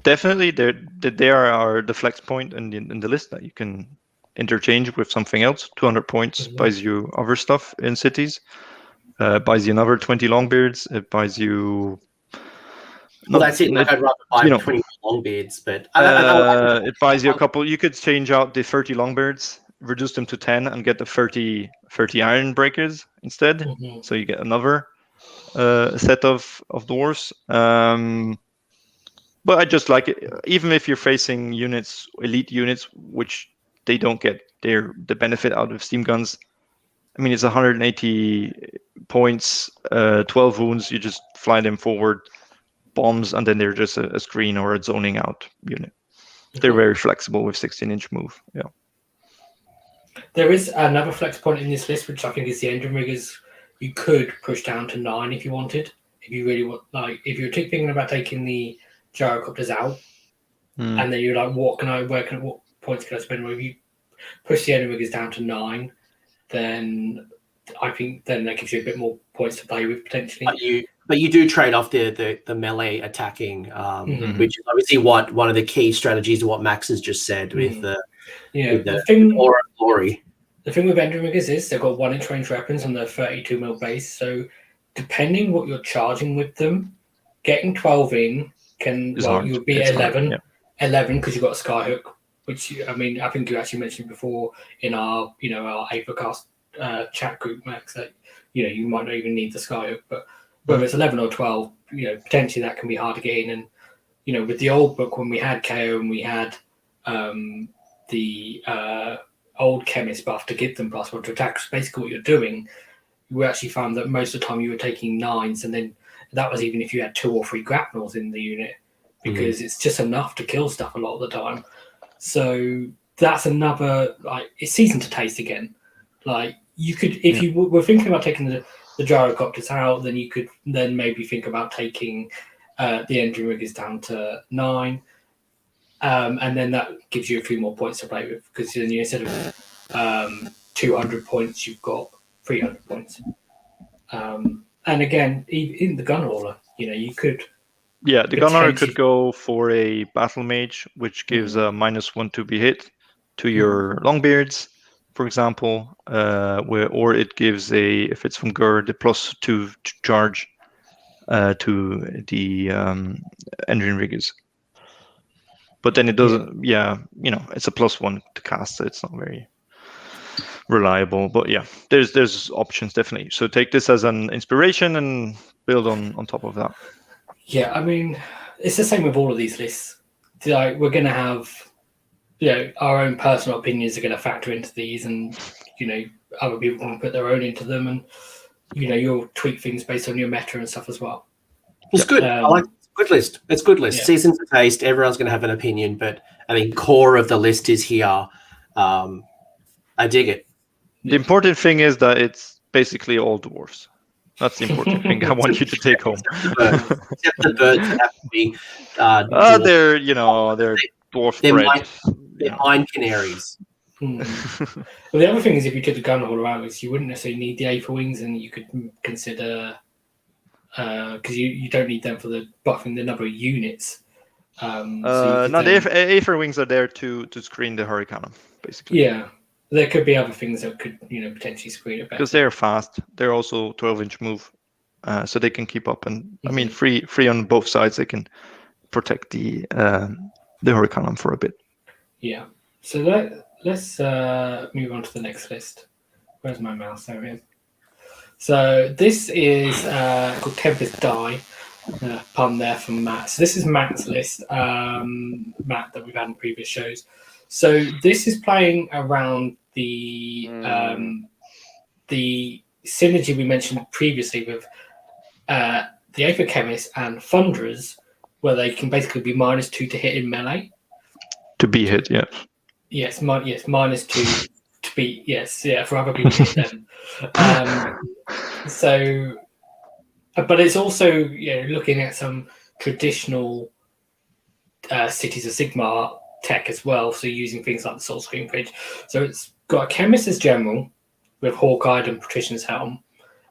Definitely, there are the flex point in the list that you can interchange with something else. 200 points buys you other stuff in cities. Buys you another 20 Longbeards. It buys you... Well, that's it. Like, I'd rather buy 20 Longbeards, but it buys you a couple. You could change out the 30 Longbeards, reduce them to 10, and get the 30 Ironbreakers instead. Mm-hmm. So you get another set of dwarves. But I just like it, even if you're facing elite units, which they don't get the benefit out of steam guns. I mean, it's 180 points, 12 wounds. You just fly them forward, bombs, and then they're just a screen or a zoning out unit. They're very flexible with 16-inch move. Yeah. There is another flex point in this list, which I think is the Endrinriggers. You could push down to 9 if you wanted. If you really want, if you're thinking about taking the gyrocopters out, and then you're like, what points can I spend? Well, if you push the Endrinriggers down to 9, then I think then that gives you a bit more points to play with potentially. But you do trade off the melee attacking, which is obviously one of the key strategies of what Max has just said with the Aura of Glory. The thing with Endrinriggers is they've got 1-inch range weapons on their 32mm base, so depending what you're charging with them, getting 12 in you'll be at 11. Hard, yeah. 11 because you've got a Skyhook, which I think you actually mentioned before in our our Aethercast chat group, Max, that you might not even need the Skyhook, but whether it's 11 or 12, potentially that can be hard to get in. And with the old book when we had KO and we had the old chemist buff to give them +1 to attack, basically what you're doing, we actually found that most of the time you were taking 9s, and then that was even if you had 2 or 3 grapnels in the unit, because it's just enough to kill stuff a lot of the time. So that's another, it's season to taste again. You could, if you were thinking about taking the gyrocopters out, then you could then maybe think about taking the Endrinriggers down to 9. And then that gives you a few more points to play with, because then instead of 200 points, you've got 300 points. And again, in the Gunhauler, you could. Yeah, the Gunhauler could go for a Battle Mage, which gives a -1 to be hit to your Longbeards, for example, or it gives if it's from Gur, the +2 to charge to the Endrinriggers. But then it doesn't, it's a +1 to cast, so it's not very reliable. But yeah, there's options, definitely. So take this as an inspiration and build on top of that. Yeah, I mean, it's the same with all of these lists. We're going to have, our own personal opinions are going to factor into these, and, other people can put their own into them, and, you'll tweak things based on your meta and stuff as well. It's good. I like it. Good list. It's a good list. Yeah. Season to taste. Everyone's going to have an opinion, but I mean, core of the list is here. I dig it. The important thing is that it's basically all dwarves. That's the important thing I want you to take home. Except the birds have to be. They're dwarf bred. They're mine canaries. Well, the other thing is, if you took the Gunhauler out, you wouldn't necessarily need the Aether Wings, and you could consider. Because you don't need them for the buffing the number of units. The Aether Wings are there to screen the Hurricane, basically. Yeah, there could be other things that could potentially screen it better. Because they're fast. They're also 12-inch move, so they can keep up. And I mean, free on both sides. They can protect the Hurricane for a bit. Yeah. So let's move on to the next list. Where's my mouse? There it is. So this is called Tempest Eye, pun there from Matt. So this is Matt's list, Matt, that we've had in previous shows. So this is playing around the synergy we mentioned previously with the Aether Chemist and Thunderers, where they can basically be -2 to hit in melee. To be hit, yeah. Yes, -2 to be, for other people to hit them. So, but it's also looking at some traditional Cities of Sigmar tech as well. So using things like the Soul Screen Bridge. So it's got a Chemist as general with Hawkeye and Patrician's Helm,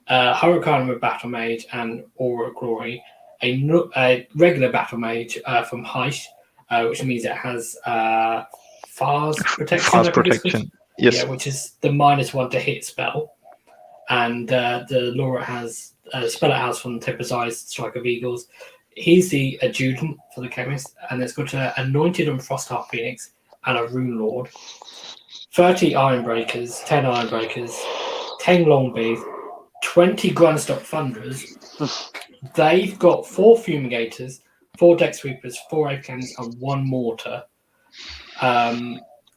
Hurricane with Battle Mage and Aura Glory, a regular Battle Mage from Heish, which means it has Fars Protection. Fars Protection. Yes. Yeah, which is the -1 to hit spell. And the Laura has a spell it has from Tempest Eye, Strike of Eagles. He's the adjutant for the Chemist, and it's got an Anointed and Frostheart Phoenix and a Rune Lord. 30 Ironbreakers, 10 Ironbreakers, 10 Longbeard, 20 Grundtok Thunderers. They've got 4 Fumigators, 4 Deck Sweepers, 4 Ape Cannons, and 1 Mortar.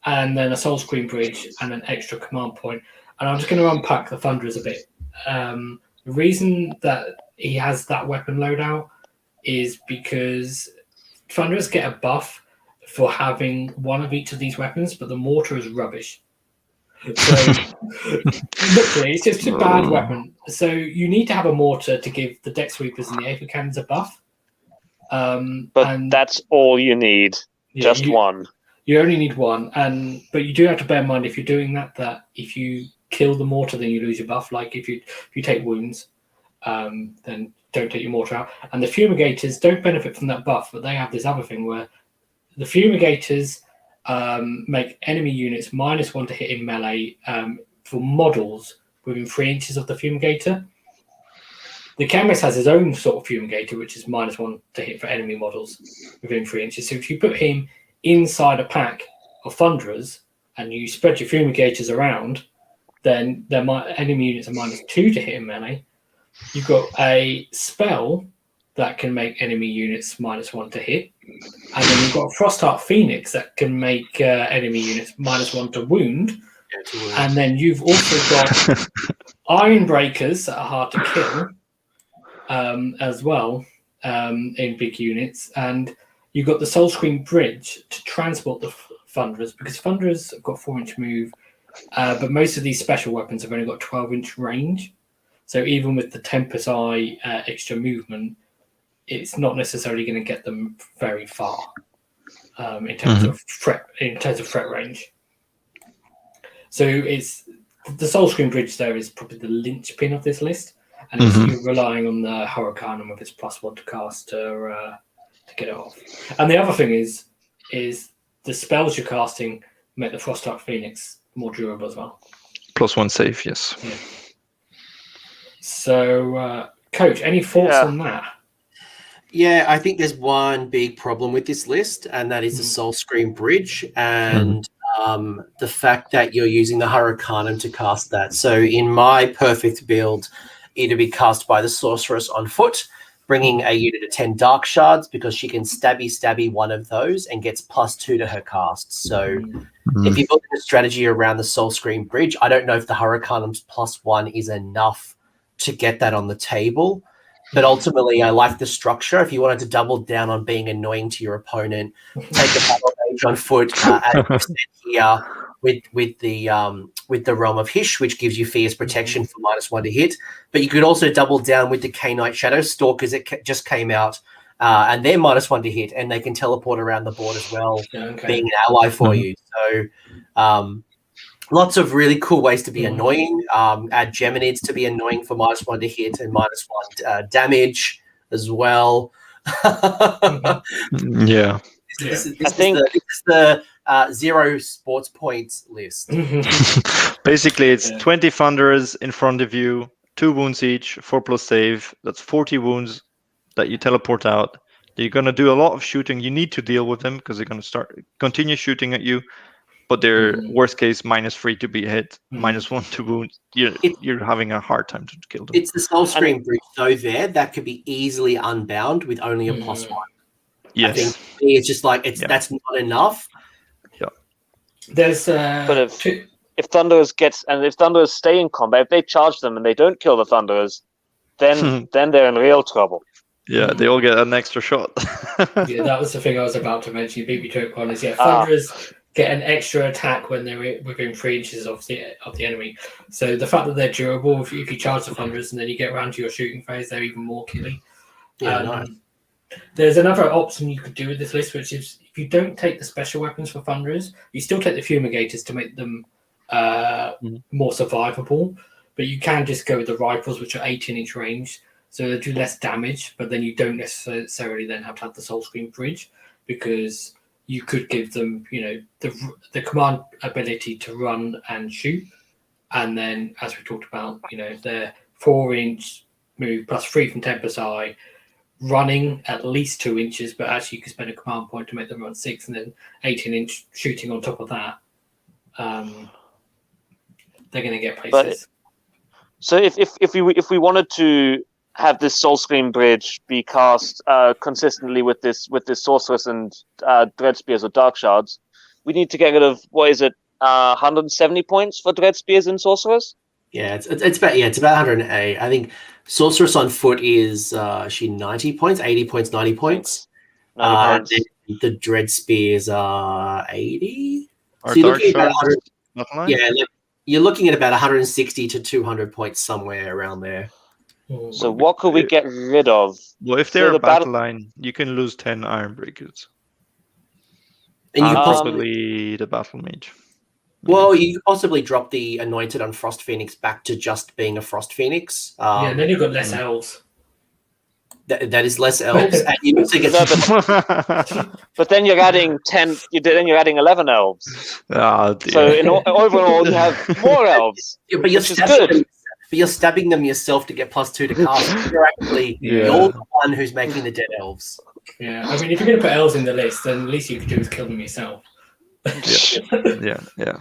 And then a Soul Screen Bridge and an extra command point. And I'm just going to unpack the Thunderers a bit. The reason that he has that weapon loadout is because Thunderers get a buff for having one of each of these weapons, but the Mortar is rubbish. So, literally, it's just a bad weapon. So you need to have a Mortar to give the Deck Sweepers and the Aether Cannons a buff. But that's all you need. Just one. You only need one, but you do have to bear in mind if you're doing that if you kill the Mortar, then you lose your buff. Like if you take wounds, then don't take your Mortar out. And the Fumigators don't benefit from that buff, but they have this other thing where the Fumigators make enemy units -1 to hit in melee for models within 3 inches of the Fumigator. The Chemist has his own sort of Fumigator, which is -1 to hit for enemy models within 3 inches. So if you put him inside a pack of Thunderers and you spread your Fumigators around, then their enemy units are -2 to hit in melee. You've got a spell that can make enemy units -1 to hit And then you've got a Frostheart Phoenix that can make enemy units -1 to wound. And then you've also got Ironbreakers that are hard to kill as well in big units. And you've got the Soulscream Bridge to transport the Thunderers, because Thunderers have got 4-inch move, but most of these special weapons have only got 12-inch range. So even with the Tempest Eye extra movement, it's not necessarily going to get them very far in terms of threat range. So it's the Soulscream Bridge there is probably the linchpin of this list, and you're relying on the Hurricanum with its +1 to cast to get it off. And the other thing is the spells you're casting make the Frostheart Phoenix more durable as well. +1 save, yes. Yeah. So, Coach, any thoughts on that? Yeah, I think there's one big problem with this list, and that is the Soulscream Bridge and the fact that you're using the Hurricanum to cast that. So in my perfect build, it'd be cast by the Sorceress on foot, bringing a unit of 10 Dark Shards, because she can stabby one of those and gets +2 to her cast. So if you're building a strategy around the Soulscream Bridge, I don't know if the Hurricanum's +1 is enough to get that on the table. But ultimately, I like the structure. If you wanted to double down on being annoying to your opponent, take a battle mage on foot here with the Realm of Hish, which gives you fierce protection for -1 to hit. But you could also double down with the K-Knight Shadow Stalkers that just came out, and they're -1 to hit, and they can teleport around the board as well, being an ally for you. So lots of really cool ways to be annoying. Add Geminids to be annoying for -1 to hit and -1 damage as well. Yeah. This is the 0 sports points list. Basically, it's 20 Thunderers in front of you, 2 wounds each, 4+ save. That's 40 wounds that you teleport out. You're going to do a lot of shooting. You need to deal with them because they're going to continue shooting at you. But they're worst case -3 to be hit, -1 to wound. You're having a hard time to kill them. It's the Soulscream Bridge, though, that could be easily unbound with only a +1. Yes. I think it's just like that's not enough. Yeah. There's but if Thunderers stay in combat, if they charge them and they don't kill the Thunderers, then they're in real trouble. Yeah, they all get an extra shot. Yeah, that was the thing I was about to mention. You beat me to it, Con. Thunderers get an extra attack when they're within 3 inches of the enemy. So the fact that they're durable, if you charge the Thunderers and then you get around to your shooting phase, they're even more killing. Yeah, nice. There's another option you could do with this list, which is if you don't take the special weapons for Thunderers, you still take the Fumigators to make them more survivable, but you can just go with the Rifles, which are 18-inch range, so they do less damage, but then you don't necessarily then have to have the Soulscream Bridge, because you could give them, the command ability to run and shoot, and then, as we talked about, their 4-inch move +3 from Tempest Eye, running at least 2 inches, but actually you could spend a command point to make them run 6, and then 18-inch shooting on top of that. They're going to get places. So if we wanted to have this Soulscream Bridge be cast consistently with this Sorceress and Dread Spears or Dark Shards, we need to get rid of 170 points for Dread Spears and Sorceress. Yeah, it's about 108. I think Sorceress on foot is she 90 points, 80 points, 90 points. 90 points. The Dread Spears are 80. So you're looking at you're looking at about 160 to 200 points, somewhere around there. So what could we get rid of? Well, if they're a battle line, you can lose 10 Ironbreakers. And you could possibly the Battle Mage. Well, you could possibly drop the Anointed on Frost Phoenix back to just being a Frost Phoenix. And then you've got less elves. That is less elves. And you also get but then you're adding 10. Then you're adding 11 elves. Oh, dear. So overall, you have more elves. Yeah, but you're stabbing them yourself to get +2 to cast. You're actually you're the one who's making the dead elves. Yeah, I mean, if you're going to put elves in the list, then the least you could do is kill them yourself. Yeah.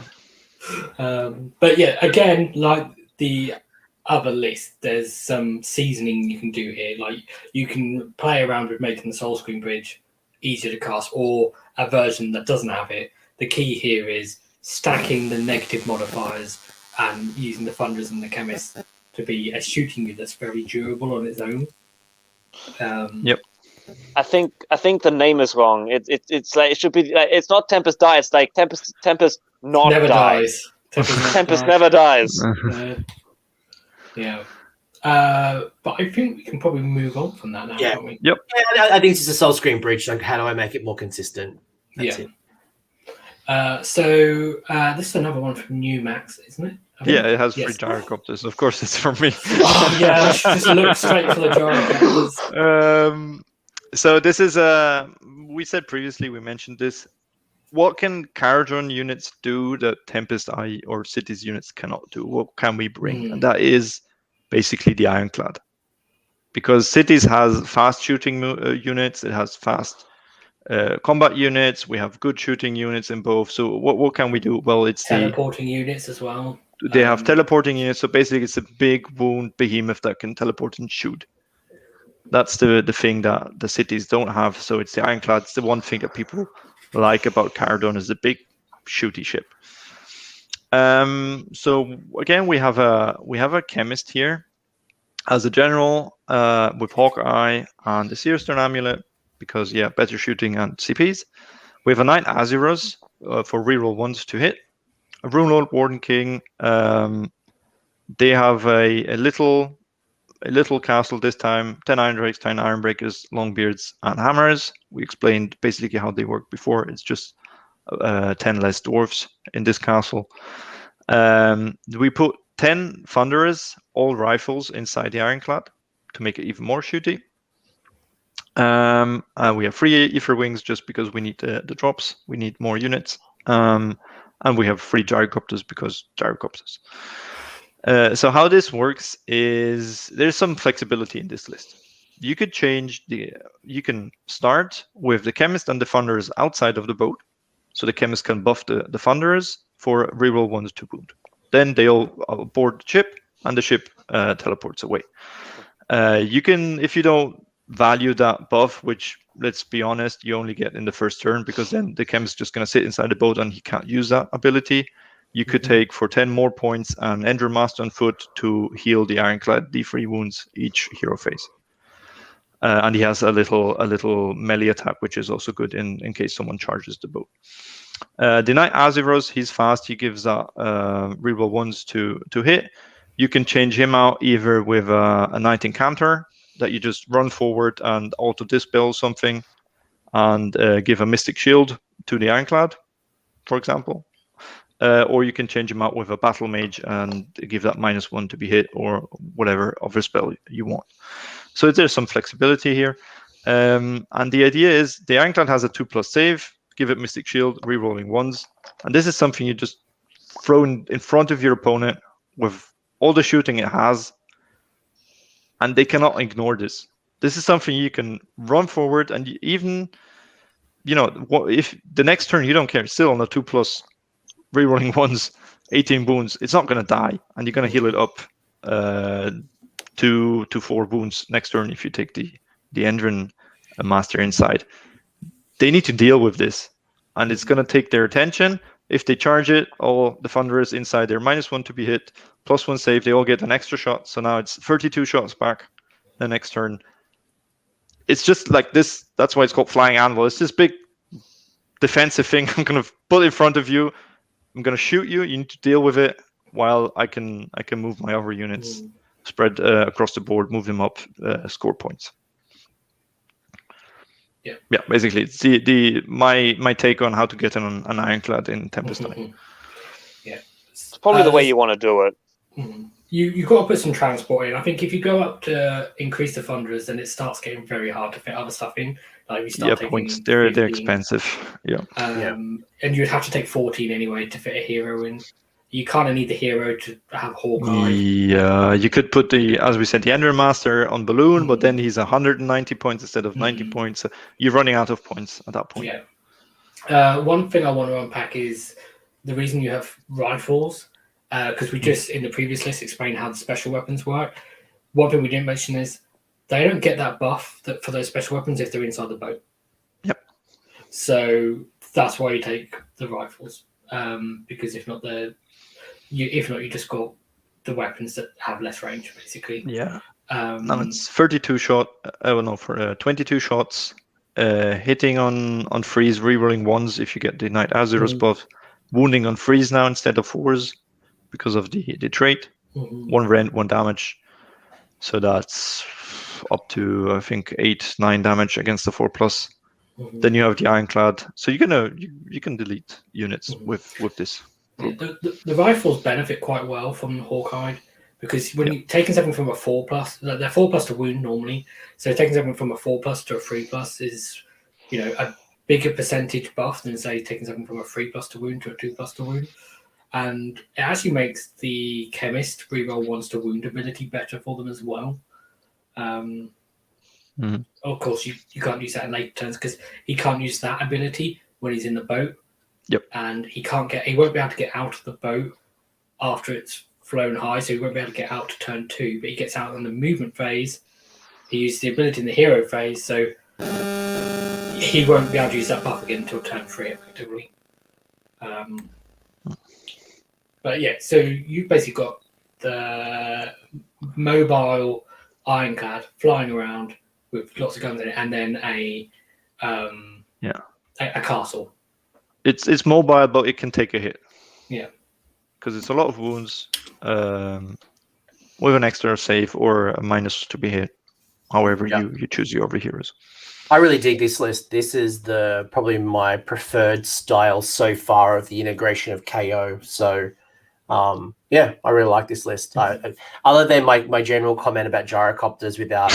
But yeah, again, like the other list, there's some seasoning you can do here. Like you can play around with making the Soulscream Bridge easier to cast, or a version that doesn't have it. The key here is stacking the negative modifiers and using the Thunderers and the Chemists to be a shooting unit that's very durable on its own. Yep. I think the name is wrong. It's like it should be. Like, it's not Tempest Die. It's like Tempest not never die. dies. Tempest never dies. Yeah. But I think we can probably move on from that now, can't we? Yep. Yeah, I think it's just a soul screen bridge. Like, how do I make it more consistent? That's it. So this is another one from New Max, isn't it? Yeah, it has 3 gyrocopters. Of course, it's from me. Oh, yeah, I should just look straight for the gyrocopters. So this is we said previously, we mentioned this. What can Kharadron units do that Tempest Eye or Cities units cannot do? What can we bring? And that is basically the Ironclad. Because Cities has fast shooting units, it has fast combat units, we have good shooting units in both. So what can we do? Well, it's teleporting units as well. They have teleporting units, so basically it's a big wound behemoth that can teleport and shoot. That's the thing that the Cities don't have. So it's the Ironclad. It's the one thing that people like about Kharadron is the big shooty ship. So again, we have a Chemist here as a general with Hawkeye and the Seerstone Amulet because better shooting and CPs. We have a Knight Aziros for reroll 1s to hit. A Runelord Warden King. They have a little castle this time. 10 Irondrakes, 10 Ironbreakers, Longbeards, and Hammers. We explained basically how they work before. It's just 10 less dwarves in this castle. We put 10 Thunderers, all rifles, inside the Ironclad to make it even more shooty. We have 3 Ether Wings just because we need the drops. We need more units. And we have 3 gyrocopters because gyrocopters. So how this works is there's some flexibility in this list. You could you can start with the Chemist and the Thunderers outside of the boat. So the Chemist can buff the Thunderers for reroll 1s to wound. Then they all board the ship and the ship teleports away. You can, if you don't value that buff, which let's be honest, you only get in the first turn because then the Chemist is just going to sit inside the boat and he can't use that ability. You could take for 10 more points an Endrin Master on foot to heal the Ironclad D3 wounds each hero phase. And he has a little melee attack, which is also good in case someone charges the boat. The Knight Aziros, he's fast. He gives that reroll 1s to hit. You can change him out either with a Knight Encounter that you just run forward and auto dispel something and give a Mystic Shield to the Ironclad, for example. Or you can change him out with a Battle Mage and give that -1 to be hit or whatever other spell you want. So there's some flexibility here. And the idea is the Ironclad has a 2+ save, give it Mystic Shield, rerolling 1s. And this is something you just throw in front of your opponent with all the shooting it has. And they cannot ignore this. This is something you can run forward and even, if the next turn you don't care, still on a 2+ rerolling 1s, 18 wounds, it's not going to die, and you're going to heal it up 2 to 4 wounds next turn if you take the Endrin Master inside. They need to deal with this, and it's going to take their attention. If they charge it, all the Thunderers inside, they're -1 to be hit, +1 save, they all get an extra shot, so now it's 32 shots back the next turn. It's just like this, that's why it's called Flying Anvil. It's this big defensive thing I'm going to put in front of you. I'm going to shoot you. You need to deal with it while I can move my other units, spread across the board, move them up, score points. Yeah. Basically, it's my take on how to get an Ironclad in Tempest Eye. Yeah, it's probably the way you want to do it. You've got to put some transport in. I think if you go up to increase the Thunderers, then it starts getting very hard to fit other stuff in. Like you start taking points. They're expensive. And you'd have to take 14 anyway to fit a hero in. You kind of need the hero to have Hawkeye. Yeah, you could put as we said, the Endrin Master on Balloon, but then he's 190 points instead of 90 points. So you're running out of points at that point. Yeah. One thing I want to unpack is the reason you have rifles, because we just in the previous list explained how the special weapons work. One thing we didn't mention is they don't get that buff for those special weapons if they're inside the boat. Yep. So that's why you take the rifles, because if not, you just got the weapons that have less range, basically. Yeah. Now it's 32 shot. For 22 shots, hitting on freeze, rerolling ones if you get the Knight Azurus buff, wounding on freeze now instead of fours because of the trait. 1 rend, 1 damage. So that's up to I think 8-9 damage against the 4+. Then you have the Ironclad. So you can delete units with this. Yeah, the rifles benefit quite well from Hawkeye, because when you're taking something from a 4+, they're 4+ to wound normally. So taking something from a 4+ to a 3+ is, a bigger percentage buff than say taking something from a 3+ to wound to a 2+ to wound. And it actually makes the chemist reroll 1s to wound ability better for them as well. Of course, you can't use that in later turns because he can't use that ability when he's in the boat. Yep. And he won't be able to get out of the boat after it's flown high, so he won't be able to get out to turn 2. But he gets out in the movement phase. He uses the ability in the hero phase, so he won't be able to use that buff again until turn 3, effectively. But yeah, so you've basically got the mobile Ironclad flying around with lots of guns in it, and then a castle. It's mobile, but it can take a hit. Yeah, because it's a lot of wounds with an extra save or a minus to be hit. However, you choose your other heroes. I really dig this list. This is probably my preferred style so far of the integration of KO. So, I really like this list. Other than my general comment about gyrocopters without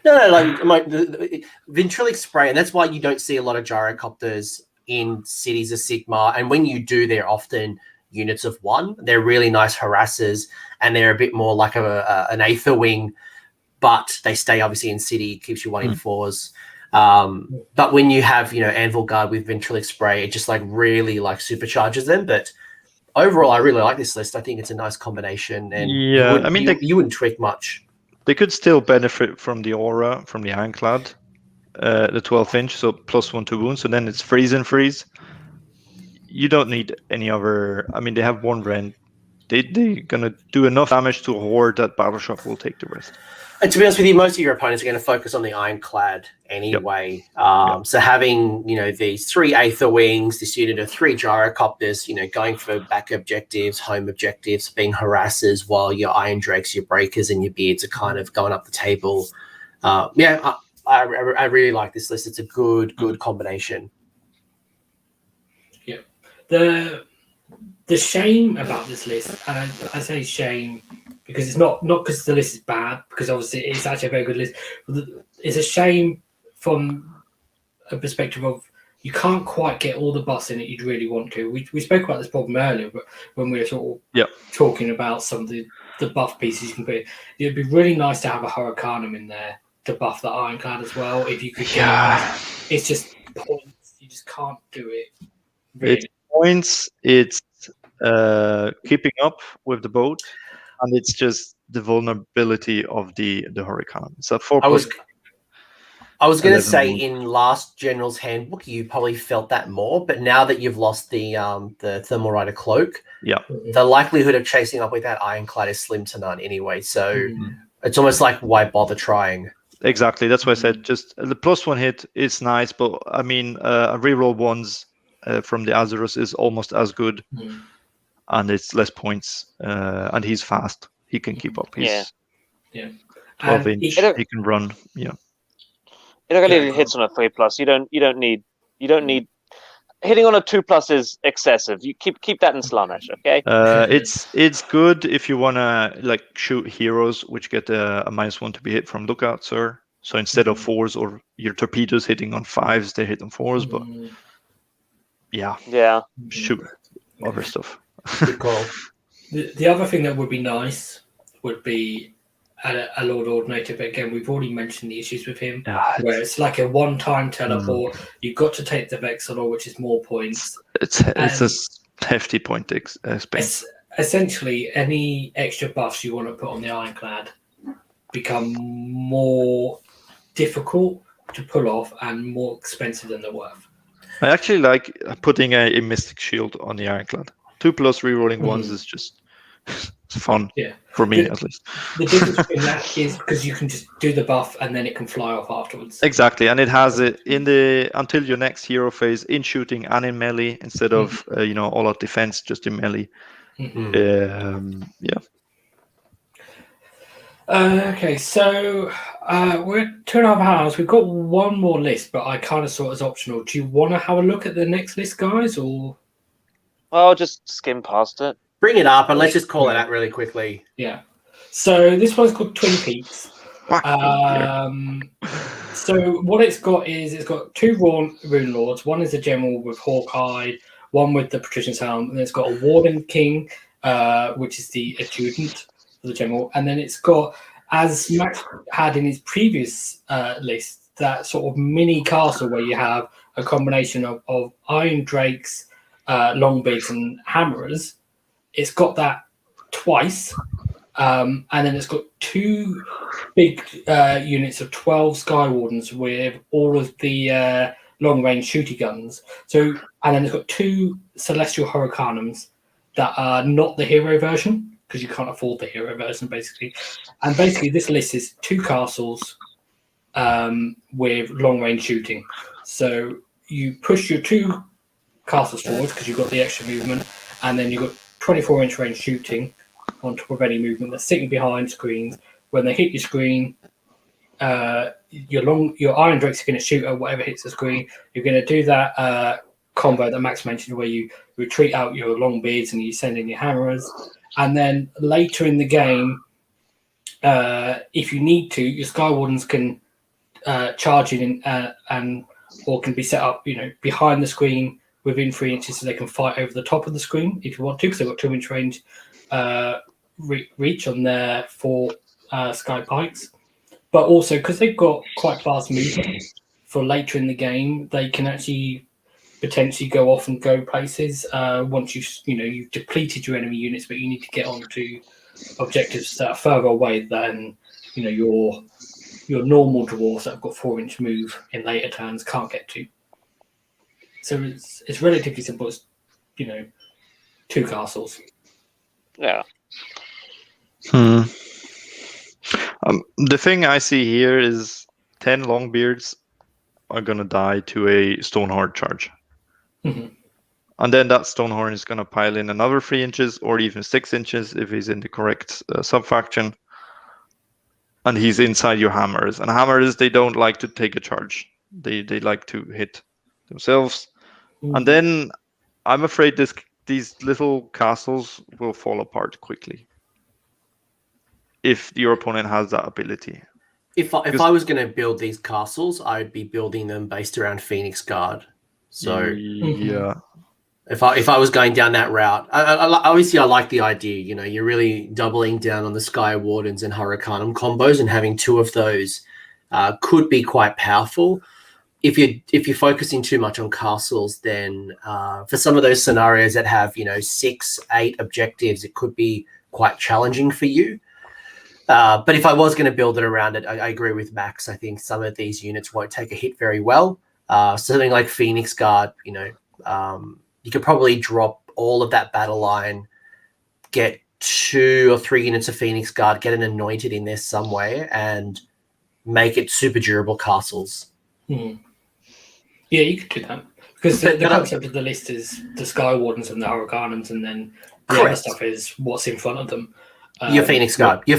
the ventriloquic spray, and that's why you don't see a lot of gyrocopters in Cities of Sigmar. And when you do, they're often units of 1. They're really nice harassers, and they're a bit more like an Aether wing, but they stay obviously in city, keeps you 1 in 4s. But when you have, Anvil Guard with ventriloquic spray, it just really supercharges them. But overall, I really like this list. I think it's a nice combination, and you wouldn't tweak much. They could still benefit from the aura from the Ironclad, the 12-inch, so +1 to wound. So then it's freeze and freeze. You don't need any other. I mean, they have 1 rend. They're gonna do enough damage to a horde that Battleshock will take the rest. And to be honest with you, most of your opponents are going to focus on the Ironclad anyway. So having, these 3 Aether wings, this unit of 3 gyrocopters, going for back objectives, home objectives, being harassers, while your Irondrakes, your Breakers, and your Beards are kind of going up the table. I really like this list. It's a good combination. Yeah. The shame about this list, and I say shame because it's not because the list is bad, because obviously it's actually a very good list. It's a shame from a perspective of you can't quite get all the buffs in it you'd really want to. We spoke about this problem earlier, but when we were sort of talking about some of the buff pieces you can put, it'd be really nice to have a Hurricanum in there to buff the Ironclad as well. If you could get it, it's just points. You just can't do it. Really. It's points. It's keeping up with the boat, and it's just the vulnerability of the Hurricane. So 4. I was going to say in last General's Handbook, you probably felt that more, but now that you've lost the Thermal Rider Cloak, the likelihood of chasing up with that Ironclad is slim to none anyway. So it's almost like, why bother trying? Exactly. That's why I said just the +1 hit is nice, but I mean, a reroll 1s from the Azurus is almost as good, and it's less points, and he's fast. He can keep up. He's 12-inch. He can run. Yeah. It really hits on a 3+. You don't need hitting on a 2+ is excessive. You keep that in Slaanesh, okay? It's good if you wanna shoot heroes which get a -1 to be hit from lookouts, or so instead of 4s or your torpedoes hitting on 5s, they hit on 4s. But shoot other stuff. Good call. The other thing that would be nice would be a Lord Ordinator, but again, we've already mentioned the issues with him, where it's like a one-time teleport. You've got to take the Vexilor, which is more points. It's a hefty point expense. Essentially, any extra buffs you want to put on the Ironclad become more difficult to pull off and more expensive than they're worth. I actually like putting a Mystic Shield on the Ironclad. 2+ rerolling ones is just fun. Yeah. For me, at least. The difference between that is because you can just do the buff and then it can fly off afterwards. Exactly, and it has it in the until your next hero phase in shooting and in melee instead of all out defense, just in melee. Yeah. Okay, so we're 2.5 hours. We've got one more list, but I kind of saw it as optional. Do you want to have a look at the next list, guys, or? I'll just skim past it. Bring it up and let's just call it out really quickly. Yeah. So this one's called Twin Peaks. So what it's got is it's got 2 Rune Lords. One is a general with Hawkeye, one with the Patrician's Helm, and it's got a Warden King, which is the adjutant for the general. And then it's got, as Max had in his previous list, that sort of mini castle where you have a combination of Irondrakes, Longbeards, and Hammerers. It's got that twice. And then it's got 2 big units of 12 Skywardens with all of the long-range shooty guns. And then it's got 2 Celestial Hurricanums that are not the hero version, because you can't afford the hero version, basically. And basically, this list is 2 castles with long-range shooting. So you push your 2 castles forward because you've got the extra movement, and then you've got 24-inch range shooting on top of any movement that's sitting behind screens. When they hit your screen, your Irondrakes are going to shoot at whatever hits the screen. You're going to do that combo that Max mentioned, where you retreat out your Longbeards and you send in your Hammerers. And then later in the game, if you need to, your Skywardens can charge in or can be set up, behind the screen within 3 inches, so they can fight over the top of the screen if you want to, because they've got 2-inch range reach on their 4 Sky Pikes. But also because they've got quite fast movement for later in the game, they can actually potentially go off and go places once you've depleted your enemy units, but you need to get onto objectives that are further away than your normal dwarves that have got 4-inch move in later turns can't get to. So it's relatively simple. It's 2 castles. Yeah. The thing I see here is 10 Longbeards are going to die to a Stonehorn charge. Mm-hmm. And then that Stonehorn is going to pile in another 3 inches or even 6 inches if he's in the correct sub-faction. And he's inside your Hammers. And Hammers, they don't like to take a charge. They like to hit themselves. Mm-hmm. And then I'm afraid these little castles will fall apart quickly if your opponent has that ability. If I was going to build these castles, I'd be building them based around Phoenix Guard. So yeah, if I was going down that route, obviously I like the idea. You're really doubling down on the Skywardens and Hurricanum combos, and having 2 of those could be quite powerful. If you're focusing too much on castles, then for some of those scenarios that have 6, 8 objectives, it could be quite challenging for you. But if I was going to build it around it, I agree with Max. I think some of these units won't take a hit very well. Something like Phoenix Guard, you could probably drop all of that battle line, get 2 or 3 units of Phoenix Guard, get an anointed in there somewhere, and make it super durable castles. Yeah, you could do that. Because the concept of the list is the Skywardens and the Hurricanums, and then the other stuff is what's in front of them. Your Phoenix Guard. You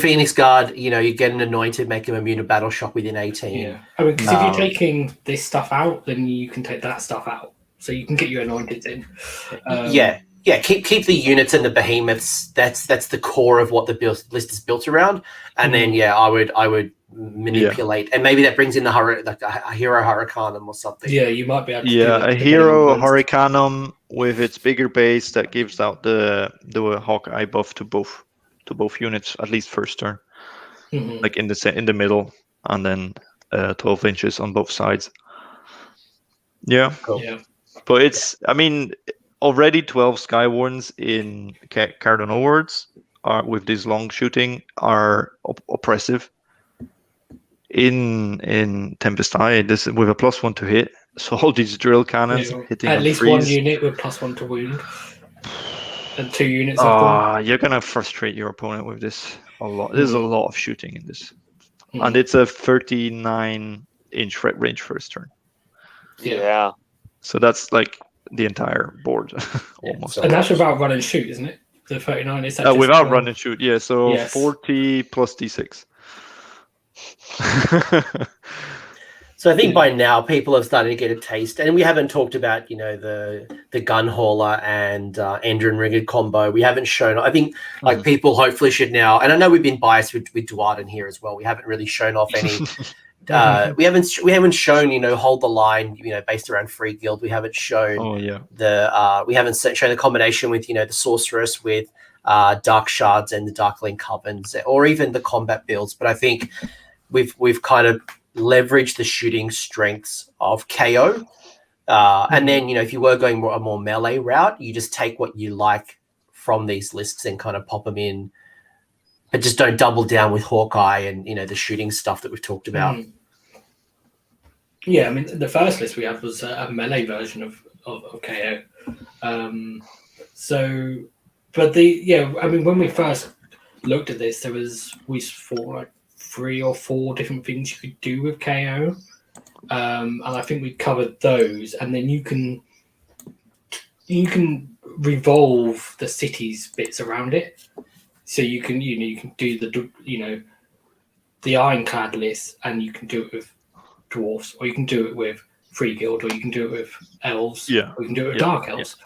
get an anointed, make them immune to battle shock within 18. Yeah. Because if you're taking this stuff out, then you can take that stuff out. So you can get your anointed in. Keep the units and the behemoths. That's the core of what the list is built around. And then I would manipulate, and maybe that brings in a hero Hurricanum or something. Yeah, you might be able to do that, a hero Hurricanum with its bigger base that gives out the Hawkeye buff to both units, at least first turn, like in the middle, and then 12 inches on both sides. Yeah, cool. Yeah. But it's, already 12 Skywardens in Kharadron Overlords with this long shooting are oppressive. in Tempest Eye, this with a +1 to hit. So all these drill cannons hitting at on least freeze. one unit with +1 to wound, and 2 units of them. You're gonna frustrate your opponent with this a lot. There's a lot of shooting in this, and it's a 39-inch range first turn. Yeah. So that's like the entire board almost. And that's without run and shoot, isn't it? The 39 is that without run and shoot, yeah. So yes. 40 plus d6. So I think by now people have started to get a taste, and we haven't talked about the Gunhauler and Endrinriggers combo. We haven't shown. I think like people hopefully should now, and I know we've been biased with Duardin here as well. We haven't really shown off any. We haven't shown hold the line based around free guild. We haven't shown we haven't shown the combination with the sorceress with dark shards and the darkling covens, or even the combat builds. But I think we've kind of leverage the shooting strengths of KO, and then if you were going a more melee route, you just take what you like from these lists and kind of pop them in, but just don't double down with Hawkeye and the shooting stuff that we've talked about. Yeah, I mean the first list we had was a melee version of KO. When we first looked at this, we thought like 3 or 4 different things you could do with KO, and I think we covered those. And then you can revolve the cities bits around it, so you can do the Ironclad list, and you can do it with dwarfs, or you can do it with free guild, or you can do it with elves, or you can do it with dark elves.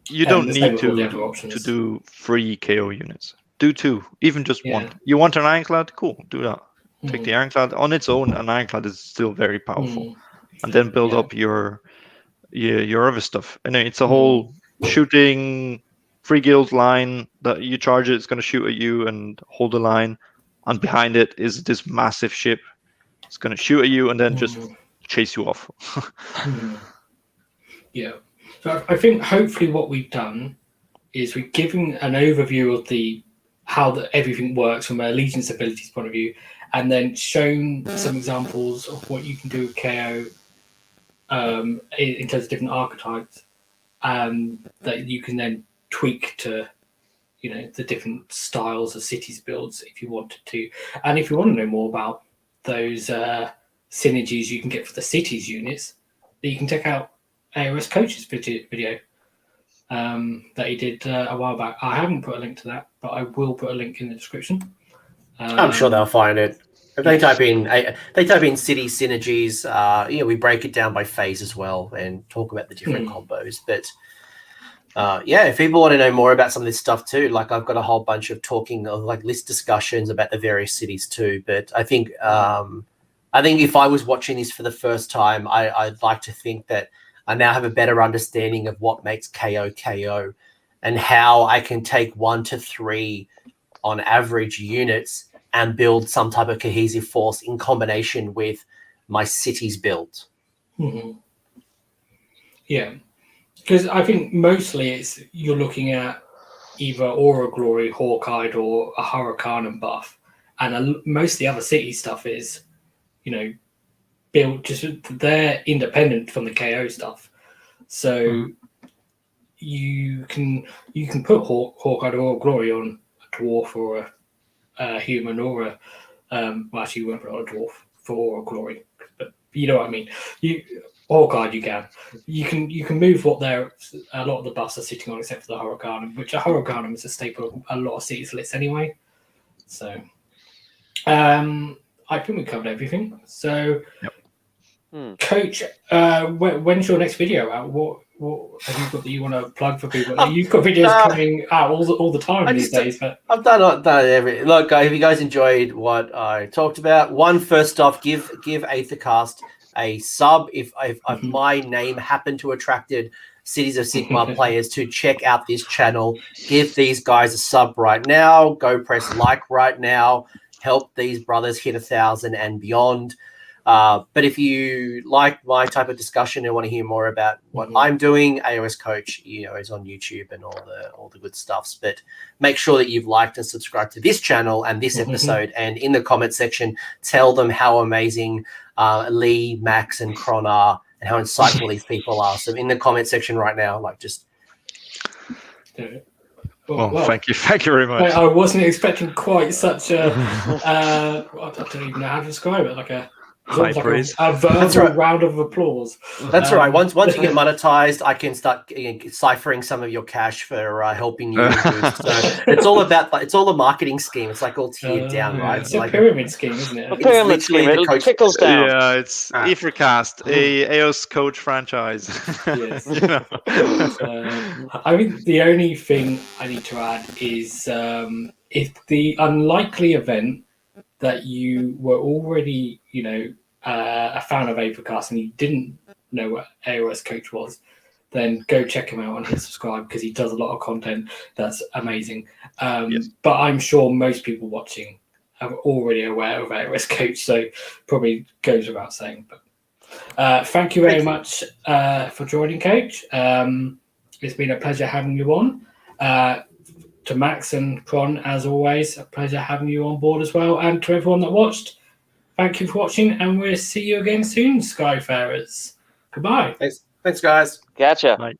You don't need to do 3 KO units. Do 2, even just 1. You want an Ironclad? Cool, do that. Take the Ironclad on its own. An Ironclad is still very powerful, and then build up your other stuff. And it's a whole shooting free guild line that you charge it. It's going to shoot at you and hold the line, and behind it is this massive ship. It's going to shoot at you and then just chase you off. Yeah. So I think hopefully what we've done is we've given an overview of how everything works from an allegiance abilities point of view, and then shown some examples of what you can do with KO in terms of different archetypes, that you can then tweak to the different styles of cities builds if you wanted to. And if you want to know more about those synergies you can get for the cities units, that you can check out AoS Coach's video that he did a while back. I haven't put a link to that, but I will put a link in the description. I'm sure they'll find it. If they type in city synergies, we break it down by phase as well and talk about the different combos. But if people want to know more about some of this stuff too, like I've got a whole bunch of talking of like list discussions about the various cities too. But I think if I was watching this for the first time, I'd like to think that I now have a better understanding of what makes KO and how I can take 1 to 3 on average units and build some type of cohesive force in combination with my cities build. Yeah, because I think mostly you're looking at either Aura Glory, Hawkeye, or a Hurricane buff, and most of the other city stuff is, built they're independent from the KO stuff. So you can put Hawkeye or Aura Glory on a dwarf or a human, or actually you won't put it on a dwarf for Aura Glory, but you know what I mean. Hawkeye you can move what a lot of the buffs are sitting on, except for the Hurricane, which a Hurricane is a staple of a lot of cities lists anyway. So I think we covered everything. So Coach, when's your next video out? What have you got that you want to plug for people? You've got videos coming out all the time these days. But I've done everything. Look, if you guys enjoyed what I talked about, first off, give Aethercast a sub. If my name happened to attracted Cities of Sigmar players to check out this channel, give these guys a sub right now. Go press like right now. Help these brothers hit 1,000 and beyond. But if you like my type of discussion and want to hear more about what I'm doing, AoS Coach, is on YouTube and all the good stuffs. But make sure that you've liked and subscribed to this channel and this episode. And in the comment section, tell them how amazing Lee, Max, and Kron are, and how insightful these people are. So in the comment section right now, just. Well, thank you very much. I wasn't expecting quite such a. I don't even know how to describe it. Like a high praise. A verbal round of applause. That's right. Once you get monetized, I can start ciphering some of your cash for helping you. So it's all the marketing scheme. It's all tiered down, right? It's a pyramid scheme, isn't it? A pyramid scheme. It trickles down. Yeah, it's Aethercast, a AoS Coach franchise. Yes. I think the only thing I need to add is if the unlikely event that you were already, a fan of Aethercast and you didn't know what AoS Coach was, then go check him out and hit subscribe, because he does a lot of content that's amazing. Yes. But I'm sure most people watching are already aware of AoS Coach, so probably goes without saying. But thank you very much for joining, Coach. It's been a pleasure having you on. To Max and Kron, as always, a pleasure having you on board as well. And to everyone that watched, thank you for watching, and we'll see you again soon, Skyfarers. Goodbye. Thanks guys. Gotcha. Bye.